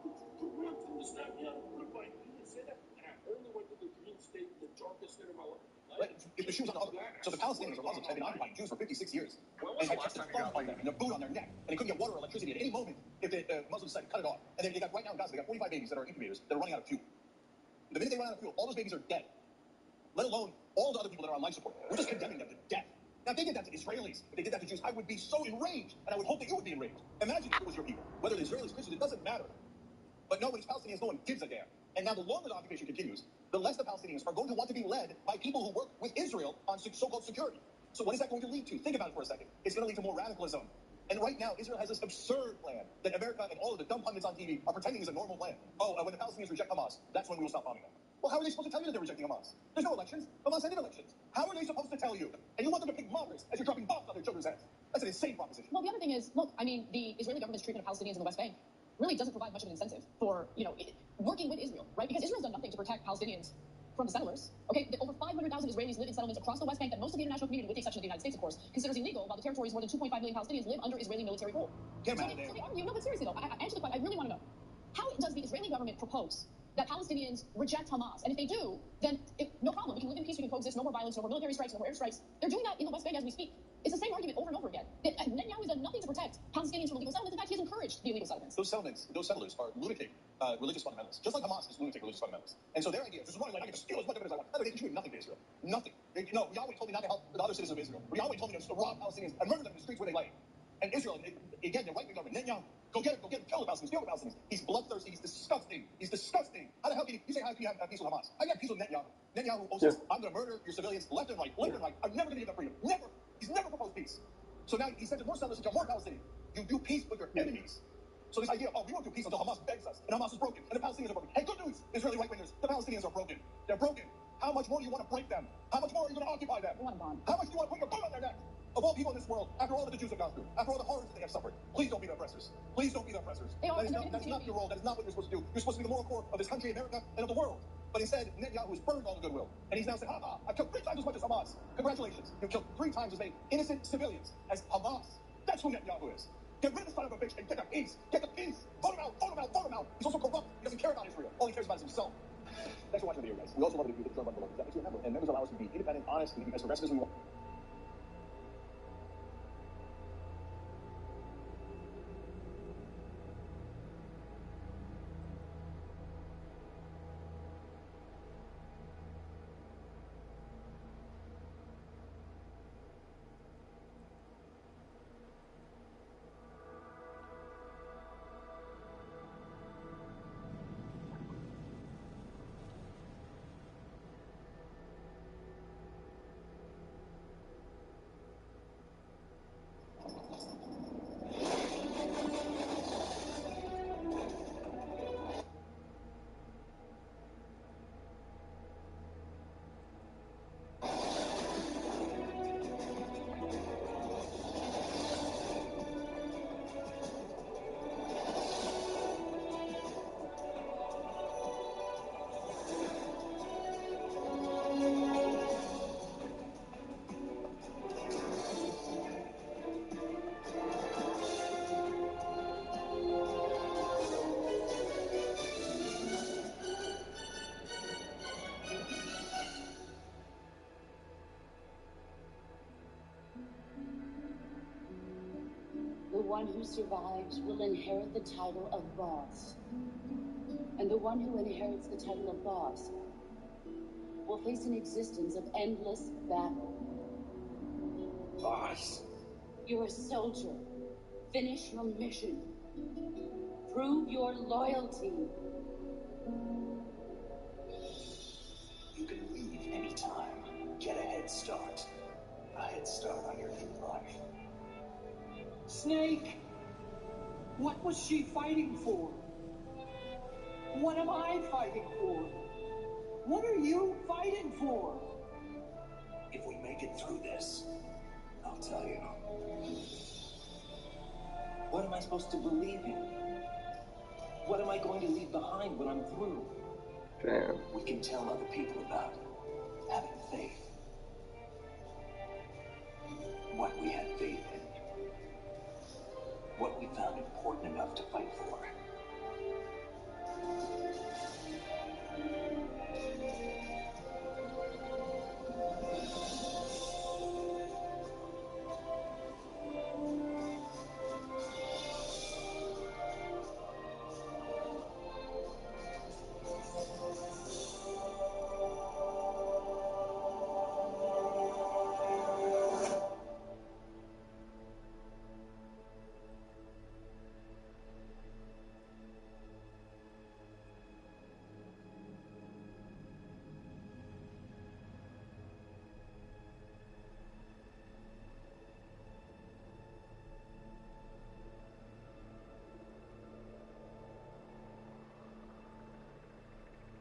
D: The work from the start, yeah, goodbye. You didn't say that. And I only went to the dream state, the darkest state of my life.
P: Right? If the shoes on the other, so the Palestinians or Muslims have been occupying Jews for 56 years. And had kept a thumb on them and their boot on their neck. And they couldn't get water or electricity at any moment if the Muslims decided to cut it off. And then they got, right now in Gaza, they got 45 babies that are incubators that are running out of fuel. The minute they run out of fuel, all those babies are dead. Let alone all the other people that are on life support. We're just condemning them to death. Now, if they did that to Israelis, if they did that to Jews, I would be so enraged. And I would hope that you would be enraged. Imagine if it was your people. Whether the Israelis, Christians, it doesn't matter. But no, when it's Palestinians, no one gives a damn. And now the longer the occupation continues, the less the Palestinians are going to want to be led by people who work with Israel on so-called security. So what is that going to lead to? Think about it for a second. It's going to lead to more radicalism. And right now, Israel has this absurd plan that America and all of the dumb pundits on TV are pretending is a normal plan. Oh, when the Palestinians reject Hamas, that's when we will stop bombing them. Well, how are they supposed to tell you that they're rejecting Hamas? There's no elections. Hamas ended elections. How are they supposed to tell you? And you want them to pick martyrs as you're dropping bombs on their children's heads. That's an insane proposition.
M: Well, the other thing is, look, I mean, the Israeli government's treatment of Palestinians in the West Bank really doesn't provide much of an incentive for, working with Israel, right? Because Israel's done nothing to protect Palestinians from the settlers. Okay, over 500,000 Israelis live in settlements across the West Bank that most of the international community, with the exception of the United States, of course, considers illegal, while the territory's more than 2.5 million Palestinians live under Israeli military rule. So they argue, no, but seriously though, I answer the question, I really want to know, how does the Israeli government propose that Palestinians reject Hamas? And if they do, then no problem, we can live in peace, we can coexist, no more violence, no more military strikes, no more airstrikes. They're doing that in the West Bank as we speak. It's the same argument over and over again. Netanyahu has done nothing to protect Palestinians from illegal settlements. In fact, he has encouraged the illegal settlements.
P: Those settlers are lunatic religious fundamentalists, just like Hamas is lunatic religious fundamentalists. And so their idea is just running like, I get to steal as much of it as I want. No, they contribute nothing to Israel. Nothing. Yahweh told me not to help the other citizens of Israel. Yahweh told me to rob Palestinians and murder them in the streets where they lay. And Israel, again, the right-wing government, Netanyahu, go get him, kill the Palestinians, kill the Palestinians. He's bloodthirsty, he's disgusting. How the hell can you say how can you have peace with Hamas? I got peace with Netanyahu. Netanyahu says, I'm going to murder your civilians left and right. I'm never going to give them freedom. Never. He's never proposed peace. So now he sends more settlers to more Palestinians. You do peace with your enemies. So this idea of, we won't do peace until Hamas begs us, and Hamas is broken, and the Palestinians are broken. Hey, good news, Israeli right-wingers, the Palestinians are broken. They're broken. How much more do you want to break them? How much more are you going to occupy them? How much do you want to put your boot on their neck? Of all people in this world, after all that the Jews have gone through, after all the horrors that they have suffered, please don't be the oppressors. Please don't be the oppressors. That is not your role. That is not what you're supposed to do. You're supposed to be the moral core of this country, America, and of the world. But instead, Netanyahu has burned all the goodwill. And he's now said, I've killed 3 times as much as Hamas. Congratulations. You've killed 3 times as many innocent civilians as Hamas. That's who Netanyahu is. Get rid of this son of a bitch and get the peace. Get the peace. Vote him out. Vote him out. Vote him out. He's also corrupt. He doesn't care about Israel. All he cares about is himself. Thanks for watching the video, guys. We also love it if you hit the join button below. That makes you a member. And members allow us to be independent, honest, and to be as progressive as we want.
R: The one who survives will inherit the title of boss. And the one who inherits the title of boss will face an existence of endless battle.
H: Boss?
R: You're a soldier. Finish your mission. Prove your loyalty.
H: You can leave anytime. Get a head start. A head start on your new life.
R: Snake!
N: What was she fighting for? What am I fighting for? What are you fighting for?
H: If we make it through this, I'll tell you. What am I supposed to believe in? What am I going to leave behind when I'm through?
G: Damn.
H: We can tell other people about having faith. What we had faith in. What we found important enough to fight for.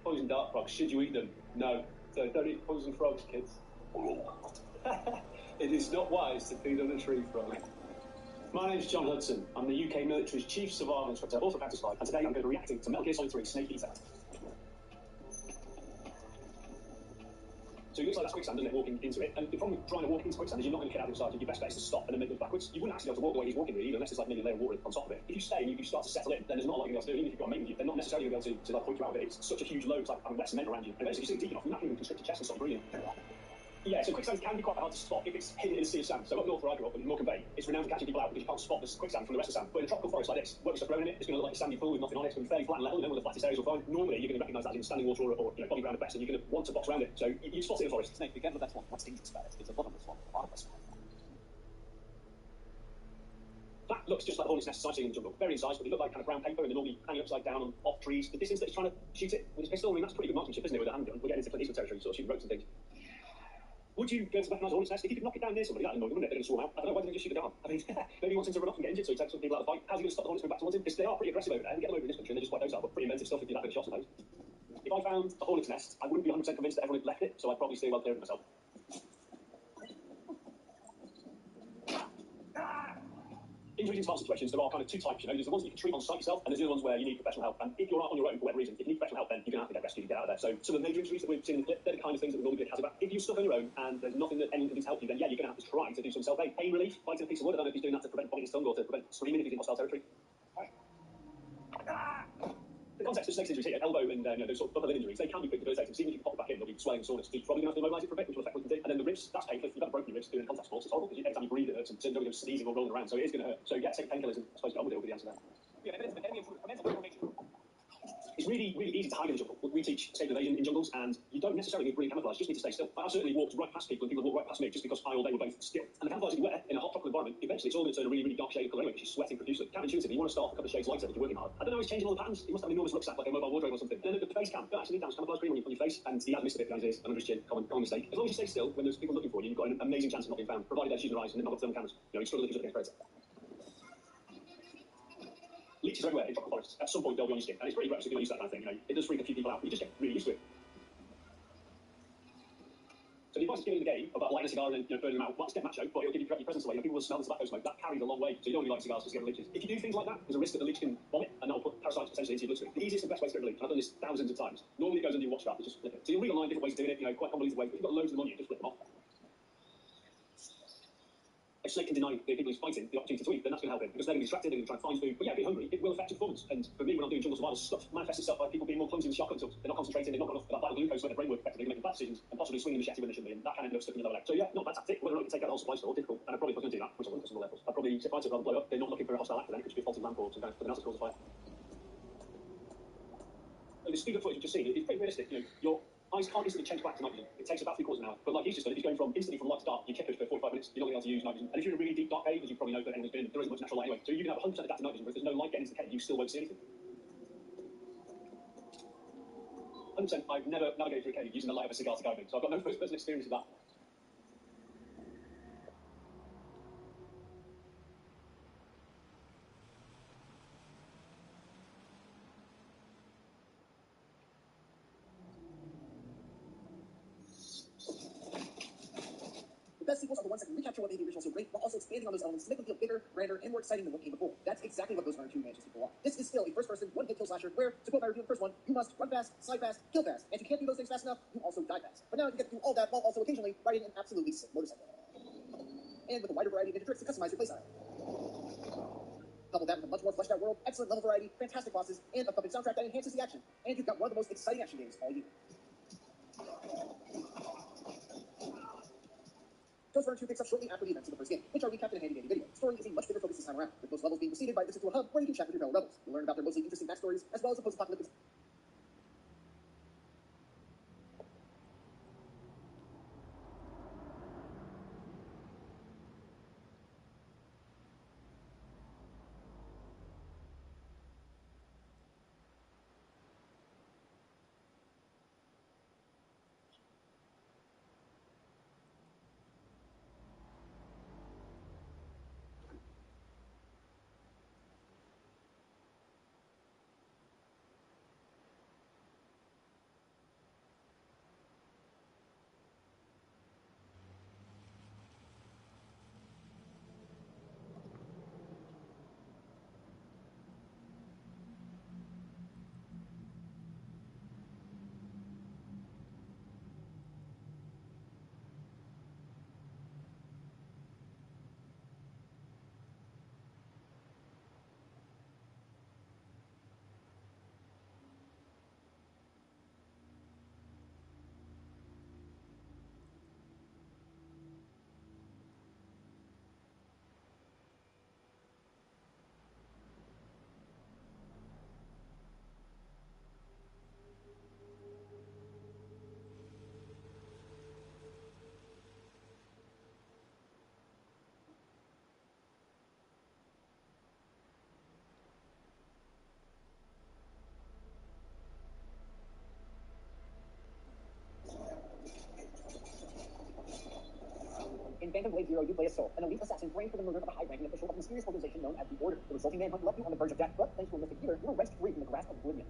D: Poison dart frogs, should you eat them? No. So don't eat poison frogs, kids. It is not wise to feed on a tree frog. My name's John Hudson. I'm the UK military's chief survival instructor, also practice flight, and today I'm going to be reacting to Metal Gear Solid 3 Snake Eater. So it looks like that's quicksand, doesn't it, walking into it? And the problem with trying to walk into quicksand is you're not going to get out of the side. Your best bet is to stop and then make it backwards. You wouldn't actually be able to walk the way he's walking, really, either, unless there's like maybe a layer of water on top of it. If you stay and you start to settle in, then there's not a lot you're going to be able to do. Even if you've got a mate with you, they're not necessarily going to be able to like point you out of it. It's such a huge load, it's like having wet cement around you. And basically, you sink deep enough, you're not even constrict your chest and stop breathing. Yeah, so quicksand can be quite hard to spot if it's hidden in a sea of sand. So up north where I grew up, in Morecambe Bay, it's renowned for catching people out because you can't spot the quicksand from the rest of the sand. But in a tropical forest like this, won't be stuff growing in it, it's going to look like a sandy pool with nothing on it, it's going to be fairly flat and level, you know, one of the flattest areas will find. Normally, you're going to recognise that in standing water or you know, body ground at best, and you're going to want to box around it. So you spot it in a forest. Snake, be careful of that one. What's dangerous about it? It's a bottomless one, a bottomless one. That looks just like the hornet's nest I've seen in the jungle. Very incised, but they look like kind of brown paper and they're normally hanging upside down on off trees. The distance that he's trying to shoot it with his pistol, I mean, that's pretty good marksmanship, isn't it, with a handgun? We're getting into Clint Eastwood territory, sort of shooting ropes and things. Would you go to recognise a hornet's nest? If you could knock it down near somebody, that'd annoy them, wouldn't it? They're going to swarm out. I don't know, why didn't they just shoot the guard? I mean, maybe he wants him to run off and get injured, so he takes some people out of the fight. How's he going to stop the hornets coming back towards him? Because they are pretty aggressive over there. We get them over in this country and they're just quite docile, but pretty inventive stuff if you're that good a shot, I suppose. If I found a hornet's nest, I wouldn't be 100% convinced that everyone had left it, so I'd probably stay well clear of it myself. In treating smart situations, there are kind of two types, you know. There's the ones that you can treat on site yourself, and there's the other ones where you need professional help. And if you're out on your own for whatever reason, if you need professional help, then you're going to have to get rescued and get out of there. So some of the major injuries that we've seen in the clip, they're the kind of things that we normally get has about. If you're stuck on your own and there's nothing that anyone can do to help you, then yeah, you're going to have to try to do some self-aid. Pain relief, biting a piece of wood. I don't know if he's doing that to prevent biting his tongue or to prevent screaming if he's in hostile territory. The context of Snake's injuries here, elbow and you know, those sort of upper limb injuries, they can be quick debilitating. So even if you can pop it back in, there'll be swelling and soreness. So you're probably going to have to immobilise it for a bit, which will affect what you can do. And then the ribs, that's painful. If you've got broken your ribs doing contact sports, it's horrible because every time you breathe it hurts and you don't go sneezing or rolling around. So it is going to hurt. So yeah, take painkillers and I suppose get on with it will be the answer there. Yeah, evidence of enemy improvement for mental information. It's really, really easy to hide in the jungle. We teach safe evasion in jungles, and you don't necessarily need brilliant camouflage, you just need to stay still. I've certainly walked right past people, and people walk right past me just because I all day were both still. And the camouflage that you wear in a hot tropical environment, eventually it's all going to turn a really, really dark shade of colour anyway, because you're sweating profusely. Counterintuitively, you want to start a couple of shades lighter if you're working hard. I don't know, he's changing all the patterns. He must have an enormous rucksack, like a mobile wardrobe or something. And then the face cam, don't actually need damage camouflage cream on your face, and he has missed a bit behind his ears, and under his chin. Common mistake. As long as you stay still, when there's people looking for you, you've got an amazing chance of not being found, provided they're shooting your eyes and they're not got thermal cameras. You know, you struggle if you're looking against predator. Leeches are everywhere in tropical forests. At some point, they'll be on your skin. And it's pretty gross if you're not used to that kind of thing. You know, it does freak a few people out, but you just get really used to it. So the advice is given in the game about lighting a cigar and then burning them out. Well, it's get macho, but it'll give you your presence away. You know, people will smell the tobacco smoke. That carries a long way. So you don't really like cigars because you get leeches. If you do things like that, there's a risk that the leech can vomit, and that'll put parasites potentially into your bloodstream. The easiest and best way to get a leech, and I've done this thousands of times. Normally it goes under your watch strap, you just flip it. So you'll read online different ways of doing it, you know, quite convoluted ways. But if you've got loads of them on you, just flip them off. If Snake can deny the people he's fighting the opportunity to eat, then that's going to help him, because they're going to be distracted, they're going to try and find food. But yeah, being hungry, it will affect your performance. And for me, when I'm doing jungle survival, stuff manifests itself by people being more clumsy with shotgun tools. They're not concentrating, they've not got enough of that vital glucose to make their brain work effectively, they're making bad decisions, and possibly swinging the machete when they shouldn't be, and that can end up stuck in your lower leg. So yeah, not a bad tactic. Whether or not you can take out the whole supply store, difficult. And I probably wasn't going to do that, which I wouldn't at some levels. I'd probably set fire to it rather than blow up. They're not looking for a hostile actor then, it could just be a faulty lamp or some kind of something else that causes a fire. The speed of footage you've just seen is pretty realistic. You know, your eyes can't instantly change back to nitrogen. It takes about 3/4 of an hour. But like he's just done, if he's going from instantly from light to dark, you kick it for 45 minutes, you're not going to be able to use nitrogen. And if you're in a really deep dark cave, as you probably know that anyone's been in, there isn't much natural light anyway. So you can have 100% adaptive nitrogen, but if there's no light getting into the cave, you still won't see anything. 100%, I've never navigated through a cave using the light of a cigar to guide me, so I've got no first-person experience of that. best sequels are the ones that can recapture what made the original so great, while also expanding on those elements to make them feel bigger, grander, and more exciting than what came before. That's exactly what Ghost Runner 2 manages to pull off. This is still a first-person, one-hit kill slasher where, to quote my review of the first one, you must run fast, slide fast, kill fast, and if you can't do those things fast enough, you also die fast. But now you get to do all that while also occasionally riding an absolutely sick motorcycle. And with a wider variety of ninja tricks to customize your playstyle. Couple that with a much more fleshed out world, excellent level variety, fantastic bosses, and a puppet soundtrack that enhances the action. And you've got one of the most exciting action games all year. Ghost Runner 2 picks up shortly after the events of the first game, which are recapped in a handy-dandy video. The story is a much bigger focus this time around, with most levels being preceded by visits to a hub where you can chat with your fellow rebels. You'll learn about their mostly interesting backstories, as well as the post-apocalyptic In Phantom Blade Zero, you play as Soul, an elite assassin framed for the murder of a high-ranking official of a mysterious organization known as the Order. The resulting manhunt left you on the verge of death, but thanks to a mystic healer, you were wrenched free from the grasp of oblivion.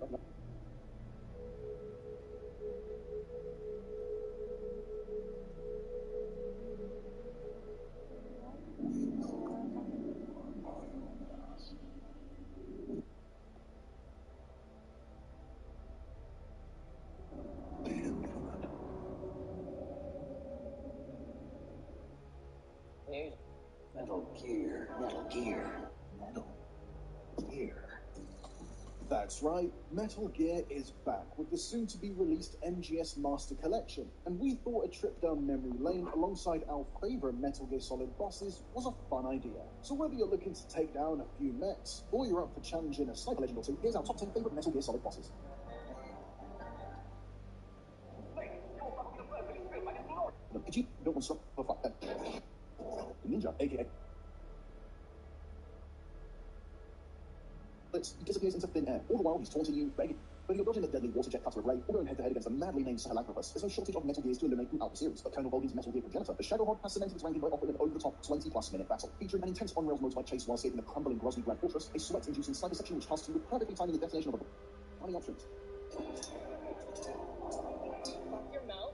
S: Metal Gear, Metal Gear, Metal Gear.
T: That's right, Metal Gear is back with the soon-to-be-released MGS Master Collection, and we thought a trip down memory lane alongside our favourite Metal Gear Solid bosses was a fun idea. So whether you're looking to take down a few mechs, or you're up for challenging a sniper legend or two, here's our top 10 favourite Metal Gear Solid bosses. Khajiit built on stop for fight. Ninja, aka he disappears into thin air. All the while, he's taunting you, begging. But if you're dodging the deadly water jet cutter of Ray, or going head-to-head against the madly named Sahelanthropus, there's no shortage of Metal Gears to eliminate throughout the series. But Colonel Volgin's Metal Gear progenitor, the Shadowhawk, has cemented its ranking by offering an over-the-top 20-plus minute battle, featuring an intense on-rails motorbike chase while escaping the crumbling Grozny Grand Fortress, a sweat-inducing sniper section which tasks you with perfectly timing the detonation of a funny options.
E: Your mouth.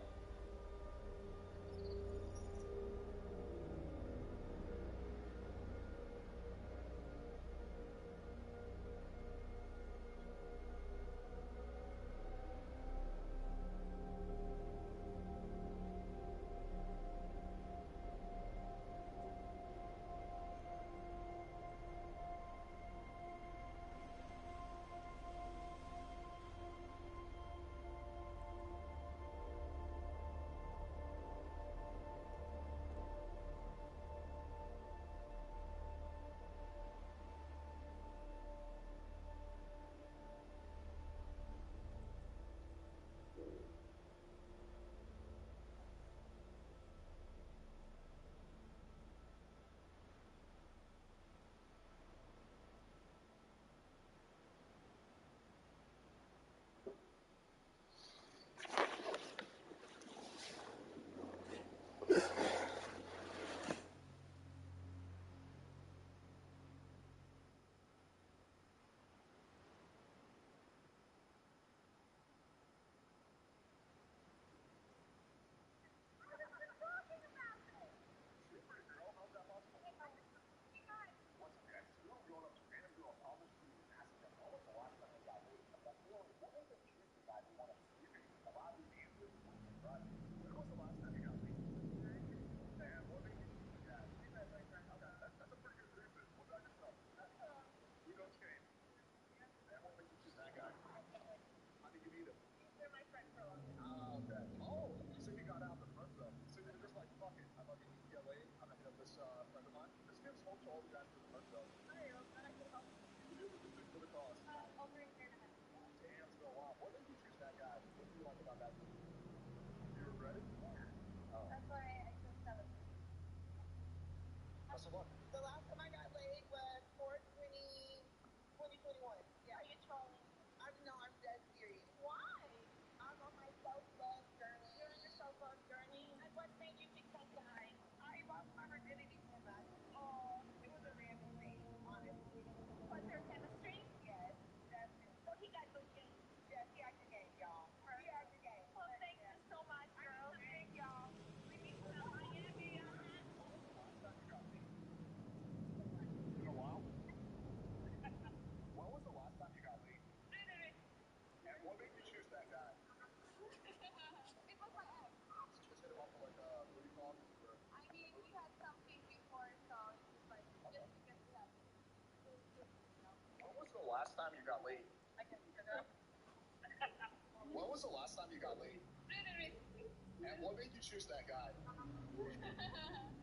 C: The last time I got laid was 4/20/2021. Yeah. Are you trolling? I'm dead serious. Why? I'm on my self-love journey. You're on your self-love journey? And what made you pick that guy? I lost my virginity so bad. Oh, it was a random thing, honestly. Was there chemistry? Yes, definitely. So he got good game. Yes, he acted game, y'all. He acted game. Well, thank you so much, girl. Thank y'all. We meet you in Miami.
D: In a while? When was the last time you got laid? And what made you choose that guy?
C: It was my ex.
D: Just hit him up for like a booty call?
C: I mean, we had something before, so it was like, just because we had it. It was just,
D: When was the last time you got laid?
C: I guess you know.
D: When was the last time you got laid? And what made you choose that guy?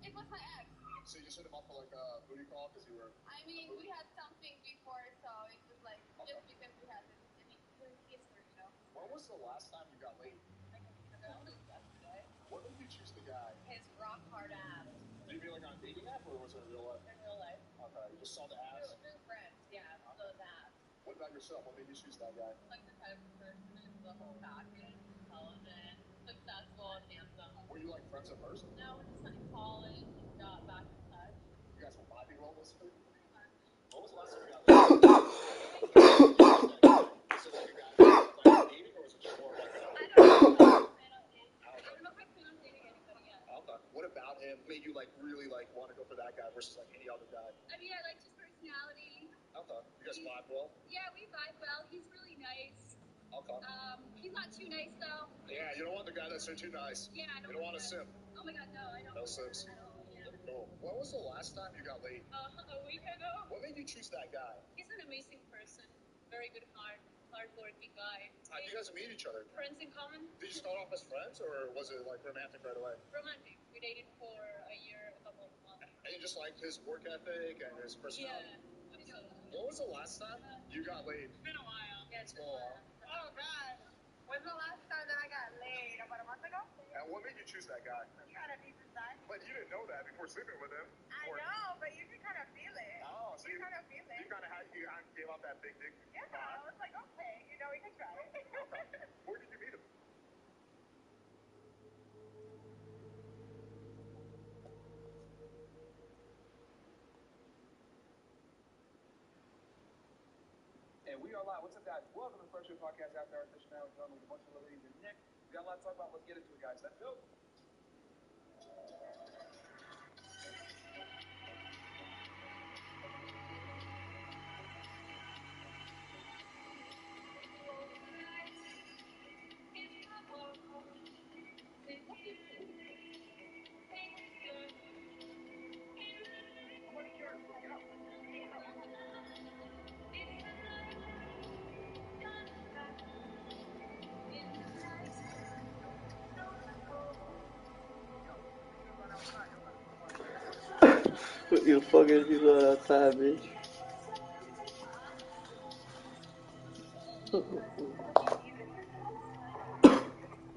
C: It was my ex.
D: So you just hit him up for like a booty call because you were...
C: I mean, we had something before, so it was like, just because we had it. I mean, we're history, you know.
D: When was the last time you got laid?
C: I guess you know. Yesterday.
D: What made you choose the guy?
C: His rock hard ass.
D: Do you mean like on a dating app or was it in real life?
C: In real life.
D: Okay, you just saw the ass?
C: Through friends, yeah. So that.
D: What about yourself? What made you choose that guy?
C: Like the type of person is the whole package, intelligent, successful, and handsome.
D: Were you like friends at first?
C: No, we just went to college and got back in touch.
D: You guys were vibing well this week?
C: Pretty much.
D: What was the last time you got laid? Is it like a guy like dating or is it just more like a...
C: I don't know. I don't know if I plan on dating anybody yet.
D: Okay. What about him made you like really like want to go for that guy versus like any other guy?
C: I mean, I liked his personality.
D: Okay. You guys vibe well?
C: Yeah, we vibe well. He's really nice.
D: Okay.
C: He's not too nice though.
D: Yeah, you don't want the guy that's too nice.
C: Yeah, I don't.
D: You don't want a simp.
C: Oh my god, no, I don't.
D: No simps.
C: At all. Yeah.
D: Cool. When was the last time you got laid?
C: A week ago.
D: What made you choose that guy?
C: He's an amazing person. Very good heart. Hardworking guy.
D: How did you guys meet each other?
C: Friends in common.
D: Did you start off as friends or was it like romantic right away?
C: Romantic. We dated for a year, a couple of months.
D: And you just liked his work ethic and his personality?
C: Yeah, absolutely.
D: When was the last time you got laid?
C: It's been a while. Yeah,
D: it's been a while.
C: Oh god. When's the last time that I got laid? About a month ago?
D: And what made you choose that guy?
C: He had a decent size.
D: But you didn't know that before sleeping with him.
C: I know, but you can kind of feel it.
D: Oh, so you
C: kind of feel it.
D: You kind of gave out that big dick.
C: Yeah, I was like, okay, we can try it.
D: Okay. Where did you meet him?
P: And we are live. What's up, guys? Welcome to the First Year Podcast After Hours Edition. Now, with a bunch of ladies and Nick. We got a lot to talk about. Let's get into it, guys. Let's go.
G: Put your fucking people outside, bitch.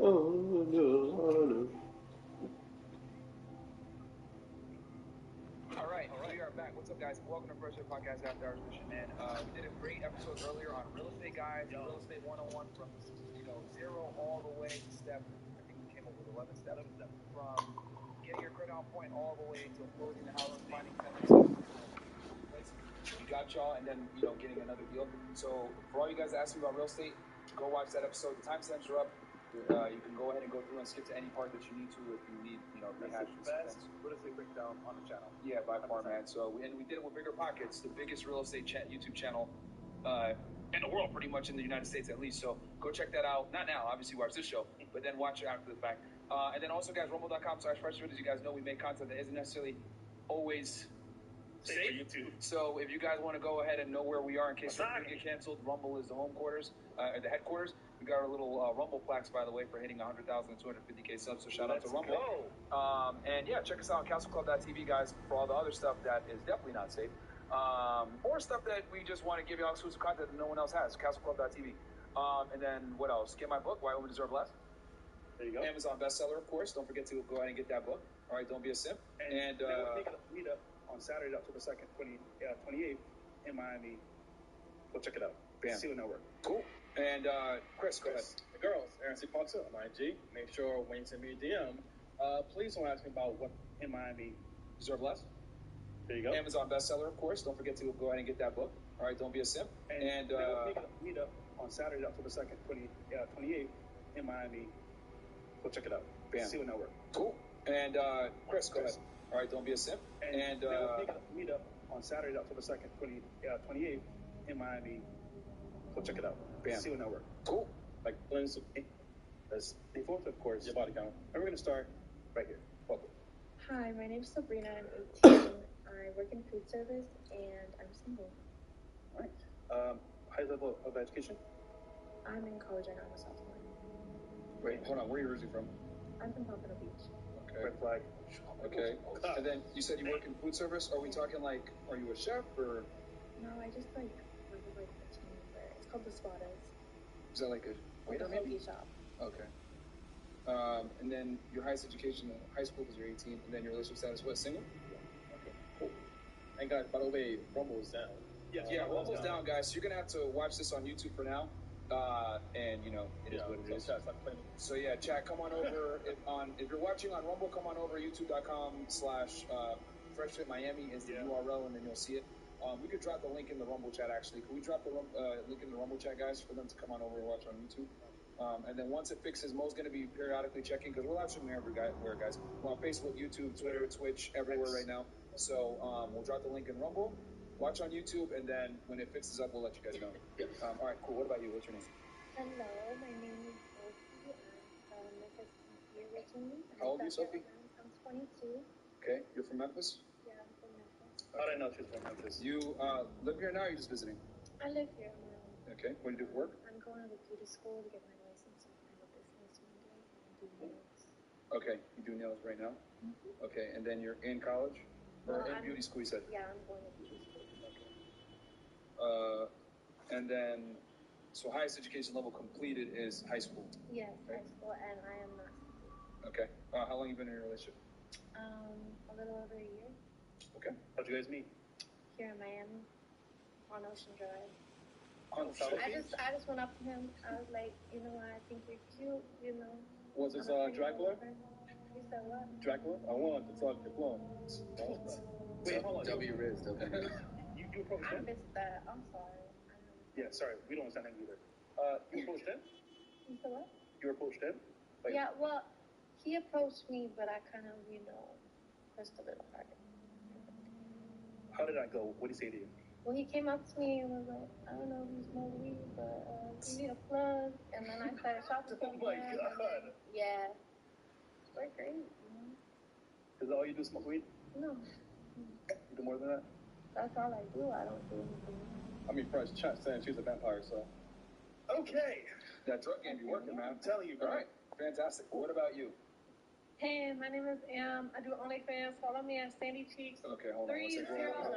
G: Oh, no.
P: All right, we are back. What's up, guys? Welcome to First Year Podcast After Hours Edition, man. We did a great episode earlier on real estate, guys. Real estate 101 from, zero all the way to step, I think we came up with 11 steps. From getting your credit on point all the way to closing the house, finding tenants. We got y'all, and then, getting another deal. So for all you guys that asked me about real estate, go watch that episode. The timestamps are up. You can go ahead and go through and skip to any part that you need to if you need, rehash the best real estate breakdown on the channel. Yeah, by far, man. So we did it with Bigger Pockets, the biggest real estate YouTube channel in the world, pretty much in the United States at least. So go check that out. Not now, obviously watch this show, but then watch it after the fact. And then also, guys, rumble.com/freshvideos. You guys know we make content that isn't necessarily always safe. YouTube. So if you guys want to go ahead and know where we are in case we get canceled, Rumble is the home quarters, the headquarters.
D: We got our little Rumble plaques, by the way, for hitting 100,000 and 250K subs, so shout out to Rumble. And yeah, check us out on castleclub.tv, guys, for all the other stuff that is definitely not safe. Or stuff that we just want to give you all exclusive content that no one else has, castleclub.tv. And then what else? Get my book, Why Women Deserve Less.
U: There you go.
D: Amazon bestseller, of course. Don't forget to go ahead and get that book. All right, don't be a simp.
U: And we're making a meetup on Saturday, October 2nd, 28th in Miami. Go check it out.
D: Bam.
U: See you network.
D: Cool. And Chris, go ahead.
U: The girls, Aaron C. Ponce on IG. Make sure when you send me a DM, please don't ask me about what in Miami
D: deserve less.
U: There you go.
D: Amazon bestseller, of course. Don't forget to go ahead and get that book. All right, don't be a simp.
U: And we're making a meetup on Saturday, October 2nd, 28th in Miami. Go check it out.
D: Bam.
U: See you network.
D: Cool. And Chris, go ahead. All right, don't be a simp.
U: And we're making a meetup on Saturday, October 2nd, 28th in Miami. Go check it out.
D: Bam.
U: See you network.
D: Cool.
U: Like blends of as informative, of course, your body count. And we're gonna start right here. Welcome.
V: Hi, my name's Sabrina. I'm 18. I work in food service and I'm single.
U: All right. High level of education?
V: I'm in college right now. I'm a sophomore.
D: Wait, hold on. Where are you originally from?
V: I'm from Pompano Beach.
D: Okay.
U: Red flag.
D: Okay. And then you said you work in food service. Are we talking like, are you a chef or?
V: No, I just like work with like a team member. It's called the Spadas.
D: Is that like a waiter
V: like a
D: maybe?
V: hoagie shop.
D: Okay. And then your highest education, high school, because you're 18, and then your relationship status, what, single? Okay, cool.
U: And guys, by the way, Rumble's down.
D: Yeah, Rumble's down, guys. So you're gonna have to watch this on YouTube for now. And you know, it is what it is. So yeah, chat, come on over. If you're watching on Rumble, come on over. YouTube.com/FreshFitMiami is the URL, and then you'll see it. We could drop the link in the Rumble chat. Actually, could we drop the link in the Rumble chat, guys, for them to come on over and watch on YouTube? And then once it fixes, Mo's going to be periodically checking, because we're live streaming everywhere, guys. We're on Facebook, YouTube, Twitter, Twitch, everywhere right now. So we'll drop the link in Rumble, watch on YouTube, and then when it fixes up, we'll let you guys know. All right, cool. What about you? What's your name?
V: Hello, my name is Sophie. I'm from Memphis originally.
D: How old are you, Sophie?
V: I'm 22.
D: Okay, you're from Memphis?
V: Yeah, I'm from Memphis.
U: How did I know she's from Memphis?
D: You live here now, or are you just visiting?
V: I live here.
D: Okay, what do you do for work?
V: I'm going to the beauty school to get my license and have a business one day and do nails.
D: Okay, you do nails right now? Mm-hmm. Okay, and then you're in college? Or in beauty school, you said?
V: Yeah, I'm going to beauty school.
D: Okay. And then, so highest education level completed is high school?
V: Yes, high school, and I am not single.
D: Okay. How long have you been in a relationship?
V: A little over a year.
D: Okay.
U: How'd you guys meet?
V: Here in Miami, on Ocean Drive.
U: On South
V: I just went up to him. I was like, you know what? I think you're cute. You know.
U: Was this Dracula?
V: You said what?
U: Dracula? I want to talk to clone. Wait, hold on.
D: W Riz.
U: You approached
V: I
U: him?
V: missed that. I'm sorry.
U: Yeah, sorry. We don't understand him either. You approached him?
V: You said what?
U: You approached him? Like,
V: yeah. Well, he approached me, but I kind of, pressed a little harder.
U: How did that go? What did he say to you?
V: Well, he came up to me and was like, I don't know if you smoke weed, but you need a plug. And then I started shopping for him.
U: Oh my God.
V: Yeah. We're great, you know.
U: Is that all you do, smoke weed?
V: No.
U: You do more than that?
V: That's all I do. I don't do anything.
U: I mean, French saying she's a vampire, so. Okay.
D: That drug game be working, man.
U: I'm telling you, bro.
D: All right. Fantastic. What about you?
V: Hey, my name is Em. I do OnlyFans. Follow me at Sandy Cheeks.
D: Okay, hold on.
V: 305.
D: Hold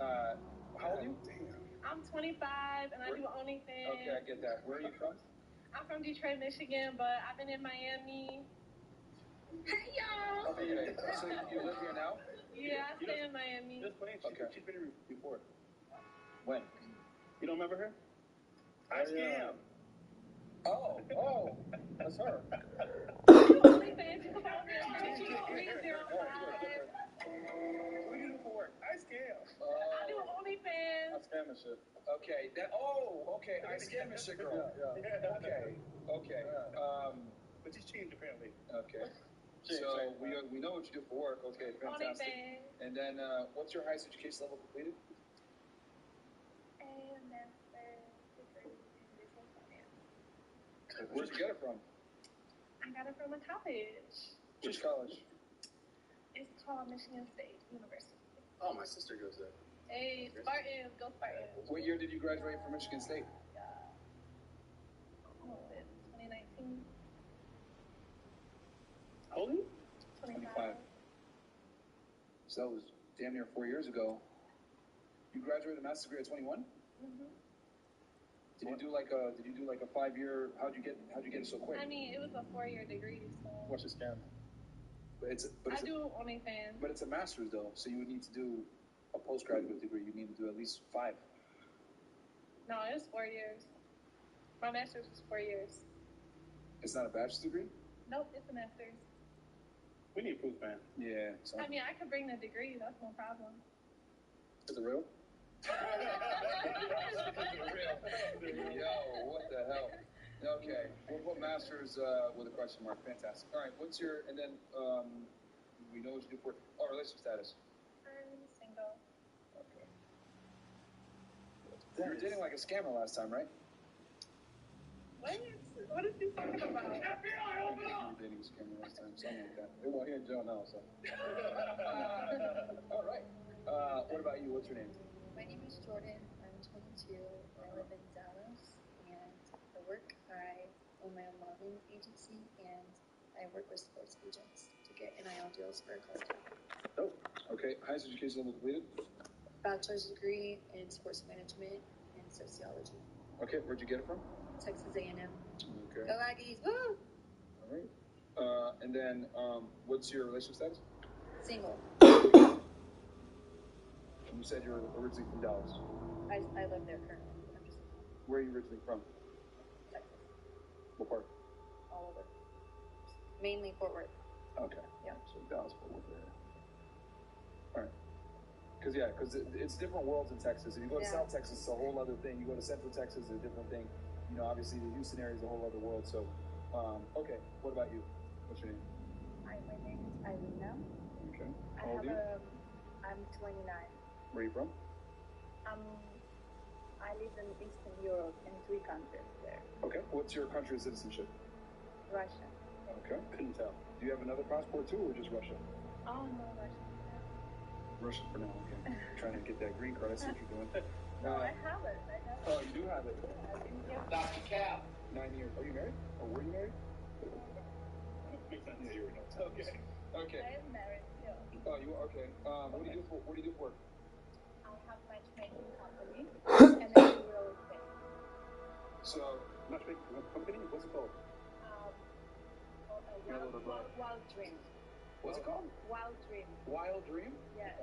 D: on. How old are you?
V: I'm 25 and I do OnlyFans.
D: Okay, I get that. Where are you from?
V: I'm from Detroit, Michigan, but I've been in Miami. Hey, y'all!
D: Okay, so you live here now?
V: Yeah, I stay in Miami.
U: Just playing. She's been here before.
D: When?
U: You don't remember her? I scam.
D: Oh, that's her.
V: OnlyFans, you can follow me at Sandy Cheeks 305.
U: What do you do for work? I scam.
V: I do OnlyFans.
U: I scam and shit.
D: Okay, okay, I scam and shit, girl. Yeah. Okay.
U: But she's changed apparently.
D: Okay. So we know what you do for work. Okay, fantastic.
V: OnlyFans.
D: And then, what's your highest education level completed? Where'd you get it from?
V: I got it from a college.
D: Which college?
V: It's called Michigan State University.
U: Oh, my sister goes there.
V: Hey, Spartans, go Spartans.
D: What year did you graduate from Michigan State? So that was damn near 4 years ago. You graduated a master's degree at 21?
V: Mm-hmm.
D: Did you do like a 5-year? How'd you get it so quick?
V: I mean, it was a 4-year degree, so.
D: What's the scam?
V: I do OnlyFans.
D: But it's a master's though, so you would need to do a postgraduate degree. You need to do at least 5.
V: No, it was 4 years. My master's was 4 years.
D: It's not a bachelor's degree?
V: Nope, it's a master's.
U: We need proof, man.
D: Yeah. So.
V: I mean, I could bring the degree. That's no problem.
D: Is it real? Yo, what the hell? Okay, we'll put masters with a question mark. Fantastic. All right, what's your, and then we know what you do for, relationship status.
V: I'm single.
D: Okay. You were dating like a scammer last time, right?
V: What is he talking about?
D: You were dating a scammer last time, something like that. Well, here in jail now, so. All right. What about you? What's your name?
B: My name is Jordan. I'm 22. I live in Dallas, and for work, I own my own modeling agency, and I work with sports agents to get NIL deals for college athletes.
D: Oh, okay. Highest education level completed?
B: Bachelor's degree in sports management and sociology.
D: Okay, where'd you get it from?
B: Texas A&M.
D: Okay.
B: Go Aggies! Woo!
D: All right. And then, what's your relationship status?
B: Single.
D: You said you're originally from Dallas.
B: I live there currently.
D: Where are you originally from?
B: Texas.
D: What part?
B: All over. Mainly Fort Worth.
D: Okay.
B: Yeah.
D: So Dallas, Fort Worth area. All right. Because it's different worlds in Texas. If you go to South Texas, it's a whole other thing. You go to Central Texas, it's a different thing. You know, obviously the Houston area is a whole other world. So, okay. What about you? What's your name?
B: Hi, my name is Irina.
D: Okay. How old are you?
B: I'm 29.
D: Where are you from?
B: I live in Eastern Europe in 3 countries there.
D: Okay. What's your country's citizenship?
B: Russia.
D: Okay. Couldn't tell. Do you have another passport too, or just Russia?
B: Oh, no, Russia.
D: Russia for now, okay. Trying to get that green card. I see what you're doing.
B: No, I have it.
D: Oh, you do have it.
U: Dr. Cal.
D: 9 years. Are you married? Or were you married?
U: Makes sense. Yeah, you already know.
D: Okay. Okay.
B: I am married, yeah.
D: Oh, you are? Okay. What do you do for work?
B: I have matchmaking company and I do real estate.
U: So, matchmaking company? What's it called?
B: Wild Dream.
D: What's it called?
B: Wild Dream.
D: Wild Dream?
B: Yes.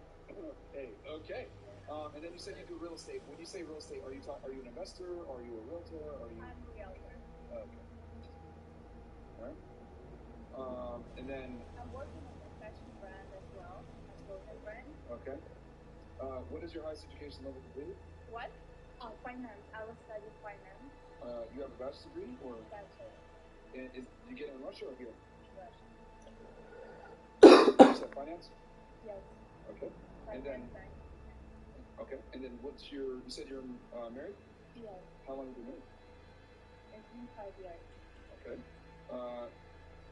D: Hey. Okay. And then you said you do real estate. When you say real estate, are you an investor? Are you a realtor? Are you?
B: I'm a realtor.
D: Okay. All right. And then.
B: I'm working on a fashion brand as well, a clothing brand.
D: Okay. What is your highest education level completed?
B: What? Finance. I will study finance.
D: You have a bachelor's degree or?
B: Bachelor.
D: And did you get it in Russia or here?
B: Russia.
D: You said finance?
B: Yes.
D: Okay. And then. Okay. And then what's your? You said you're married?
B: Yes.
D: How long have you been married?
B: It's been 5 years.
D: Okay.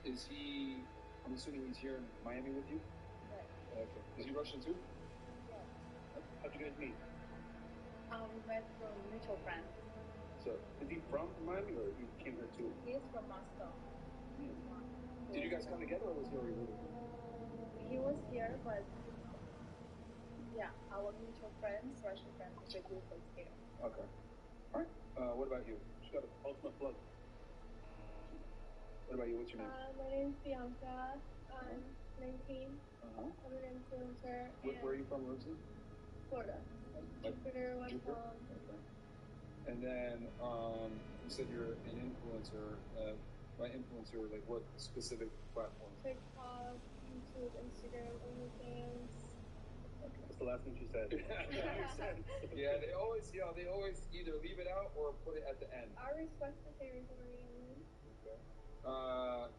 D: Is he? I'm assuming he's here in Miami with you.
B: Right.
D: Okay. Is he Russian too?
B: Yes.
U: How'd you guys meet?
B: We met from mutual friends.
U: So, is he from Miami or he came here too?
B: He is from Moscow.
D: Did you guys come together or was he already living here?
B: He was here, but yeah, our mutual friends, Russian friends, introduced us here.
D: Okay. All right. What about you?
U: Just got an ultimate plug.
D: What about you? What's your name?
V: My name's Bianca. I'm 19.
D: Uh-huh.
V: I'm an influencer.
D: Where are you from originally?
V: Florida. Jupiter, West Palm.
D: Okay. And then you said you're an influencer. By influencer, like what specific platform?
V: TikTok, YouTube, Instagram, OnlyFans.
U: That's the last thing she said.
D: Yeah, they always either leave it out or put it at the end.
V: I respect the territory.
D: Okay.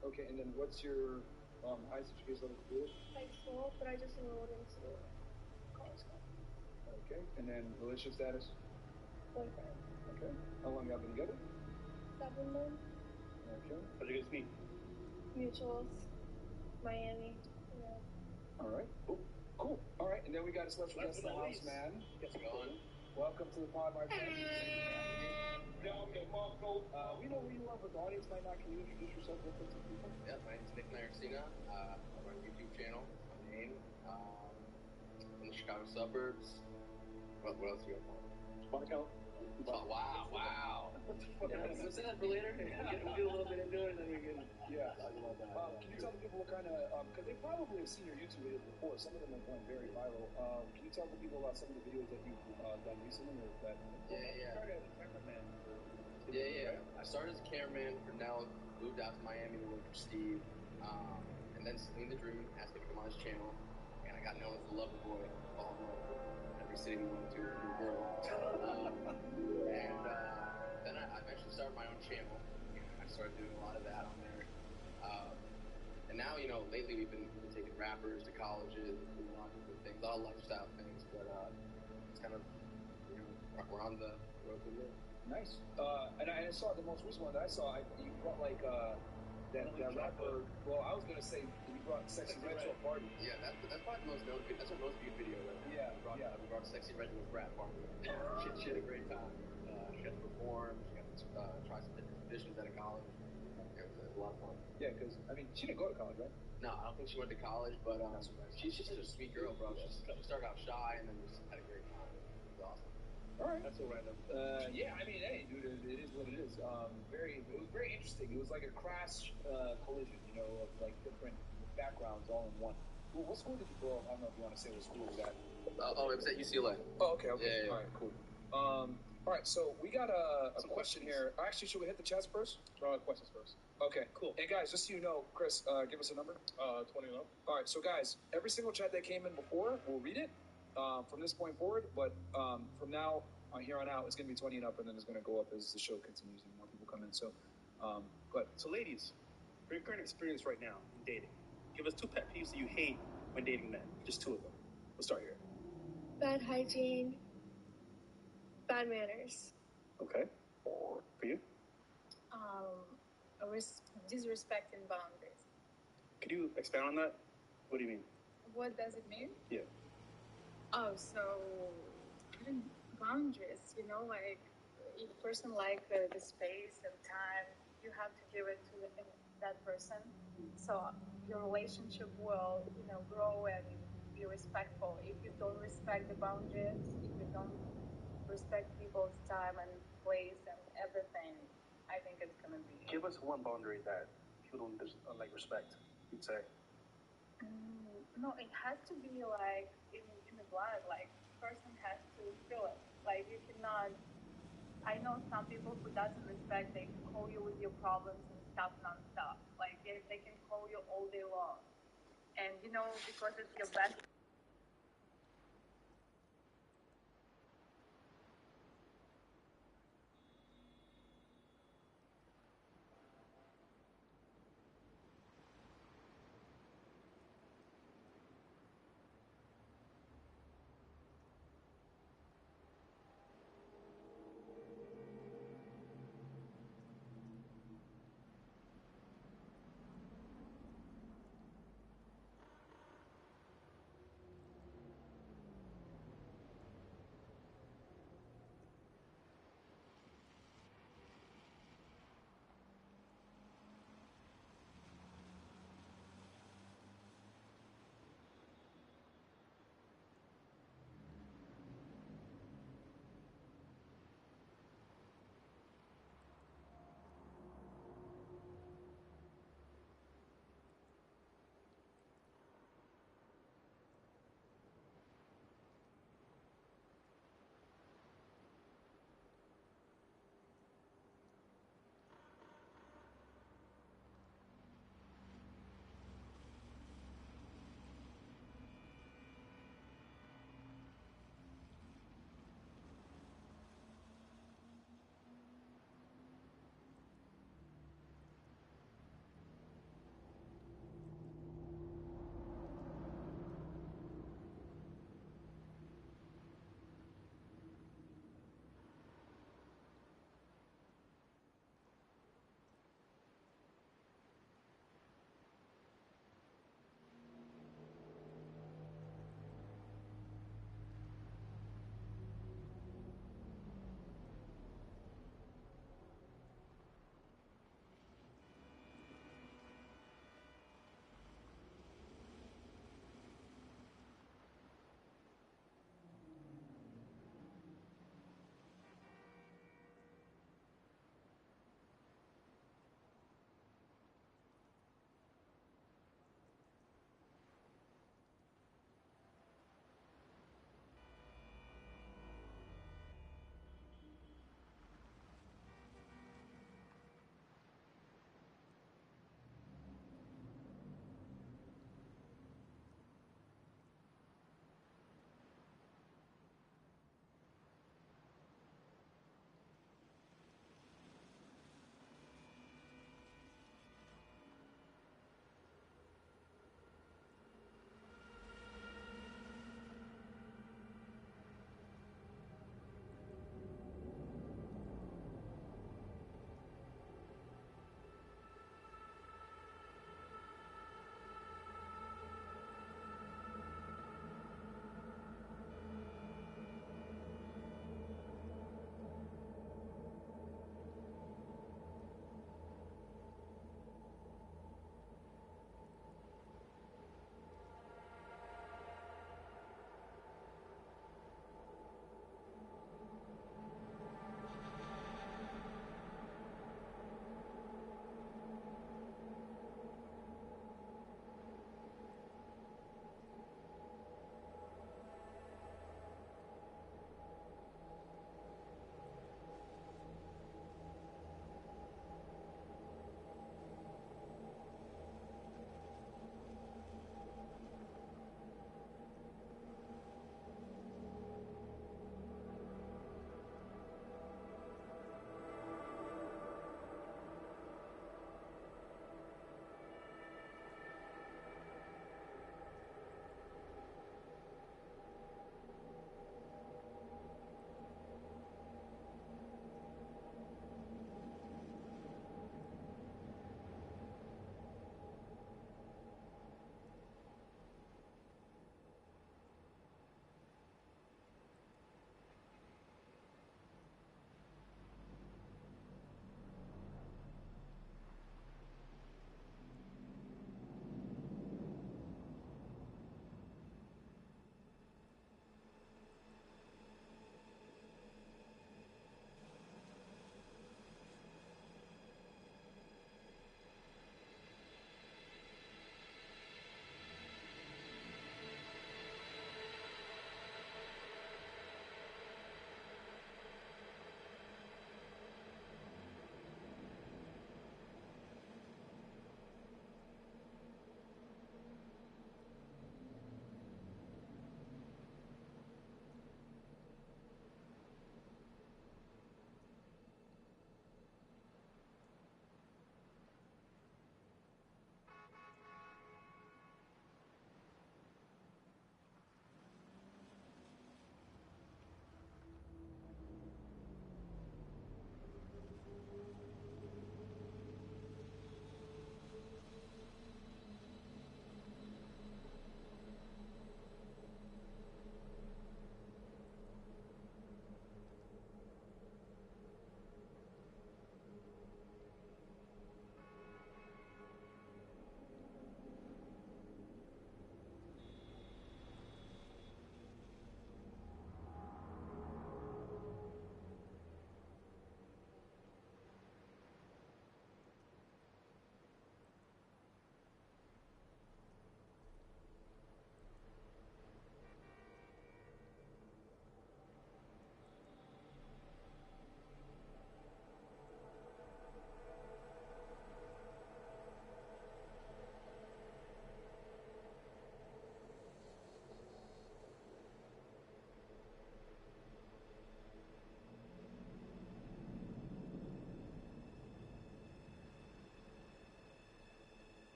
D: Okay, and then what's your highest education level completed?
V: High school, but I just enrolled into college now.
D: Okay, and then relationship status?
V: Boyfriend.
D: Okay. How long have you been together?
V: 7 months.
D: Okay.
U: How'd you guys meet?
V: Mutuals. Miami. Yeah.
D: All right. Cool. All right, and then we got a special guest in the house, man.
U: Yes, going.
D: Welcome to the pod, my friend. We know who you are, but the audience might not. Can you introduce yourself real quick to people?
F: Yeah, my name's Nick Naracina. I run a YouTube channel. My name. suburbs. What else you got for?
U: Monaco.
F: Oh, wow. Yeah, we'll say that for later. We'll get a little bit into it, and then we can talk about that.
U: Can you tell the people what kind of, because they probably have seen your YouTube videos before. Some of them have gone very viral. Can you tell the people about some of the videos that you've done recently? Or that
F: Yeah.
U: Started as a cameraman.
F: Yeah. I started as a cameraman for Nell, moved out to Miami to work for Steve, and then Celine the Dream asked me to come on his channel, and I got known as the lover boy of all every city we went to, every girl. And then I eventually started my own channel, and I started doing a lot of that on there. And now, lately we've been taking rappers to colleges, doing a lot of different things, all lifestyle things, but it's kind of, we're on the road to live.
U: Nice. And I saw the most recent one that I saw, you brought like that rapper. Well, I was going to say you brought Sexy Red to a party.
F: Yeah, that's probably the most known video. That's our most viewed video, right?
U: Yeah.
F: We brought Sexy Red to a frat party. She had a great time. She got to perform. She got to try some different traditions out of college. It was a lot of fun.
U: Yeah, because, she didn't go to college, right?
F: No, I don't think she went to college, but she's such a sweet girl, bro. She started out shy and then just had a great time. It was awesome.
U: All right.
F: That's so random.
U: Hey, dude, it is what it is. It was very interesting. It was like a crash collision, of like different backgrounds all in one. Well, what school did you go? I don't know if you want to say what school it was at.
F: It was at UCLA.
U: Oh, okay.
F: Yeah.
U: All right, cool. All right, so we got a question here. Actually, should we hit the chats first?
J: Questions first.
U: Okay, cool. Hey, guys, just so you know, Chris, give us a number.
J: 20 and up.
U: All right, so guys, every single chat that came in before, we'll read it from this point forward, but from now here on out, it's going to be 20 and up, and then it's going to go up as the show continues and more people come in. So, go ahead.
J: So, ladies, for your current experience right now in dating, give us 2 pet peeves that you hate when dating men. Just 2 of them. We'll start here.
V: Bad hygiene, bad manners.
J: Okay. For you?
V: Disrespecting boundaries.
J: Could you expand on that? What do you mean?
V: What does it mean?
J: Yeah.
V: Oh, so boundaries, like if a person like the space and time, you have to give it to that person. So your relationship will, grow and be respectful. If you don't respect the boundaries, if you don't respect people's time and place and everything, I think it's going to be...
J: Give us one boundary that people don't respect, you'd say.
V: No, it has to be like in the blood, like person has to feel it. Like you cannot... I know some people who doesn't respect, they can call you with your problems and stuff nonstop. Like they can call you all day long. And because it's your best